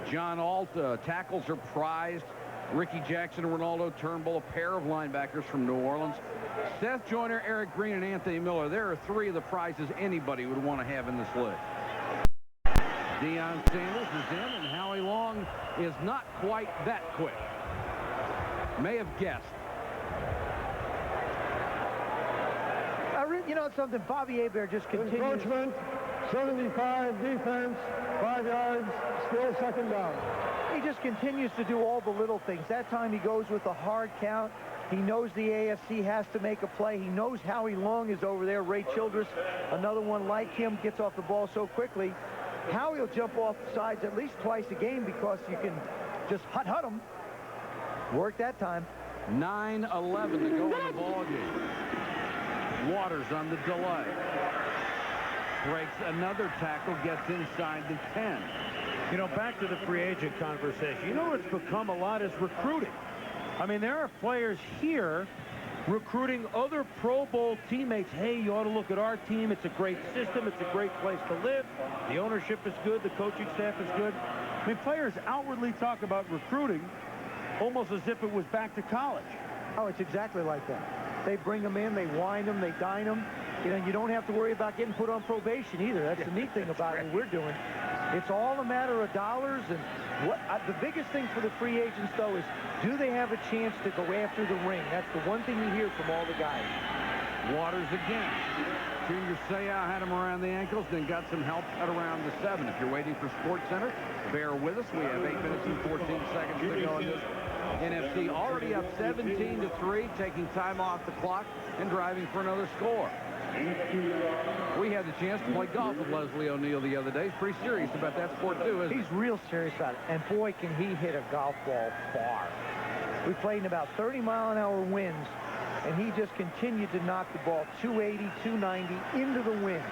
John Alt, tackles are prized. Ricky Jackson and Ronaldo Turnbull, a pair of linebackers from New Orleans. Seth Joyner, Eric Green, and Anthony Miller. There are 3 of the prizes anybody would want to have in this league. Deion Sanders is in, and Howie Long is not quite that quick. May have guessed. You know something, Bobby Hebert just continues. Encroachment, 75, defense, 5 yards, still second down. He just continues to do all the little things. That time he goes with a hard count. He knows the AFC has to make a play. He knows Howie Long is over there. Ray Childress, another one like him, gets off the ball so quickly. Howie will jump off the sides at least twice a game because you can just hut him. Worked that time. 9-11 to go in the ball game. Waters on the delay. Breaks another tackle, gets inside the 10. You know, back to the free agent conversation. You know what's become a lot is recruiting. I mean, there are players here recruiting other Pro Bowl teammates. Hey, you ought to look at our team. It's a great system. It's a great place to live. The ownership is good. The coaching staff is good. I mean, players outwardly talk about recruiting almost as if it was back to college. Oh, it's exactly like that. They bring them in, they wine them, they dine them. You know, you don't have to worry about getting put on probation either. That's the neat thing about what we're doing. It's all a matter of dollars. And what the biggest thing for the free agents, though, is do they have a chance to go after the ring? That's the one thing you hear from all the guys. Waters again. Junior Seau had him around the ankles, then got some help at around the 7. If you're waiting for Sports Center, bear with us. We have 8 minutes and 14 seconds to go in this. NFC already up 17-3, taking time off the clock and driving for another score. We had the chance to play golf with Leslie O'Neal the other day. He's pretty serious about that sport, too, isn't he? He's real serious about it. And, boy, can he hit a golf ball far. We played in about 30-mile-an-hour winds, and he just continued to knock the ball 280, 290 into the wind.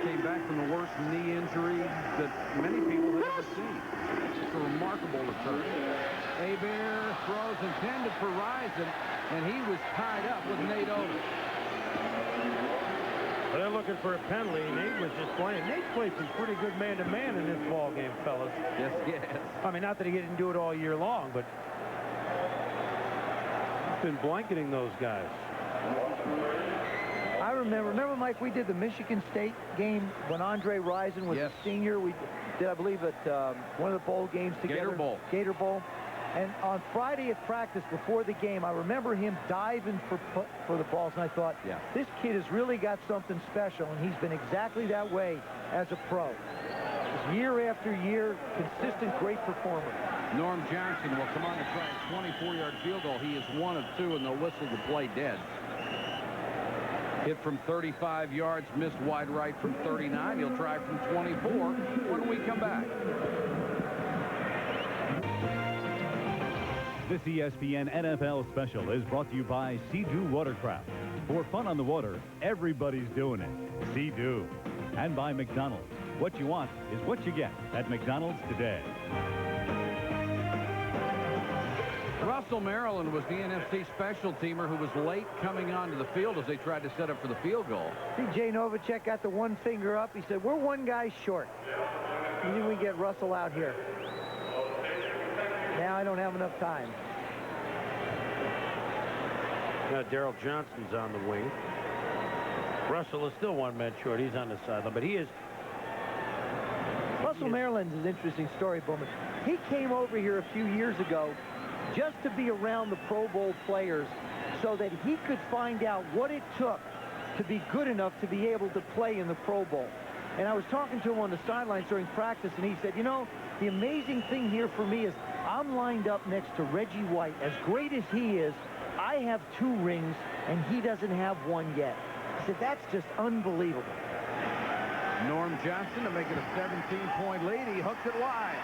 Came back from the worst knee injury that many people have ever seen. a remarkable return. Hebert throws intended for Rison, and he was tied up with Nate Otis. They're looking for a penalty. Nate was just playing. Nate played some pretty good man-to-man in this ball game, fellas. Yes. I mean, not that he didn't do it all year long, but he's been blanketing those guys. I remember, Mike, we did the Michigan State game when Andre Rison was a senior. We did, I believe, at one of the bowl games together. Gator Bowl. And on Friday at practice before the game, I remember him diving for the balls, and I thought, this kid has really got something special, and he's been exactly that way as a pro. Year after year, consistent, great performer. Norm Johnson will come on to try a 24-yard field goal. He is 1 of 2, and they'll whistle the play dead. Hit from 35 yards, missed wide right from 39. He'll try from 24 when we come back. This ESPN NFL special is brought to you by Sea-Doo Watercraft. For fun on the water, everybody's doing it. Sea-Doo. And by McDonald's. What you want is what you get at McDonald's today. Russell Maryland was the NFC special teamer who was late coming onto the field as they tried to set up for the field goal. See, Jay Novacek got the one finger up. He said, we're one guy short. You think we can get Russell out here? Now I don't have enough time. Now Daryl Johnston's on the wing. Russell is still one man short. He's on the sideline, but he is. Russell Maryland is an interesting story, Bowman. He came over here a few years ago just to be around the Pro Bowl players so that he could find out what it took to be good enough to be able to play in the Pro Bowl. And I was talking to him on the sidelines during practice, and he said, you know, the amazing thing here for me is I'm lined up next to Reggie White. As great as he is, I have 2 rings, and he doesn't have 1 yet. He said, that's just unbelievable. Norm Johnson to make it a 17-point lead. He hooks it wide.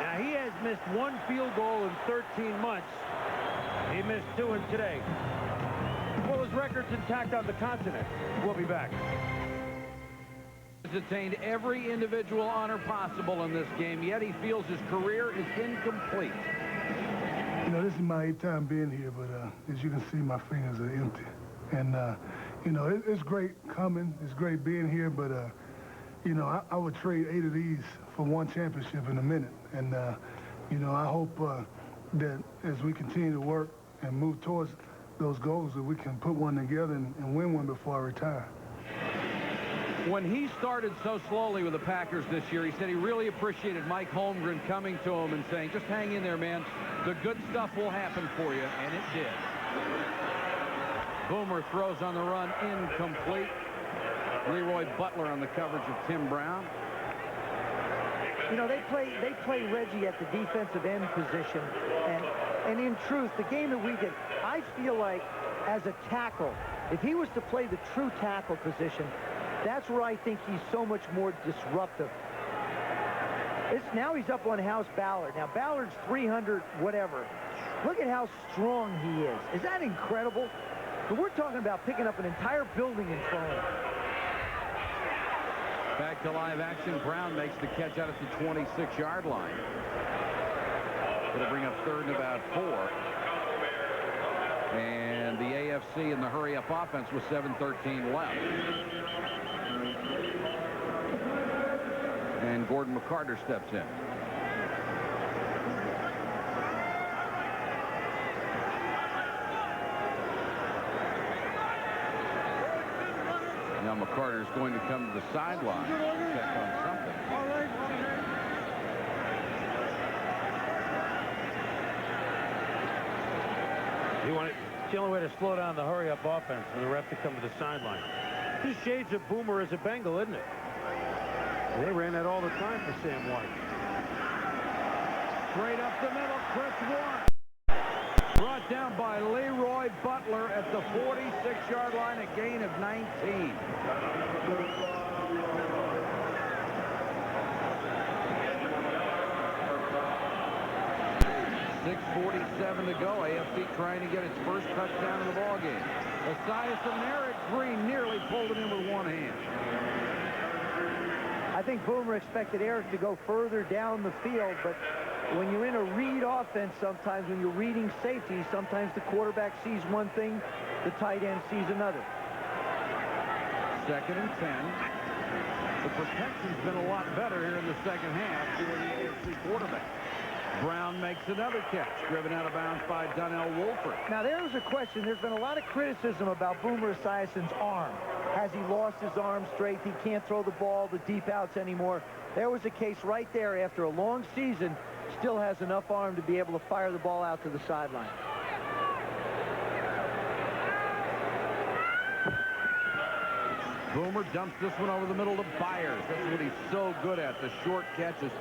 Now, he has missed 1 field goal in 13 months. He missed 2 in today. Well, his record's intact on the continent. We'll be back. He's attained every individual honor possible in this game, yet he feels his career is incomplete. You know, this is my 8th time being here, but as you can see, my fingers are empty. And, you know, it's great coming. It's great being here, but, you know, I would trade 8 of these for 1 championship in a minute. And, you know, I hope that as we continue to work and move towards those goals, that we can put one together and win one before I retire. When he started so slowly with the Packers this year, he said he really appreciated Mike Holmgren coming to him and saying, just hang in there, man. The good stuff will happen for you, and it did. Boomer throws on the run, incomplete. Leroy Butler on the coverage of Tim Brown. You know, they play Reggie at the defensive end position, and in truth, the game that we did, I feel like as a tackle, if he was to play the true tackle position, that's where I think he's so much more disruptive. Now he's up on House Ballard. Now Ballard's 300 whatever. Look at how strong he is. Is that incredible? But we're talking about picking up an entire building and throwing. Back to live action. Brown makes the catch out at the 26-yard line. It'll bring up 3rd and about 4. And the AFC in the hurry-up offense with 7:13 left. And Gordon McCarter steps in. Now McCarter is going to come to the sideline and check on something. It's the only way to slow down the hurry-up offense for the ref to come to the sideline. This shades of Boomer as a Bengal, isn't it? They ran that all the time for Sam White. Straight up the middle, Chris Warren. Brought down by Leroy Butler at the 46-yard line, a gain of 19. 6:47 to go. AFC trying to get its first touchdown in the ballgame. Esiason and Eric Green nearly pulled it in with one hand. I think Boomer expected Eric to go further down the field, but when you're in a read offense, sometimes when you're reading safety, sometimes the quarterback sees one thing, the tight end sees another. 2nd and 10. The protection's been a lot better here in the second half for the AFC quarterback. Brown makes another catch, driven out of bounds by Donnell Wolford. Now, there's a question. There's been a lot of criticism about Boomer Esiason's arm. Has he lost his arm strength? He can't throw the ball the deep outs anymore. There was a case right there after a long season, still has enough arm to be able to fire the ball out to the sideline. Boomer dumps this one over the middle to Byers. That's what he's so good at, the short catches.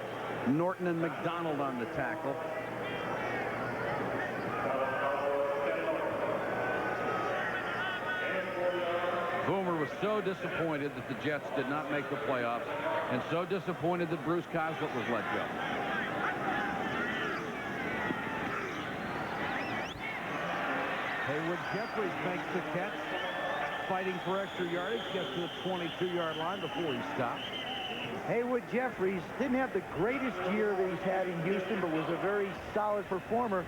Norton and McDonald on the tackle. Boomer was so disappointed that the Jets did not make the playoffs, and so disappointed that Bruce Coslett was let go. Haywood Jeffries makes the catch, fighting for extra yardage, gets to the 22-yard line before he stops. Haywood Jeffries didn't have the greatest year that he's had in Houston, but was a very solid performer.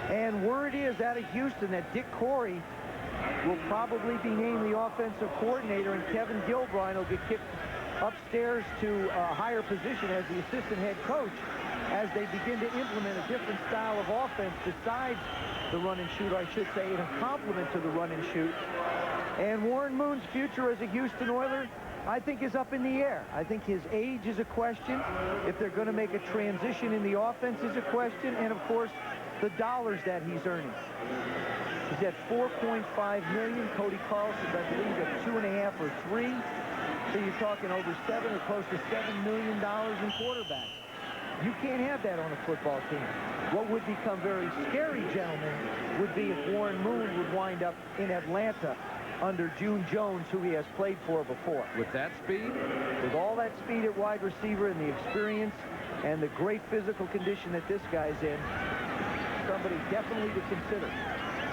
And word is out of Houston that Dick Corey will probably be named the offensive coordinator, and Kevin Gilbride will get kicked upstairs to a higher position as the assistant head coach as they begin to implement a different style of offense besides the run and shoot, I should say, in a complement to the run and shoot. And Warren Moon's future as a Houston Oiler, I think, is up in the air. I think his age is a question. If they're going to make a transition in the offense is a question. And, of course, the dollars that he's earning. He's at $4.5 million. Cody Carlson's, I believe, at 2.5 or 3. So you're talking over 7 or close to $7 million in quarterbacks. You can't have that on a football team. What would become very scary, gentlemen, would be if Warren Moon would wind up in Atlanta under June Jones, who he has played for before. With that speed? With all that speed at wide receiver and the experience and the great physical condition that this guy's in, somebody definitely to consider.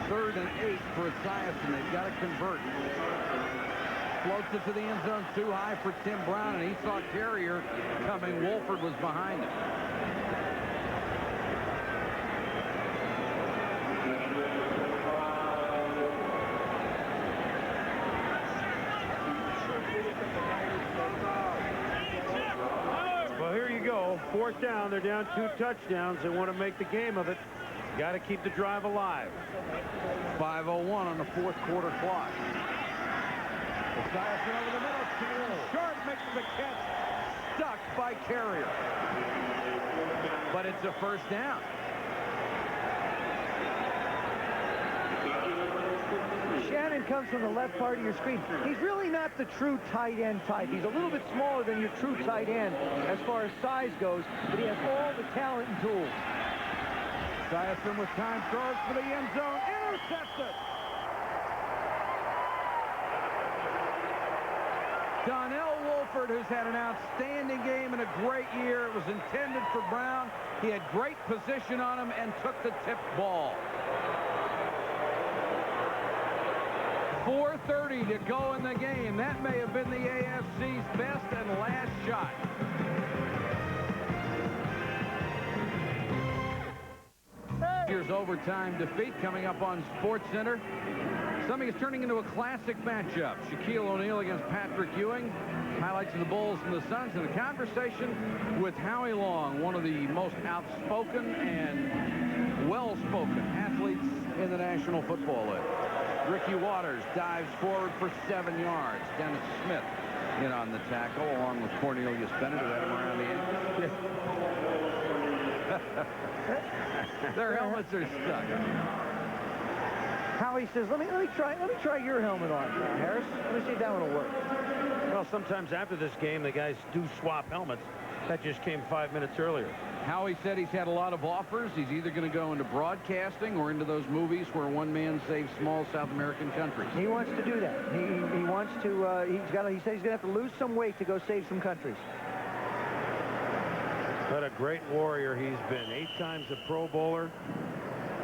3rd and 8 for Esiason. They've got to convert. Floats it to the end zone too high for Tim Brown, and he saw Carrier coming. Wolford was behind him. Well, here you go. 4th down. They're down 2 touchdowns. They want to make the game of it. Got to keep the drive alive. 5:01 on the 4th quarter clock. Esiason over the middle. Sharp makes the catch. Stuck by Carrier. But it's a 1st down. Shannon comes from the left part of your screen. He's really not the true tight end type. He's a little bit smaller than your true tight end as far as size goes, but he has all the talent and tools. Esiason with time, throws for the end zone, intercepted. Donnell Wolford, who's had an outstanding game and a great year. It was intended for Brown. He had great position on him and took the tipped ball. 4:30 to go in the game. That may have been the AFC's best and last shot. Here's overtime defeat coming up on SportsCenter. Something is turning into a classic matchup. Shaquille O'Neal against Patrick Ewing. Highlights of the Bulls and the Suns, and a conversation with Howie Long, one of the most outspoken and well-spoken athletes in the National Football League. Ricky Waters dives forward for 7 yards. Dennis Smith in on the tackle, along with Cornelius Bennett, who had him around the ankle. Their helmets are stuck. Howie says, let me try your helmet on, Harris. Let me see if that one will work. Well, sometimes after this game, the guys do swap helmets. That just came 5 minutes earlier. Howie said he's had a lot of offers. He's either going to go into broadcasting or into those movies where one man saves small South American countries. He wants to do that. He wants to. He said he's going to have to lose some weight to go save some countries. What a great warrior he's been. 8 times a Pro Bowler.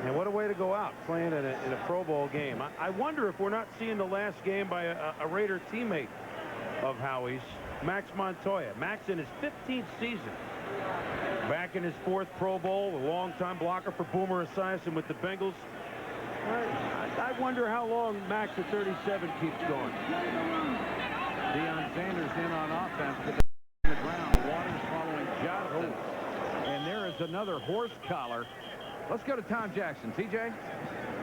And what a way to go out playing in a Pro Bowl game. I wonder if we're not seeing the last game by a Raider teammate of Howie's. Max Montoya. Max in his 15th season. Back in his 4th Pro Bowl, a long-time blocker for Boomer Esiason with the Bengals. I wonder how long Max at 37 keeps going. Deion Sanders in on offense. On the ground. Waters following Johnston. And there is another horse collar. Let's go to Tom Jackson. TJ?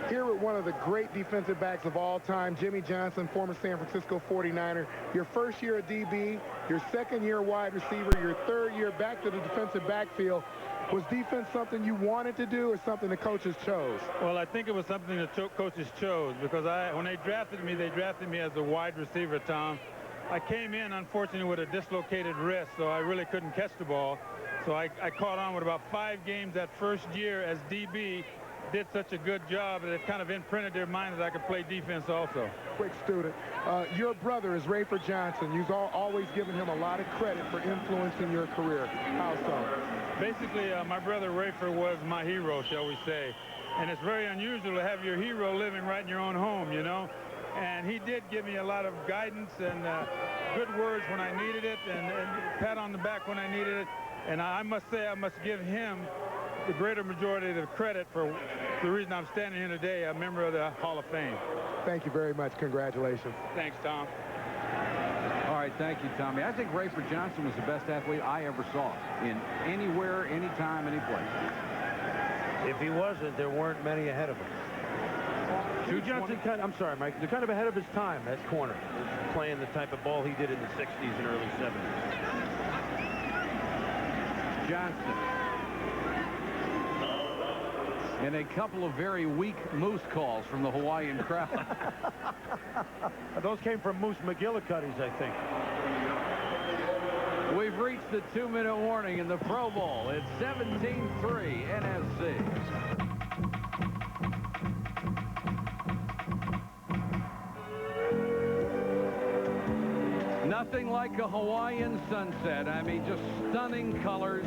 Here with one of the great defensive backs of all time, Jimmy Johnson, former San Francisco 49er. Your first year at DB, your second year wide receiver, your third year back to the defensive backfield. Was defense something you wanted to do or something the coaches chose? Well, I think it was something the coaches chose because when they drafted me as a wide receiver, Tom. I came in, unfortunately, with a dislocated wrist, so I really couldn't catch the ball. So I caught on with about 5 games that first year as DB. Did such a good job that it kind of imprinted their mind that I could play defense also. Quick student. Your brother is Rayford Johnson. You've always given him a lot of credit for influencing your career. How so? Basically, my brother Rayford was my hero, shall we say. And it's very unusual to have your hero living right in your own home, you know. And he did give me a lot of guidance and good words when I needed it and pat on the back when I needed it. And I must say I must give him the greater majority of the credit for the reason I'm standing here today, a member of the Hall of Fame. Thank you very much. Congratulations. Thanks, Tom. All right, thank you, Tommy. I think Rayford Johnson was the best athlete I ever saw in anywhere, anytime, any place. If he wasn't, there weren't many ahead of him. Jimmy Johnson, I'm sorry, Mike, they're kind of ahead of his time at corner, playing the type of ball he did in the 60s and early 70s. Johnson. And a couple of very weak Moose calls from the Hawaiian crowd. Those came from Moose McGillicuddy's, I think. We've reached the 2-minute warning in the Pro Bowl. It's 17-3 NFC. Nothing like a Hawaiian sunset. I mean, just stunning colors.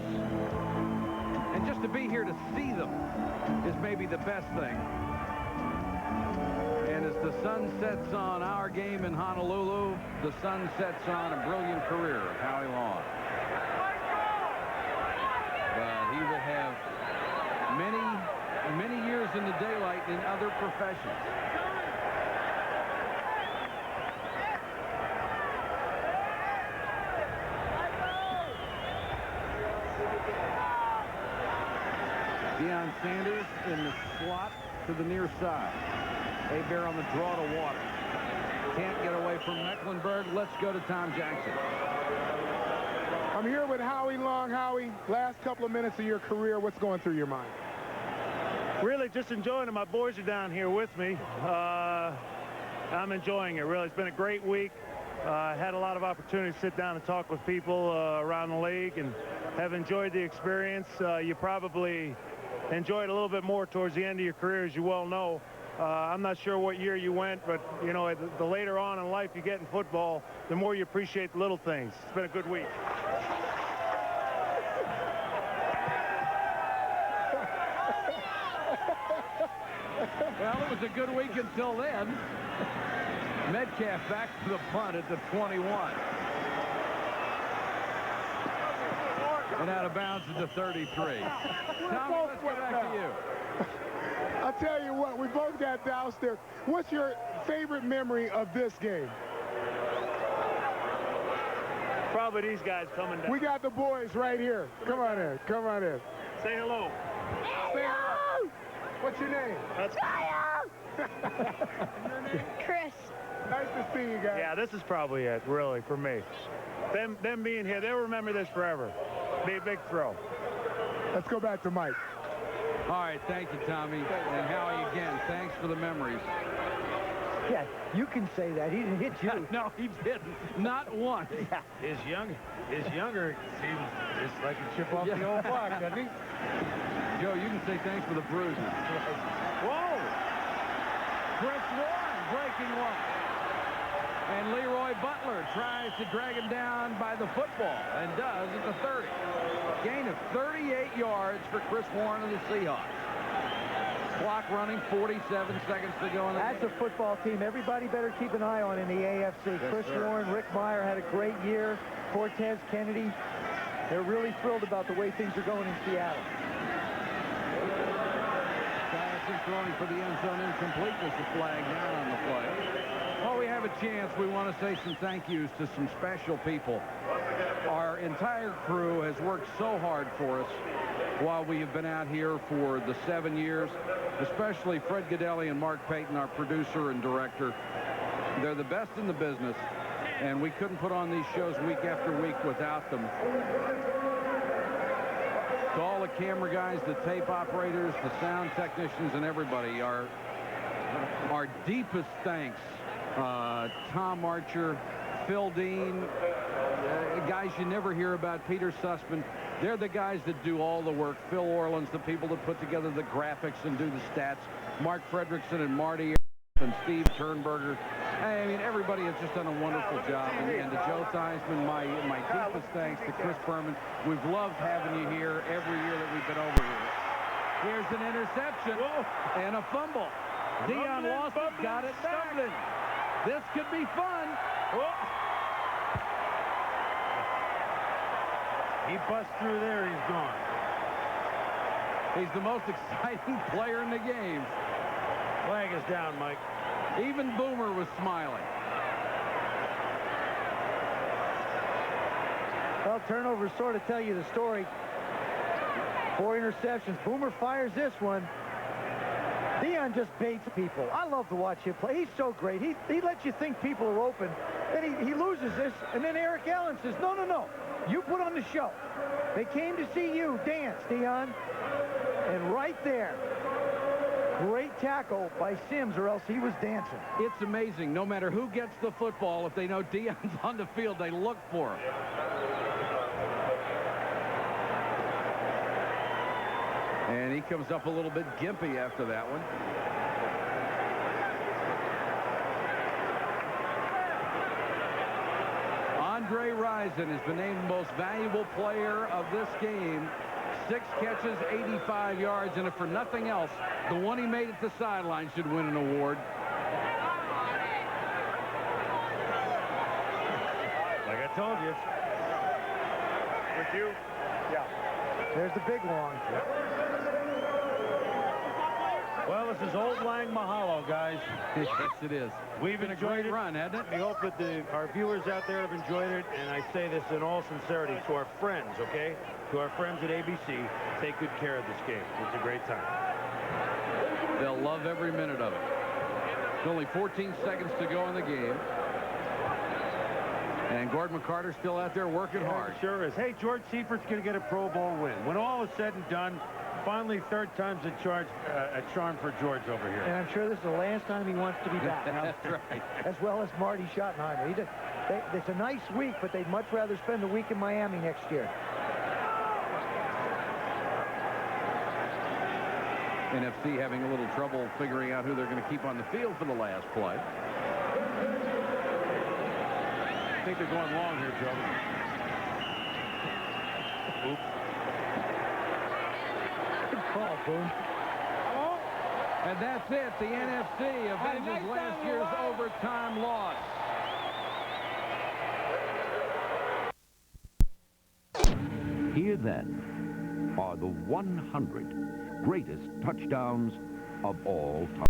And just to be here to see them is maybe the best thing. And as the sun sets on our game in Honolulu, the sun sets on a brilliant career of Howie Long. But he will have many years in the daylight in other professions. Deion Sanders in the slot to the near side. Hebert on the draw to Water. Can't get away from Mecklenburg. Let's go to Tom Jackson. I'm here with Howie Long. Howie, last couple of minutes of your career, what's going through your mind? Really just enjoying it. My boys are down here with me. I'm enjoying it, really. It's been a great week. Had a lot of opportunity to sit down and talk with people around the league and have enjoyed the experience. You probably enjoyed a little bit more towards the end of your career, as you well know. I'm not sure what year you went, but, you know, the later on in life you get in football, the more you appreciate the little things. It's been a good week. Well, it was a good week until then. Metcalf back to the punt at the 21. And out of bounds at the 33. Tommy, let's go back to you. I'll tell you what, we both got doused there. What's your favorite memory of this game? Probably these guys coming down. We got the boys right here. Come on in. Come on in. Say hello. Say hello. What's your name? That's Chris. Nice to see you guys. Yeah, this is probably it, really, for me. Them being here, they'll remember this forever. Be a big throw. Let's go back to Mike. All right, thank you, Tommy. And Howie, again, thanks for the memories. Yeah, you can say that. He didn't hit you. No, he didn't. Not once. Yeah. His younger seems just like a chip off the old block, doesn't he? Joe, you can say thanks for the bruises. Whoa! Chris Warren breaking one. And Leroy Butler tries to drag him down by the football and does at the 30. Gain of 38 yards for Chris Warren of the Seahawks. Clock running, 47 seconds to go in the game. That's a football team everybody better keep an eye on in the AFC. Yes, Chris sir. Warren, Rick Meyer had a great year. Cortez Kennedy. They're really thrilled about the way things are going in Seattle. Patterson throwing for the end zone, incomplete. There's a flag down on the play. While we have a chance, we want to say some thank yous to some special people. Our entire crew has worked so hard for us while we have been out here for the 7 years, especially Fred Godelli and Mark Payton, our producer and director. They're the best in the business, and we couldn't put on these shows week after week without them. To all the camera guys, the tape operators, the sound technicians, and everybody, our deepest thanks. Tom Archer, Phil Dean, guys you never hear about, Peter Sussman. They're the guys that do all the work. Phil Orleans, the people that put together the graphics and do the stats. Mark Fredrickson and Marty and Steve Turnberger. I mean, everybody has just done a wonderful job. And to Joe Theismann, my deepest thanks to Chris Berman. We've loved having you here every year that we've been over here. Here's an interception and a fumble. Dion Lawson got it back. This could be fun. He busts through there, he's gone. He's the most exciting player in the game. Flag is down, Mike. Even Boomer was smiling. Well, turnovers sort of tell you the story. 4 interceptions. Boomer fires this one. Dion just baits people. I love to watch him play. He's so great. He lets you think people are open. Then he loses this, and then Eric Allen says, no, no, no. You put on the show. They came to see you dance, Dion. And right there, great tackle by Sims, or else he was dancing. It's amazing. No matter who gets the football, if they know Dion's on the field, they look for him. And he comes up a little bit gimpy after that one. Andre Rison has been named the most valuable player of this game. 6 catches, 85 yards, and if for nothing else, the one he made at the sideline should win an award. Like I told you. With you? Yeah. There's the big long. Well, this is Old Lang Mahalo, guys. Yes, it is. We've been enjoyed a great run, hasn't it? We hope that our viewers out there have enjoyed it, and I say this in all sincerity to our friends, okay? To our friends at ABC, take good care of this game. It's a great time. They'll love every minute of it. There's only 14 seconds to go in the game. And Gordon McCarter's still out there working hard. Sure is. Hey, George Seifert's going to get a Pro Bowl win. When all is said and done, finally third time's a charm for George over here. And I'm sure this is the last time he wants to be back. That's right. As well as Marty Schottenheimer. It's a nice week, but they'd much rather spend the week in Miami next year. NFC having a little trouble figuring out who they're going to keep on the field for the last play. I think they're going long here, Joe. Oops. Good call, Boone. And that's it. The NFC avenges last year's overtime loss. Here then are the 100 greatest touchdowns of all time.